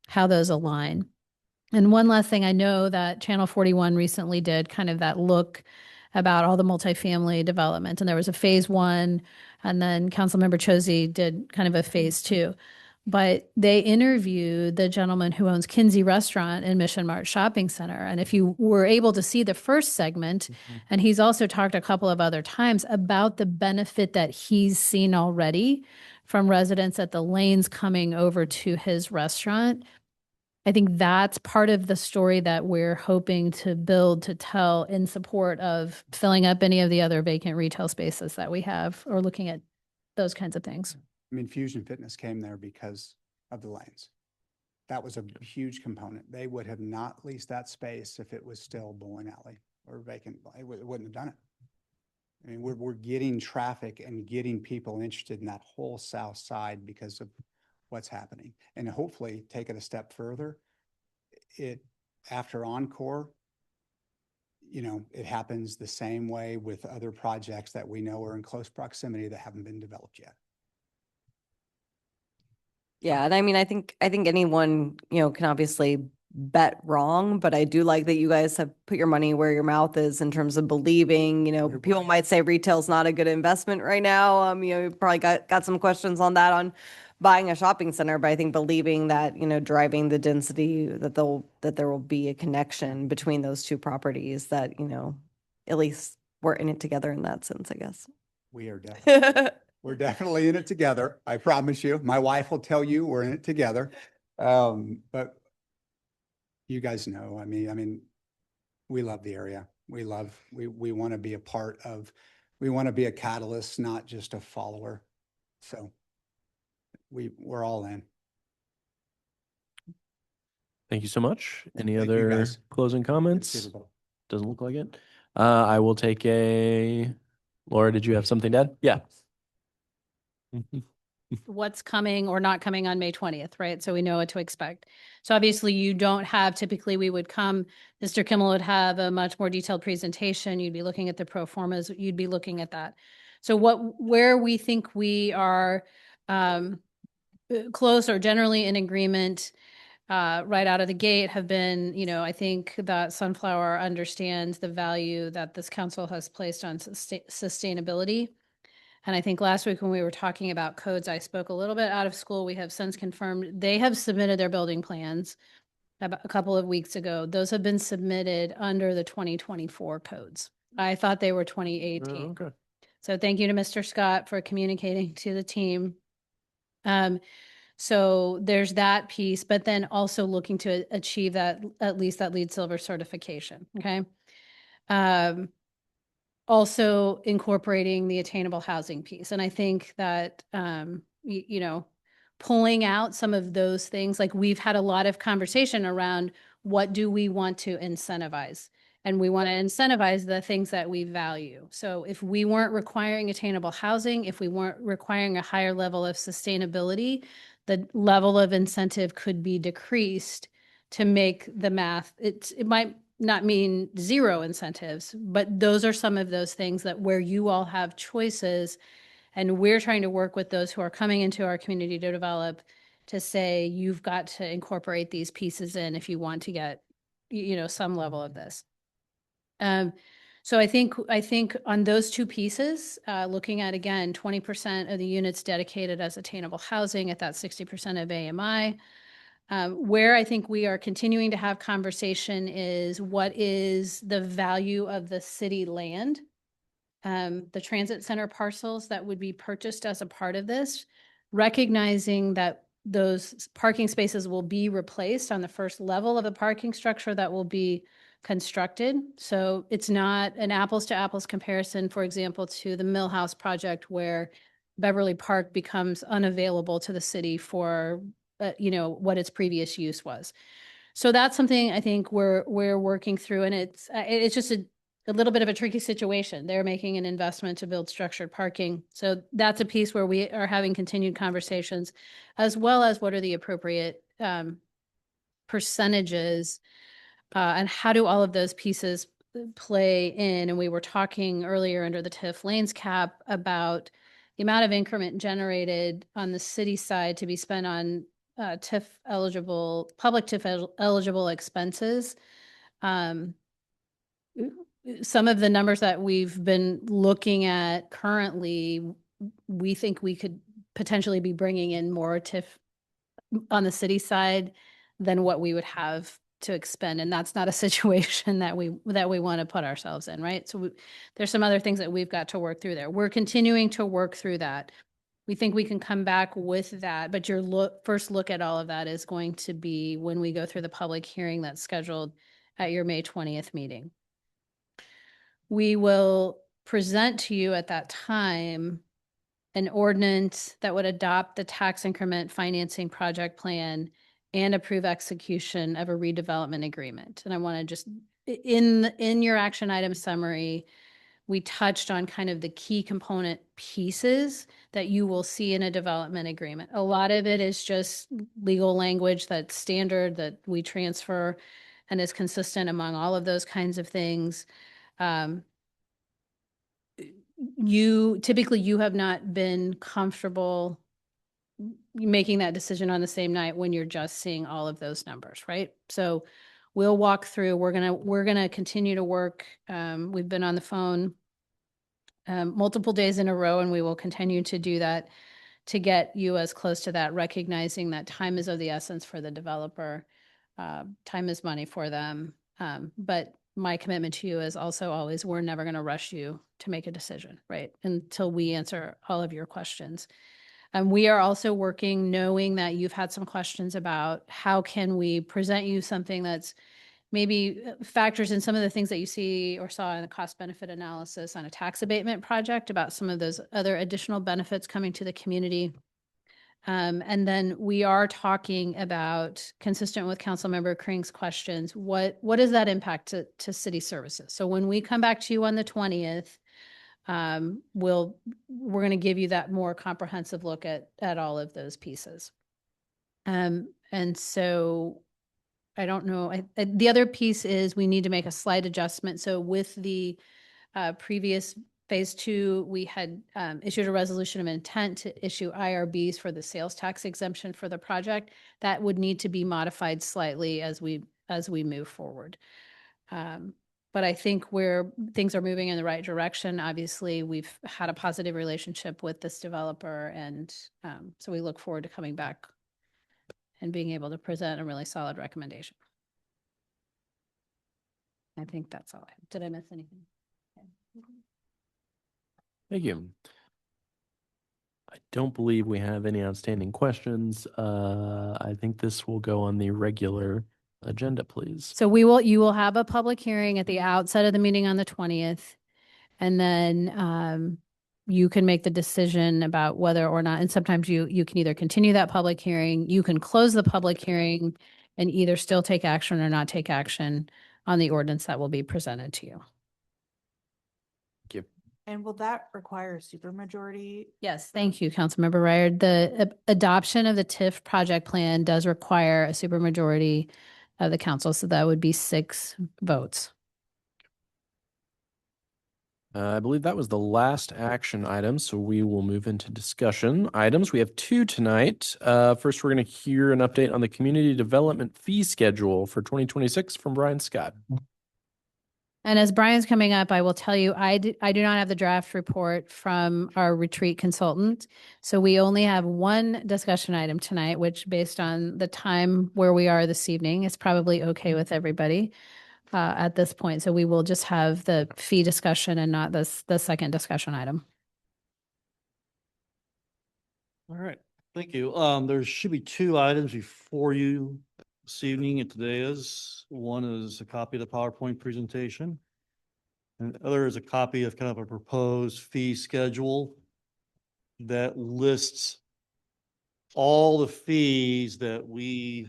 how those align. And one last thing, I know that Channel 41 recently did kind of that look about all the multifamily development, and there was a phase 1, and then Councilmember Chosey did kind of a phase 2. But they interviewed the gentleman who owns Kinsey Restaurant in Mission Mart Shopping Center. And if you were able to see the first segment, and he's also talked a couple of other times about the benefit that he's seen already from residents at the lanes coming over to his restaurant. I think that's part of the story that we're hoping to build, to tell in support of filling up any of the other vacant retail spaces that we have, or looking at those kinds of things. I mean, Fusion Fitness came there because of the lanes. That was a huge component. They would have not leased that space if it was still bowling alley or vacant. It wouldn't have done it. I mean, we're getting traffic and getting people interested in that whole south side because of what's happening. And hopefully take it a step further. After Encore, it happens the same way with other projects that we know are in close proximity that haven't been developed yet. Yeah, and I mean, I think anyone, can obviously bet wrong, but I do like that you guys have put your money where your mouth is in terms of believing, people might say retail's not a good investment right now. You probably got some questions on that on buying a shopping center, but I think believing that, driving the density, that there will be a connection between those two properties, that, at least we're in it together in that sense, I guess. We are we're definitely in it together. I promise you. My wife will tell you we're in it together. But you guys know, I mean, we love the area. We want to be a part of, we want to be a catalyst, not just a follower. So we're all in. Thank you so much. Any Thank you, other guys. closing Good to see comments? everybody. Doesn't look like it. I will take Laura, did you have something to add? Yeah. What's coming or not coming on May 20th, right? So we know what to expect. So obviously you don't have, typically we would come, Mr. Kimmel would have a much more detailed presentation. You'd be looking at the pro formas, you'd be looking at that. So where we think we are close or generally in agreement right out of the gate have been, I think that Sunflower understands the value that this council has placed on sustainability. And I think last week when we were talking about codes, I spoke a little bit out of school. We have since confirmed they have submitted their building plans about a couple of weeks ago. Those have been submitted under the 2024 codes. I thought they were 2018. Okay. So thank you to Mr. Scott for communicating to the team. So there's that piece, but then also looking to achieve that, at least that LEED Silver certification, okay? Also incorporating the attainable housing piece. And I think that, you know, pulling out some of those things, like we've had a lot of conversation around what do we want to incentivize? And we want to incentivize the things that we value. So if we weren't requiring attainable housing, if we weren't requiring a higher level of sustainability, the level of incentive could be decreased to make the math. It might not mean zero incentives, but those are some of those things that where you all have choices, and we're trying to work with those who are coming into our community to develop to say, you've got to incorporate these pieces in if you want to get, you know, some level of this. So I think on those two pieces, looking at, again, 20% of the units dedicated as attainable housing at that 60% of AMI, where I think we are continuing to have conversation is what is the value of the city land, the transit center parcels that would be purchased as a part of this, recognizing that those parking spaces will be replaced on the first level of the parking structure that will be constructed. So it's not an apples to apples comparison, for example, to the Millhouse project where Beverly Park becomes unavailable to the city for, you know, what its previous use was. So that's something I think we're working through, and it's just a little bit of a tricky situation. They're making an investment to build structured parking. So that's a piece where we are having continued conversations, as well as what are the appropriate percentages, and how do all of those pieces play in? And we were talking earlier under the TIF lanes cap about the amount of increment generated on the city side to be spent on TIF eligible, public TIF eligible expenses. Some of the numbers that we've been looking at currently, we think we could potentially be bringing in more TIF on the city side than what we would have to expend. And that's not a situation that we want to put ourselves in, right? So there's some other things that we've got to work through there. We're continuing to work through that. We think we can come back with that, but your first look at all of that is going to be when we go through the public hearing that's scheduled at your May 20th meeting. We will present to you at that time an ordinance that would adopt the tax increment financing project plan and approve execution of a redevelopment agreement. And I want to just, in your action item summary, we touched on kind of the key component pieces that you will see in a development agreement. A lot of it is just legal language that's standard that we transfer and is consistent among all of those kinds of things. You have not been comfortable making that decision on the same night when you're just seeing all of those numbers, right? So we'll walk through, we're gonna continue to work. We've been on the phone multiple days in a row, and we will continue to do that to get you as close to that, recognizing that time is of the essence for the developer. Time is money for them. But my commitment to you is also always, we're never going to rush you to make a decision, right? Until we answer all of your questions. We are also working, knowing that you've had some questions about how can we present you something that's maybe factors in some of the things that you see or saw in the cost benefit analysis on a tax abatement project about some of those other additional benefits coming to the community. And then we are talking about, consistent with Councilmember Kring's questions, what is that impact to city services? So when we come back to you on the 20th, we're going to give you that more comprehensive look at all of those pieces. And so I don't know. The other piece is we need to make a slight adjustment. So with the previous phase 2, we had issued a resolution of intent to issue IRBs for the sales tax exemption for the project. That would need to be modified slightly as we move forward. But I think where things are moving in the right direction, obviously we've had a positive relationship with this developer. And so we look forward to coming back and being able to present a really solid recommendation. I think that's all. Did I miss anything? Thank you. I don't believe we have any outstanding questions. I think this will go on the regular agenda, please. So you will have a public hearing at the outset of the meeting on the 20th. And then you can make the decision about whether or not, and sometimes you can either continue that public hearing, you can close the public hearing and either still take action or not take action on the ordinance that will be presented to you. Thank you. And will that require a supermajority? Yes, thank you, Councilmember Ryard. The adoption of the TIF project plan does require a supermajority of the council, so that would be 6 votes. I believe that was the last action item, so we will move into discussion items. We have 2 tonight. First, we're going to hear an update on the community development fee schedule for 2026 from Brian Scott. And as Brian's coming up, I will tell you, I do not have the draft report from our retreat consultant. So we only have 1 discussion item tonight, which based on the time where we are this evening is probably okay with everybody at this point. So we will just have the fee discussion and not the second discussion item. All right, thank you. There should be 2 items before you this evening, and today is. One is a copy of the PowerPoint presentation, and the other is a copy of kind of a proposed fee schedule that lists all the fees that we,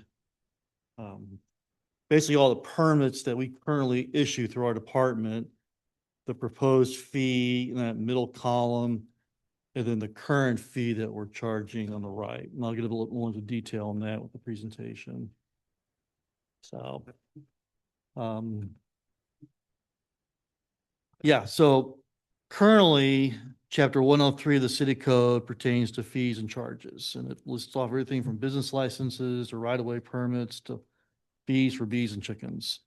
basically all the permits that we currently issue through our department, the proposed fee in that middle column, and then the current fee that we're charging on the right. And I'll get a little more into detail on that with the presentation. So, yeah, so currently, Chapter 103 of the City Code pertains to fees and charges, and it lists off everything from business licenses to right-of-way permits to fees for bees and chickens.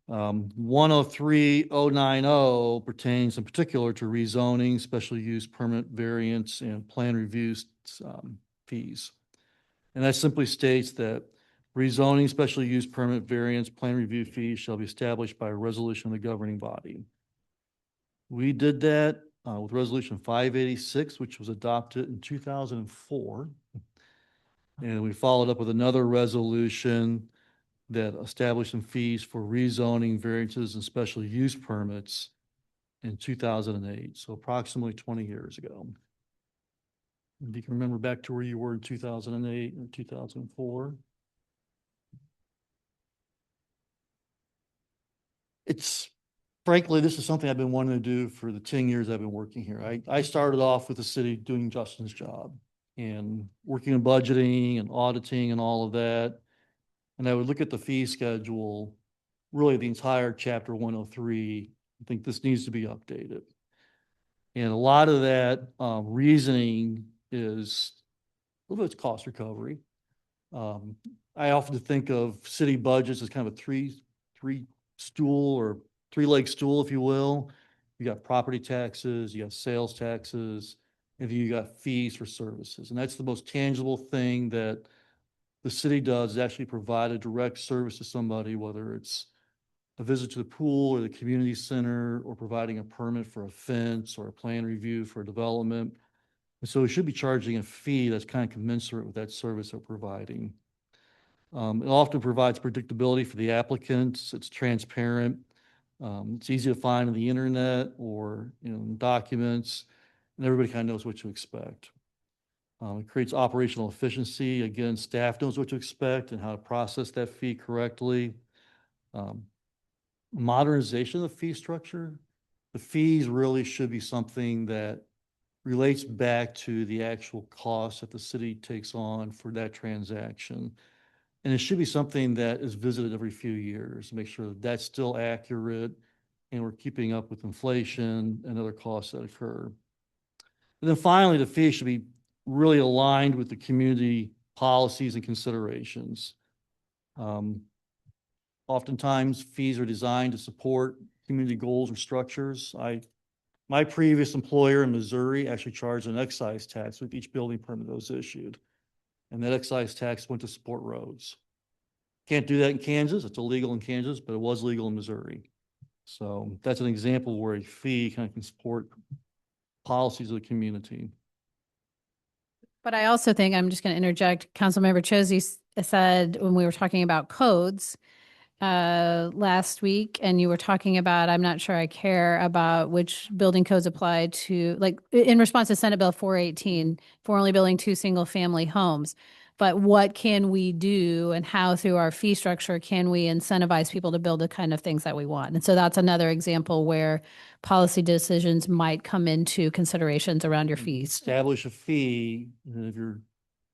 103090 pertains in particular to rezoning, special use permit variance, and plan reviews fees. And that simply states that rezoning, special use permit variance, plan review fees shall be established by a resolution of the governing body. We did that with Resolution 586, which was adopted in 2004. And we followed up with another resolution that established some fees for rezoning, variances, and special use permits in 2008, so approximately 20 years ago. If you can remember back to where you were in 2008 and 2004. Frankly, this is something I've been wanting to do for the 10 years I've been working here. I started off with the city doing Justin's job and working in budgeting and auditing and all of that. And I would look at the fee schedule, really the entire Chapter 103. I think this needs to be updated. And a lot of that reasoning is a little bit of cost recovery. I often think of city budgets as kind of a three-leg stool, if you will. You got property taxes, you got sales taxes, and then you got fees for services. And that's the most tangible thing that the city does, is actually provide a direct service to somebody, whether it's a visit to the pool or the community center, or providing a permit for a fence or a plan review for a development. And so we should be charging a fee that's kind of commensurate with that service they're providing. It often provides predictability for the applicants. It's transparent. It's easy to find on the internet or in documents, and everybody kind of knows what to expect. It creates operational efficiency. Again, staff knows what to expect and how to process that fee correctly. Modernization of the fee structure. The fees really should be something that relates back to the actual cost that the city takes on for that transaction. And it should be something that is visited every few years to make sure that that's still accurate and we're keeping up with inflation and other costs that occur. And then finally, the fee should be really aligned with the community policies and considerations. Oftentimes, fees are designed to support community goals or structures. My previous employer in Missouri actually charged an excise tax with each building permit that was issued. And that excise tax went to support roads. Can't do that in Kansas. It's illegal in Kansas, but it was legal in Missouri. So that's an example where a fee kind of can support policies of the community. But I also think, I'm just going to interject, Councilmember Chosey said when we were talking about codes last week, and you were talking about, I'm not sure I care about which building codes apply to, like, in response to Senate Bill 418, for only building 2 single-family homes. But what can we do, and how through our fee structure can we incentivize people to build the kind of things that we want? And so that's another example where policy decisions might come into considerations around your fees. Establish a fee, and if you're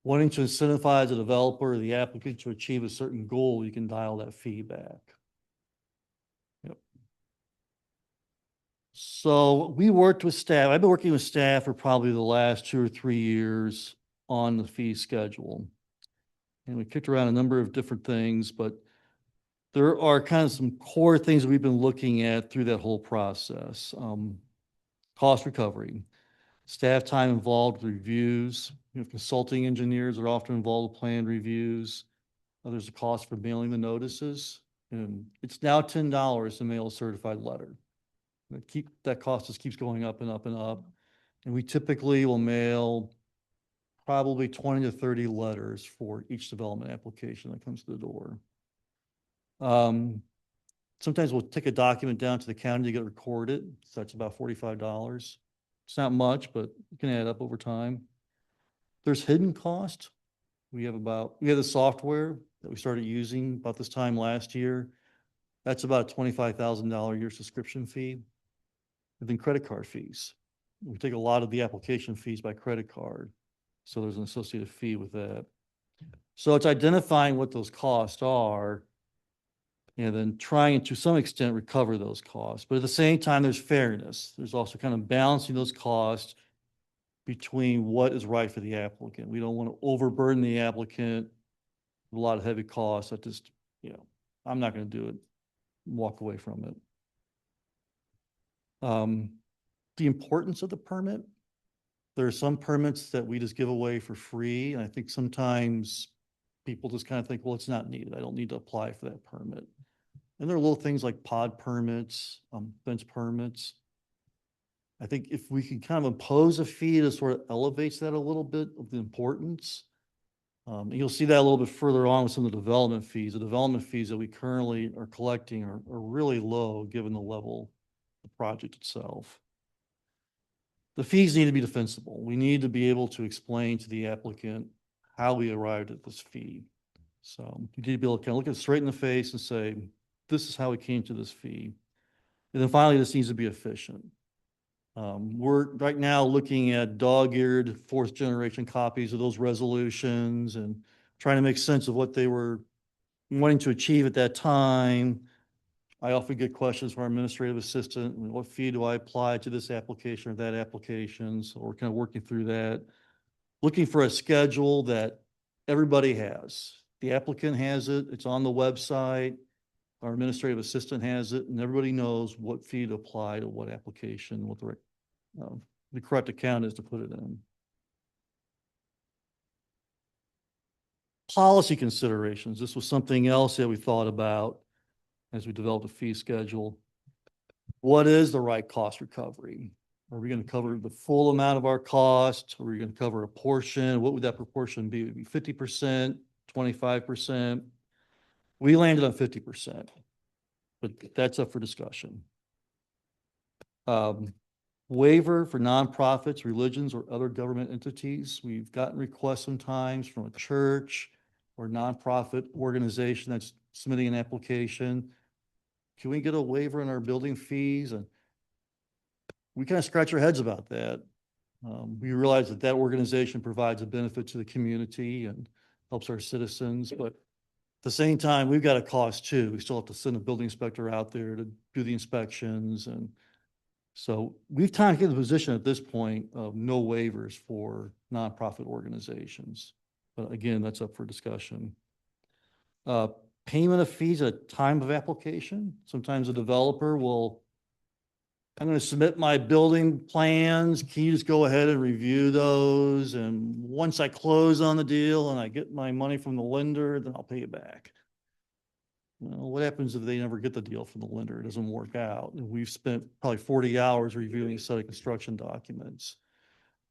wanting to incentivize the developer or the applicant to achieve a certain goal, you can dial that fee back. Yep. So we worked with staff. I've been working with staff for probably the last 2 or 3 years on the fee schedule. And we kicked around a number of different things, but there are kind of some core things we've been looking at through that whole process. Cost recovery, staff time involved with reviews. Consulting engineers are often involved with plan reviews. There's a cost for mailing the notices, and it's now $10 to mail a certified letter. That cost just keeps going up and up and up. And we typically will mail probably 20 to 30 letters for each development application that comes to the door. Sometimes we'll take a document down to the county to get recorded. So that's about $45. It's not much, but it can add up over time. There's hidden cost. We have the software that we started using about this time last year. That's about a $25,000 a year subscription fee. And then credit card fees. We take a lot of the application fees by credit card. So there's an associated fee with that. So it's identifying what those costs are and then trying to some extent recover those costs. But at the same time, there's fairness. There's also kind of balancing those costs between what is right for the applicant. We don't want to overburden the applicant with a lot of heavy costs. That just, I'm not going to do it, walk away from it. The importance of the permit. There are some permits that we just give away for free. And I think sometimes people just kind of think, well, it's not needed. I don't need to apply for that permit. And there are little things like pod permits, fence permits. I think if we can kind of impose a fee that sort of elevates that a little bit of the importance, you'll see that a little bit further on with some of the development fees. The development fees that we currently are collecting are really low given the level of the project itself. The fees need to be defensible. We need to be able to explain to the applicant how we arrived at this fee. So you need to be able to kind of look it straight in the face and say, this is how we came to this fee. And then finally, this needs to be efficient. We're right now looking at dog-eared 4th generation copies of those resolutions and trying to make sense of what they were wanting to achieve at that time. I often get questions from our administrative assistant, what fee do I apply to this application or that application? So we're kind of working through that, looking for a schedule that everybody has. The applicant has it, it's on the website, our administrative assistant has it, and everybody knows what fee to apply to what application, what the correct account is to put it in. Policy considerations. This was something else that we thought about as we developed a fee schedule. What is the right cost recovery? Are we going to cover the full amount of our cost? Are we going to cover a portion? What would that proportion be? Would it be 50%, 25%? We landed on 50%, but that's up for discussion. Waiver for nonprofits, religions, or other government entities. We've gotten requests sometimes from a church or nonprofit organization that's submitting an application. Can we get a waiver on our building fees? And we kind of scratch our heads about that. We realize that organization provides a benefit to the community and helps our citizens, but at the same time, we've got a cost too. We still have to send a building inspector out there to do the inspections. And so we've kind of get in the position at this point of no waivers for nonprofit organizations. But again, that's up for discussion. Payment of fees at time of application. Sometimes a developer will, I'm going to submit my building plans. Can you just go ahead and review those? And once I close on the deal and I get my money from the lender, then I'll pay you back. Well, what happens if they never get the deal from the lender? It doesn't work out. And we've spent probably 40 hours reviewing a set of construction documents.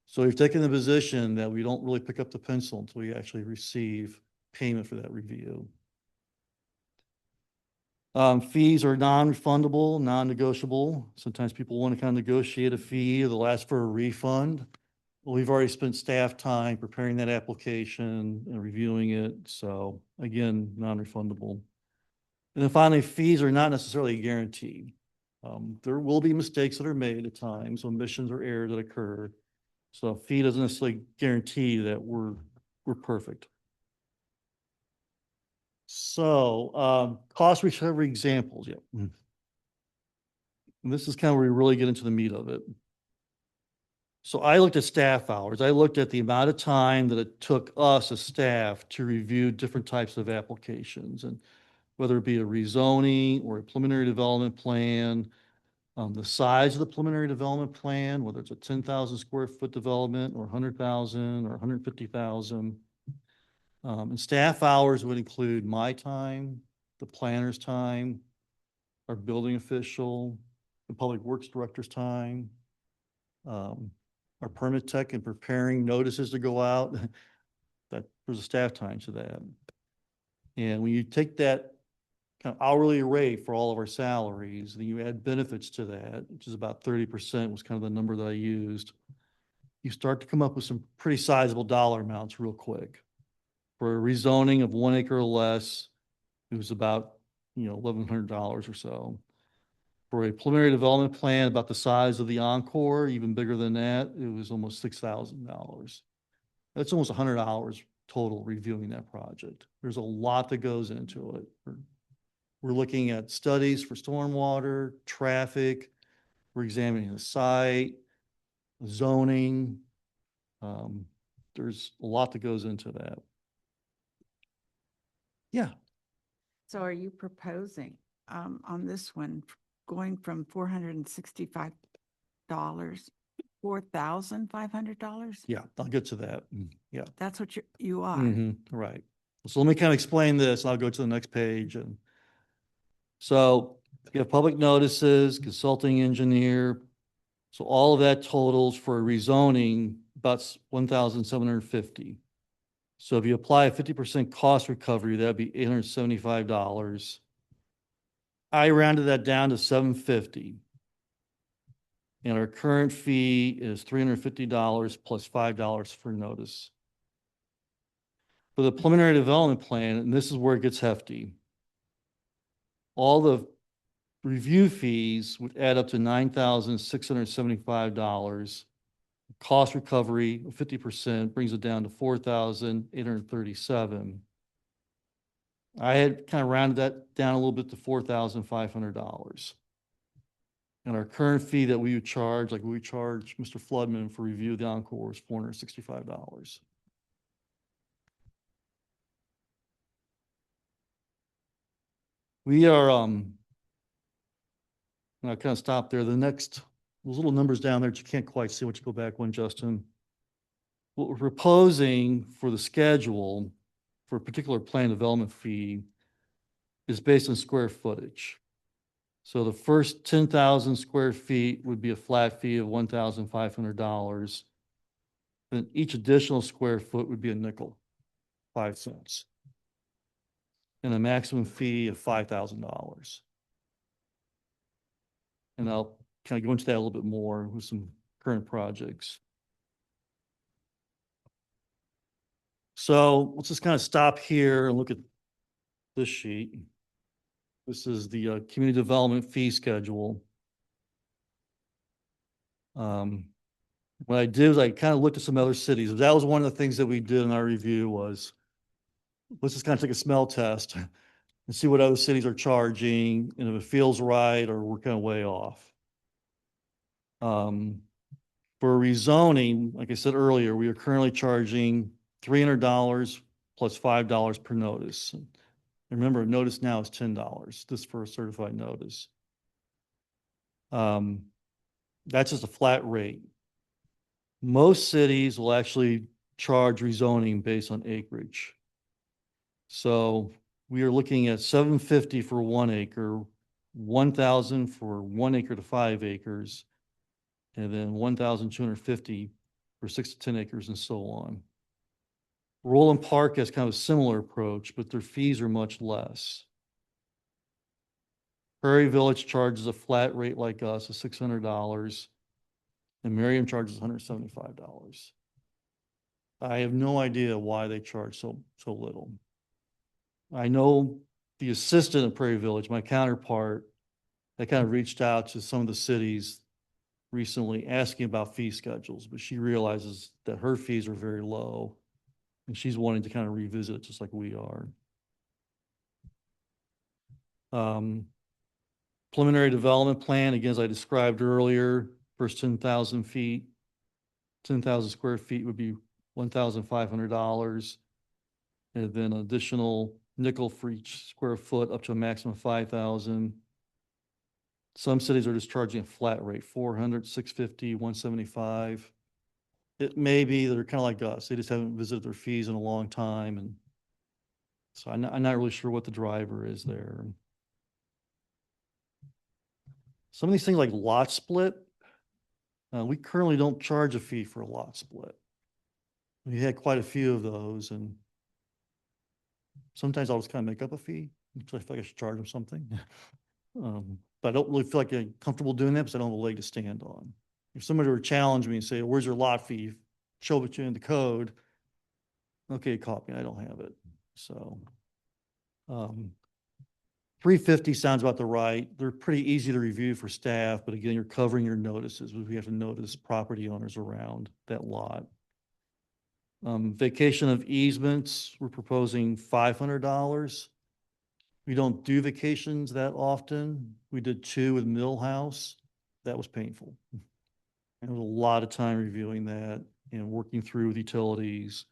So we've taken the position that we don't really pick up the pencil until we actually receive payment for that review. Fees are non-refundable, non-negotiable. Sometimes people want to kind of negotiate a fee, they'll ask for a refund. Well, we've already spent staff time preparing that application and reviewing it. So again, non-refundable. And then finally, fees are not necessarily guaranteed. There will be mistakes that are made at times, omissions or errors that occur. So a fee doesn't necessarily guarantee that we're perfect. So cost recovery examples, yeah. And this is kind of where we really get into the meat of it. So I looked at staff hours. I looked at the amount of time that it took us as staff to review different types of applications, and whether it be a rezoning or a preliminary development plan, the size of the preliminary development plan, whether it's a 10,000 square foot development or 100,000 or 150,000. And staff hours would include my time, the planner's time, our building official, the public works director's time, our permit tech and preparing notices to go out. That there's a staff time to that. And when you take that kind of hourly rate for all of our salaries, then you add benefits to that, which is about 30% was kind of the number that I used. You start to come up with some pretty sizable dollar amounts real quick. For a rezoning of 1 acre or less, it was about, $1,100 or so. For a preliminary development plan about the size of the Encore, even bigger than that, it was almost $6,000. That's almost 100 hours total reviewing that project. There's a lot that goes into it. We're looking at studies for stormwater, traffic. We're examining the site, zoning. There's a lot that goes into that. Yeah. So are you proposing on this one, going from $465, $4,500? Yeah, I'll get to that. Yeah. That's what you are. Right. So let me kind of explain this, and I'll go to the next page. And so you have public notices, consulting engineer. So all of that totals for rezoning about $1,750. So if you apply a 50% cost recovery, that'd be $875. I rounded that down to $750. And our current fee is $350 plus $5 for notice. For the preliminary development plan, and this is where it gets hefty, all the review fees would add up to $9,675. Cost recovery of 50% brings it down to $4,837. I had kind of rounded that down a little bit to $4,500. And our current fee that we would charge, like we charge Mr. Floodman for review of the Encore, is $465. We are, I'll kind of stop there. The next, those little numbers down there that you can't quite see once you go back one, Justin. What we're proposing for the schedule for a particular plan development fee is based on square footage. So the first 10,000 square feet would be a flat fee of $1,500. Then each additional square foot would be a nickel, 5 cents. And a maximum fee of $5,000. And I'll kind of go into that a little bit more with some current projects. So let's just kind of stop here and look at this sheet. This is the community development fee schedule. What I did was I kind of looked at some other cities. That was one of the things that we did in our review was, let's just kind of take a smell test and see what other cities are charging, and if it feels right or we're kind of way off. For rezoning, like I said earlier, we are currently charging $300 plus $5 per notice. Remember, a notice now is $10, this for a certified notice. That's just a flat rate. Most cities will actually charge rezoning based on acreage. So we are looking at $750 for 1 acre, $1,000 for 1 acre to 5 acres, and then $1,250 for 6 to 10 acres and so on. Roland Park has kind of a similar approach, but their fees are much less. Prairie Village charges a flat rate like us of $600, and Merriam charges $175. I have no idea why they charge so little. I know the assistant at Prairie Village, my counterpart, that kind of reached out to some of the cities recently asking about fee schedules, but she realizes that her fees are very low and she's wanting to kind of revisit it just like we are. Preliminary development plan, again, as I described earlier, first 10,000 feet, 10,000 square feet would be $1,500. And then additional nickel for each square foot up to a maximum of 5,000. Some cities are just charging a flat rate, 400, 650, 175. It may be they're kind of like us. They just haven't visited their fees in a long time. And so I'm not really sure what the driver is there. Some of these things like lot split, we currently don't charge a fee for a lot split. We had quite a few of those, and sometimes I'll just kind of make up a fee. I feel like I should charge them something. But I don't really feel like I'm comfortable doing that because I don't have a leg to stand on. If somebody were to challenge me and say, where's your lot fee? Show it to you in the code. Okay, caught me, I don't have it. So 350 sounds about the right. They're pretty easy to review for staff, but again, you're covering your notices. We have to notice property owners around that lot. Vacation of easements, we're proposing $500. We don't do vacations that often. We did 2 with Millhouse. That was painful. There was a lot of time reviewing that and working through with utilities.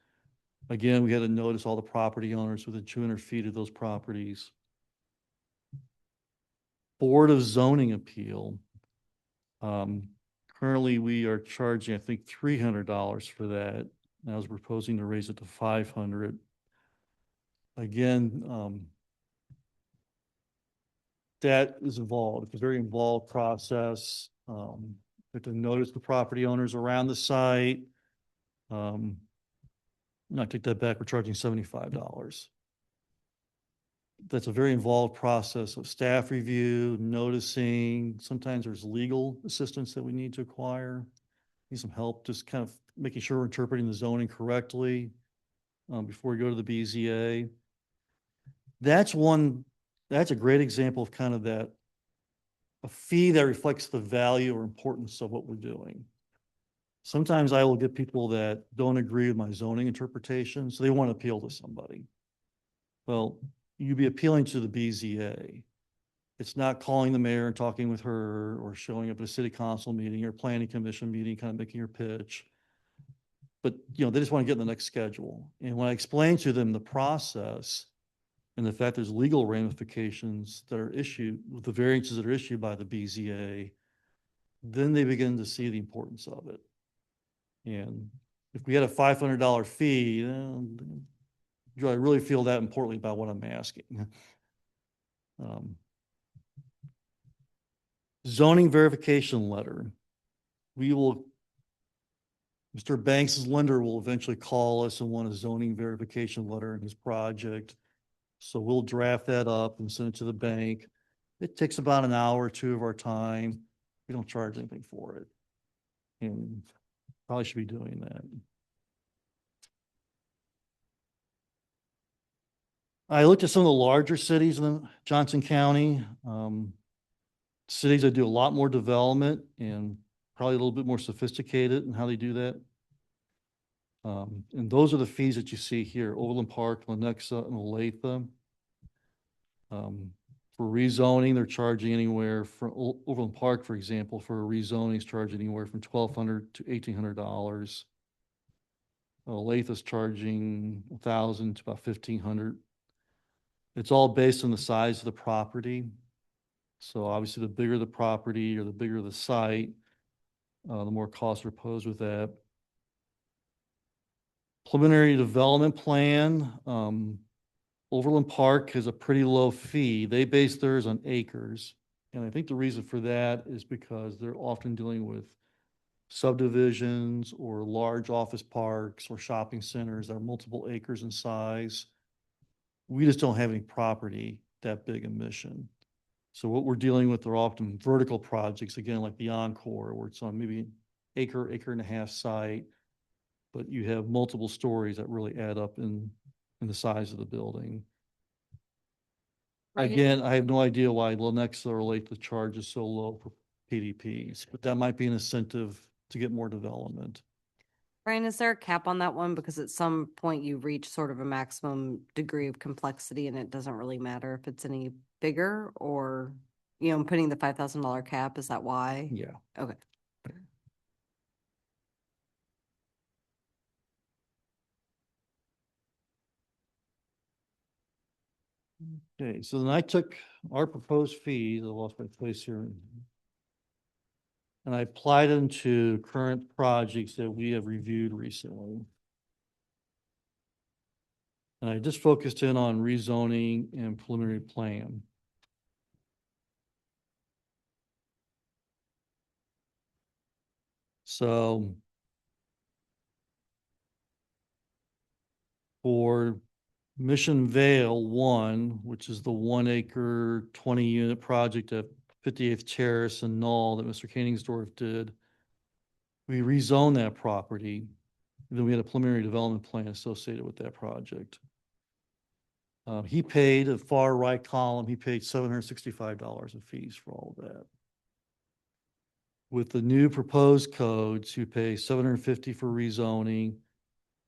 Again, we had to notice all the property owners within 200 feet of those properties. Board of Zoning Appeal. Currently, we are charging, I think, $300 for that. I was proposing to raise it to $500. Again, that is involved. It's a very involved process. You have to notice the property owners around the site. No, I take that back. We're charging $75. That's a very involved process of staff review, noticing. Sometimes there's legal assistance that we need to acquire. Need some help just kind of making sure we're interpreting the zoning correctly before we go to the BZA. That's a great example of kind of that, a fee that reflects the value or importance of what we're doing. Sometimes I will get people that don't agree with my zoning interpretation, so they want to appeal to somebody. Well, you'd be appealing to the BZA. It's not calling the mayor and talking with her or showing up at a city council meeting or planning commission meeting, kind of making your pitch. But, they just want to get in the next schedule. And when I explain to them the process and the fact there's legal ramifications that are issued with the variances that are issued by the BZA, then they begin to see the importance of it. And if we had a $500 fee, do I really feel that importantly about what I'm asking? Zoning verification letter. Mr. Banks's lender will eventually call us and want a zoning verification letter in his project. So we'll draft that up and send it to the bank. It takes about an hour or 2 of our time. We don't charge anything for it. And probably should be doing that. I looked at some of the larger cities in Johnson County, cities that do a lot more development and probably a little bit more sophisticated in how they do that. And those are the fees that you see here: Overland Park, Lenexa, and Olathe. For rezoning, they're charging anywhere from Overland Park, for example, for a rezoning is charging anywhere from $1,200 to $1,800. Olathe is charging $1,000 to about $1,500. It's all based on the size of the property. So obviously the bigger the property or the bigger the site, the more costs are posed with that. Preliminary development plan. Overland Park has a pretty low fee. They base theirs on acres. And I think the reason for that is because they're often dealing with subdivisions or large office parks or shopping centers that are multiple acres in size. We just don't have any property that big in Mission. So what we're dealing with are often vertical projects, again, like the Encore, where it's on maybe an acre, acre and a half site, but you have multiple stories that really add up in the size of the building. Right. Again, I have no idea why Lenexa or Olathe charge is so low for PDPs, but that might be an incentive to get more development. Brian, is there a cap on that one? Because at some point you reach sort of a maximum degree of complexity and it doesn't really matter if it's any bigger or, putting the $5,000 cap, is that why? Yeah. Okay. Okay, so then I took our proposed fees, I lost my place here. And I applied them to current projects that we have reviewed recently. And I just focused in on rezoning and preliminary plan. So for Mission Vale 1, which is the 1 acre, 20 unit project at 58th Terrace and Knoll that Mr. Koenigsdorf did, we rezoned that property. Then we had a preliminary development plan associated with that project. He paid, the far right column, he paid $765 in fees for all of that. With the new proposed codes, you pay $750 for rezoning,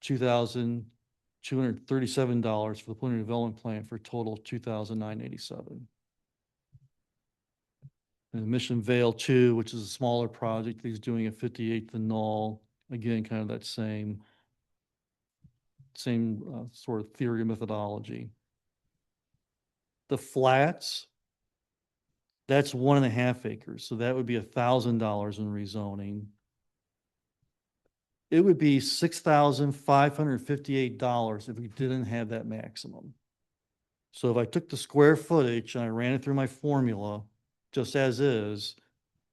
$2,237 for the preliminary development plan, for a total of $2,987. And Mission Vale 2, which is a smaller project, he's doing at 58th and Knoll, again, kind of that same sort of theory and methodology. The flats, that's 1.5 acres, so that would be $1,000 in rezoning. It would be $6,558 if we didn't have that maximum. So if I took the square footage and I ran it through my formula, just as is,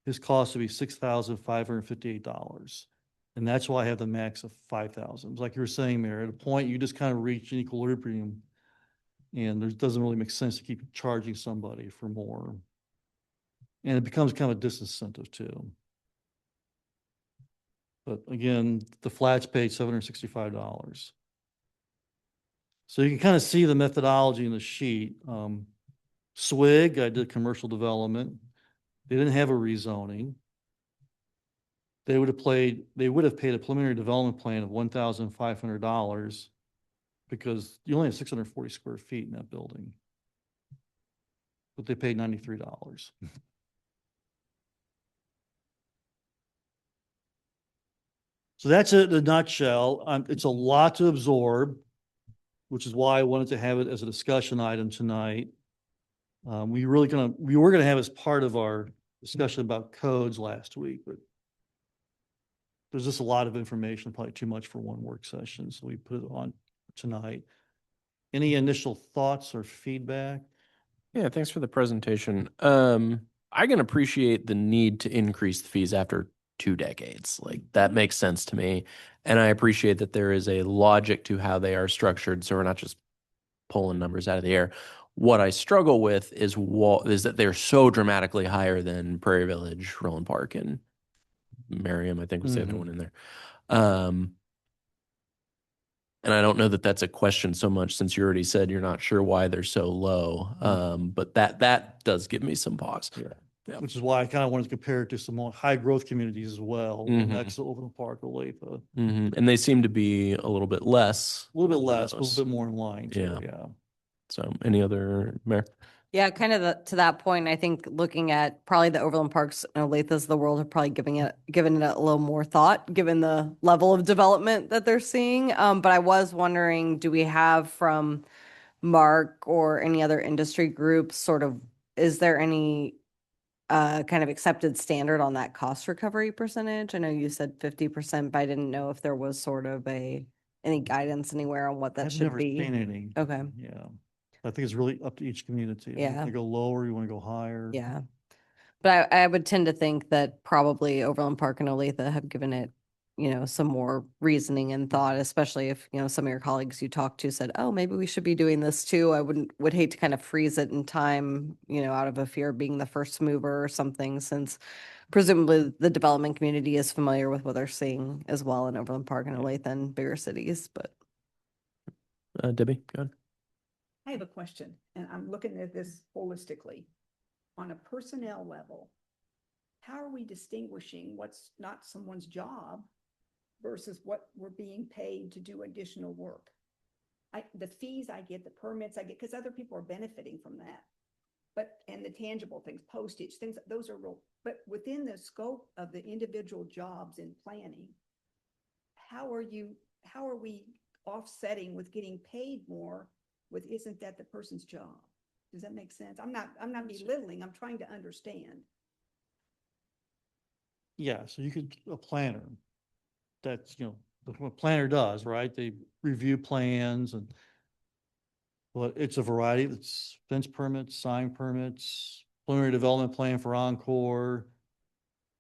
his cost would be $6,558. And that's why I have the max of 5,000. Like you were saying, Mayor, at a point you just kind of reach an equilibrium. And it doesn't really make sense to keep charging somebody for more. And it becomes kind of a disincentive too. But again, the flats paid $765. So you can kind of see the methodology in the sheet. SWIG, I did commercial development. They didn't have a rezoning. They would have paid a preliminary development plan of $1,500 because you only have 640 square feet in that building. But they paid $93. So that's it in a nutshell. It's a lot to absorb, which is why I wanted to have it as a discussion item tonight. We were gonna have as part of our discussion about codes last week, but there's just a lot of information, probably too much for one work session, so we put it on tonight. Any initial thoughts or feedback? Yeah, thanks for the presentation. I can appreciate the need to increase the fees after 2 decades. Like, that makes sense to me. And I appreciate that there is a logic to how they are structured, so we're not just pulling numbers out of the air. What I struggle with is that they're so dramatically higher than Prairie Village, Roland Park, and Merriam, I think was the other one in there. And I don't know that that's a question so much, since you already said you're not sure why they're so low. But that does give me some pause. Yeah. Which is why I kind of wanted to compare it to some more high growth communities as well. Next to Overland Park, Olathe. And they seem to be a little bit less. A little bit less, a little bit more in line. Yeah. Yeah. So any other, Mayor? Yeah, kind of to that point, I think looking at probably the Overland Parks and Olathes of the world have probably given it a little more thought, given the level of development that they're seeing. But I was wondering, do we have from Mark or any other industry groups sort of, is there any kind of accepted standard on that cost recovery percentage? I know you said 50%, but I didn't know if there was sort of any guidance anywhere on what that I've should never be. seen any. Okay. Yeah. I think it's really up to each community. If you Yeah. want to go lower, you want to go higher. Yeah. But I would tend to think that probably Overland Park and Olathe have given it, some more reasoning and thought, especially if, some of your colleagues you talked to said, oh, maybe we should be doing this too. I would hate to kind of freeze it in time, out of a fear of being the first mover or something, since presumably the development community is familiar with what they're seeing as well in Overland Park and Olathe and bigger cities, but. Debbie, go ahead. I have a question, and I'm looking at this holistically. On a personnel level, how are we distinguishing what's not someone's job versus what we're being paid to do additional work? The fees I get, the permits I get, because other people are benefiting from that. And the tangible things, postage, things, those are real, but within the scope of the individual jobs in planning, how are we offsetting with getting paid more with, isn't that the person's job? Does that make sense? I'm not belittling, I'm trying to understand. Yeah, so you could, a planner, that's, what a planner does, right? They review plans and, well, it's a variety. It's fence permits, sign permits, preliminary development plan for Encore.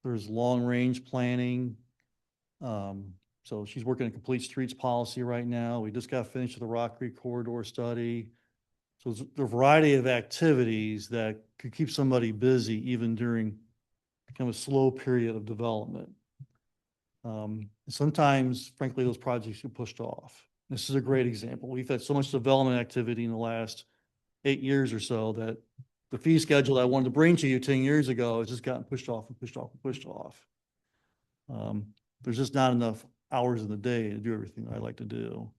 There's long-range planning. So she's working on complete streets policy right now. We just got finished with the Rock Creek corridor study. So there's a variety of activities that could keep somebody busy even during kind of a slow period of development. Sometimes, frankly, those projects get pushed off. This is a great example. We've had so much development activity in the last 8 years or so that the fee schedule I wanted to bring to you 10 years ago has just gotten pushed off and pushed off and pushed off. There's just not enough hours in the day to do everything I like to do.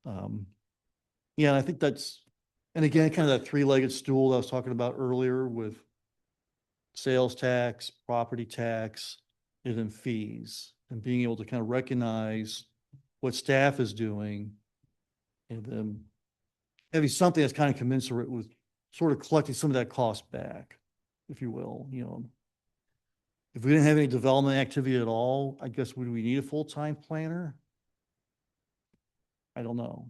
Yeah, and I think that's, and again, kind of that three-legged stool that I was talking about earlier with sales tax, property tax, and then fees, and being able to kind of recognize what staff is doing and then having something that's kind of commensurate with sort of collecting some of that cost back, if you will. If we didn't have any development activity at all, I guess would we need a full-time planner? I don't know.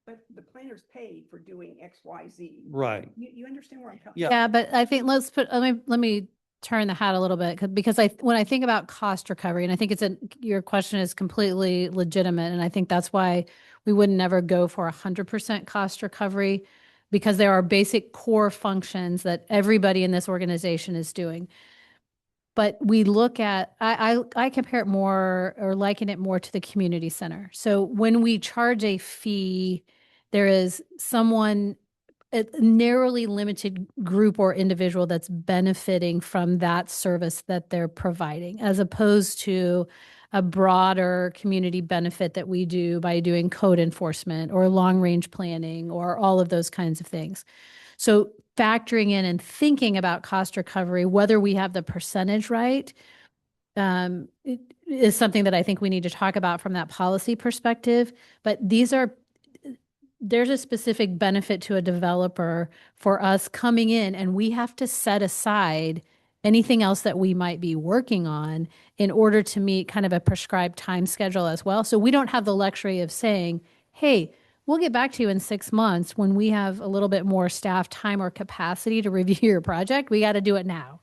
But the planner's paid for doing X, Y, Z. Right. You understand where I'm coming? Yeah, but I think let me turn the hat a little bit because when I think about cost recovery, and I think your question is completely legitimate, and I think that's why we would never go for 100% cost recovery, because there are basic core functions that everybody in this organization is doing. But we look at, I compare it more or liken it more to the community center. So when we charge a fee, there is a narrowly limited group or individual that's benefiting from that service that they're providing, as opposed to a broader community benefit that we do by doing code enforcement or long range planning or all of those kinds of things. So factoring in and thinking about cost recovery, whether we have the percentage right, it is something that I think we need to talk about from that policy perspective. But there's a specific benefit to a developer for us coming in, and we have to set aside anything else that we might be working on in order to meet kind of a prescribed time schedule as well. So we don't have the luxury of saying, hey, we'll get back to you in 6 months when we have a little bit more staff time or capacity to review your project. We got to do it now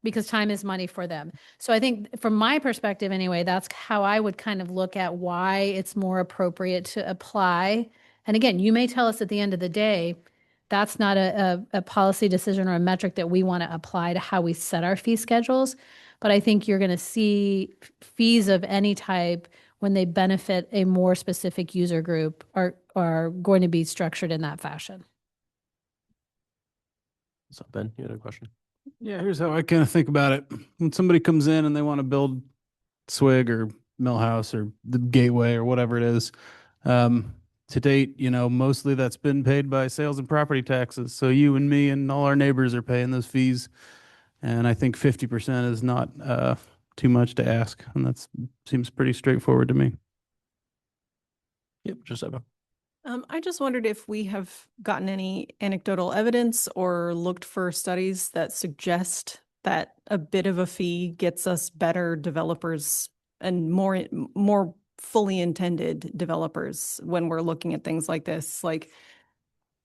because time is money for them. So I think from my perspective anyway, that's how I would kind of look at why it's more appropriate to apply. And again, you may tell us at the end of the day, that's not a policy decision or a metric that we want to apply to how we set our fee schedules. But I think you're going to see fees of any type when they benefit a more specific user group are going to be structured in that fashion. So Ben, you had a question? Yeah, here's how I kind of think about it. When somebody comes in and they want to build Swig or Millhouse or the Gateway or whatever it is, to date, mostly that's been paid by sales and property taxes. So you and me and all our neighbors are paying those fees. And I think 50% is not too much to ask. And that seems pretty straightforward to me. Yep, just over. I just wondered if we have gotten any anecdotal evidence or looked for studies that suggest that a bit of a fee gets us better developers and more fully intended developers when we're looking at things like this. Like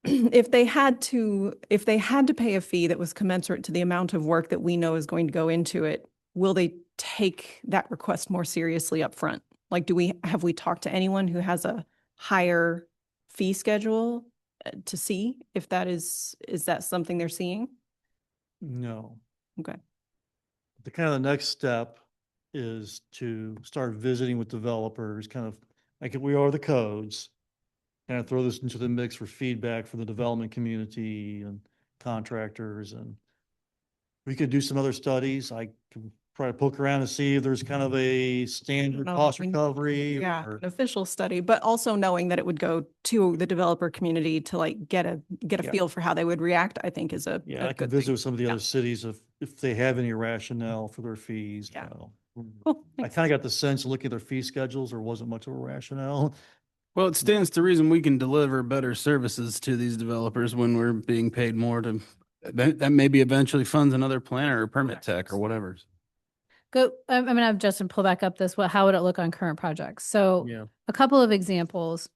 if they had to pay a fee that was commensurate to the amount of work that we know is going to go into it, will they take that request more seriously up front? Like, have we talked to anyone who has a higher fee schedule to see if is that something they're seeing? No. Okay. The kind of the next step is to start visiting with developers, kind of like we are the codes, kind of throw this into the mix for feedback from the development community and contractors. And we could do some other studies. I can try to poke around and see if there's kind of a standard cost recovery. Yeah, or- an official study, but also knowing that it would go to the developer community to like get a Yeah. feel for how they would react, I think is a Yeah, a I can good visit thing. with some of the other cities if they have any rationale for their fees. Yeah. Cool. I kind of got the sense looking at their fee schedules, there wasn't much of a rationale. Well, it stands to reason we can deliver better services to these developers when we're being paid more to, that maybe eventually funds another planner or permit tech or whatever. I'm gonna have Justin pull back up this, how would it look on current projects? So Yeah. a couple of examples.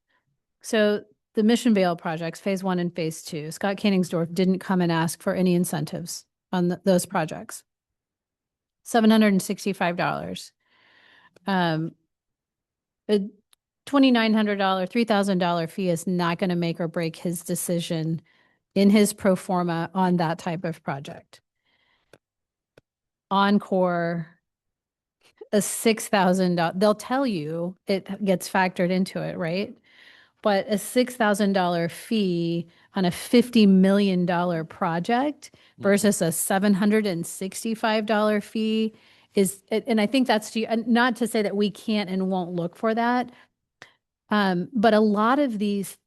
So the Mission Vale projects, phase 1 and phase 2, Scott Koenigsdorf didn't come and ask for any incentives on those projects. $765. A $2,900, $3,000 fee is not going to make or break his decision in his pro forma on that type of project. Encore, a $6,000, they'll tell you it gets factored into it, right? But a $6,000 fee on a $50 million project versus a $765 fee is, and I think that's not to say that we can't and won't look for that. But a lot of these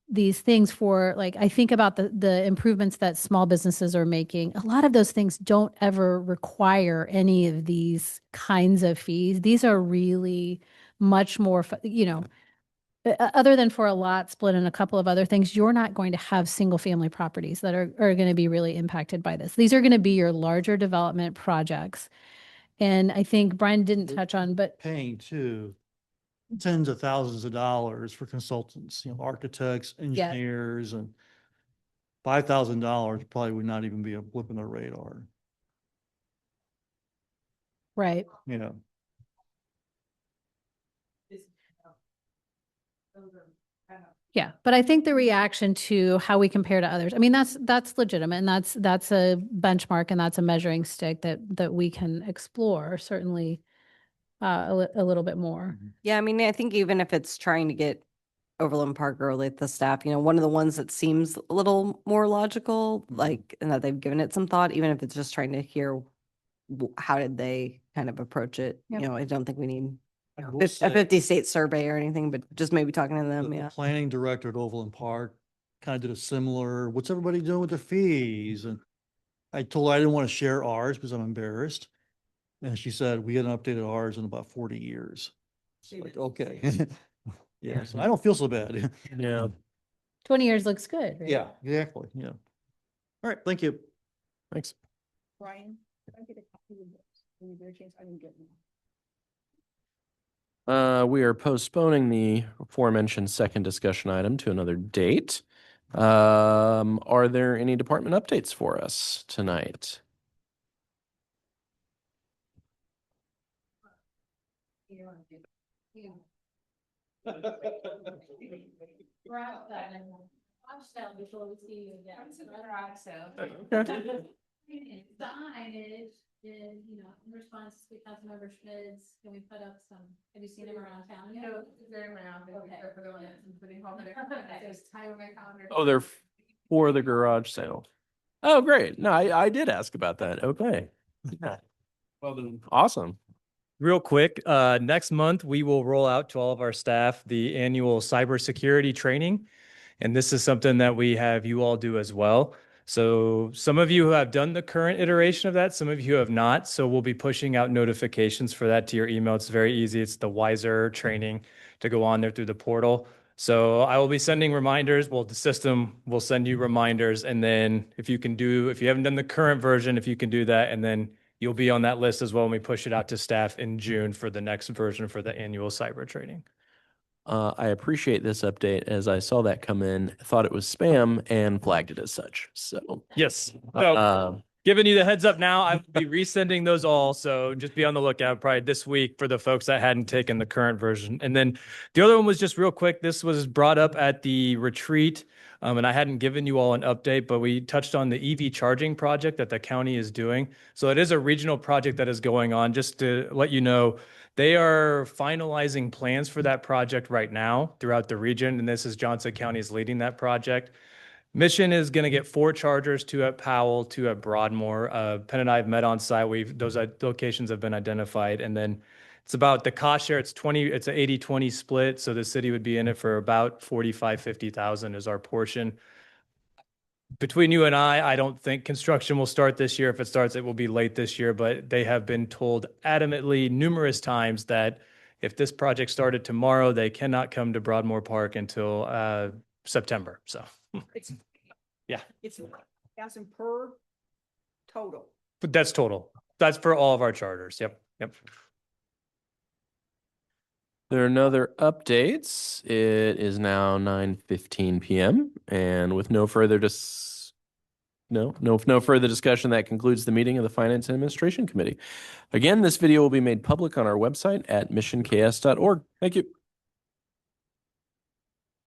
things for, like, I think about the improvements that small businesses are making. A lot of those things don't ever require any of these kinds of fees. These are really much more, other than for a lot split and a couple of other things, you're not going to have single family properties that are going to be really impacted by this. These are going to be your larger development projects. And I think Brian didn't touch on, but Paying too tens of thousands of dollars for consultants, architects, engineers, and $5,000 probably would not even be a blip in the radar. right. Yeah, but I think the reaction to how we compare to others, I mean, that's legitimate, and that's a benchmark, and that's a measuring stick that we can explore, certainly a little bit more. Yeah, I mean, I think even if it's trying to get Overland Park or like the staff, one of the ones that seems a little more logical, like, and that they've given it some thought, even if it's just trying to hear how did they kind of approach it. Yep. I don't think we need I a will say- 50-state survey or anything, but just maybe talking to them, The yeah. planning director at Overland Park kind of did a similar, what's everybody doing with their fees? And I told her I didn't want to share ours because I'm embarrassed. And she said, we hadn't updated ours in about 40 years. Like, okay. Yeah, so I don't feel so bad. Yeah. 20 years looks good, right? Yeah, exactly. Yeah. All right, thank you. Thanks. Brian, can I get a copy of this? When you get a chance, I didn't get one. We are postponing the aforementioned second discussion item to another date. Are there any department updates for us tonight? Signage, and, in response to Councilmember Schmidt's, can we put up some, have you seen them around town yet? No, they're around. Okay. Oh, they're for the garage sale. Oh, great. No, I did ask about that. Okay. Yeah. Well then, awesome. Real quick, next month we will roll out to all of our staff the annual cybersecurity training. And this is something that we have you all do as well. So some of you have done the current iteration of that, some of you have not. So we'll be pushing out notifications for that to your email. It's very easy. It's the Wiser training to go on there through the portal. So I will be sending reminders. Well, the system will send you reminders. And then if you haven't done the current version, if you can do that, and then you'll be on that list as well when we push it out to staff in June for the next version for the annual cyber training. I appreciate this update as I saw that come in, thought it was spam and flagged it as such. So, Yes. So giving you the heads up now, I will be resending those all. So just be on the lookout probably this week for the folks that hadn't taken the current version. And then the other one was just real quick. This was brought up at the retreat. And I hadn't given you all an update, but we touched on the EV charging project that the county is doing. So it is a regional project that is going on. Just to let you know, they are finalizing plans for that project right now throughout the region. And this is Johnson County is leading that project. Mission is going to get 4 chargers, 2 at Powell, 2 at Broadmoor. Penn and I have met on site. Those locations have been identified. And then it's about the cost share. It's an 80-20 split. So the city would be in it for about 50,000 is our portion. Between you and I don't think construction will start this year. If it starts, it will be late this year, but they have been told adamantly numerous times that if this project started tomorrow, they cannot come to Broadmoor Park until September. So It's, yeah, it's 1,000 per total. but that's total. That's for all of our charters. Yep. there are no other updates. It is now 9:15 p.m. and with no further no further discussion, that concludes the meeting of the Finance and Administration Committee. Again, this video will be made public on our website at missionks.org. Thank you.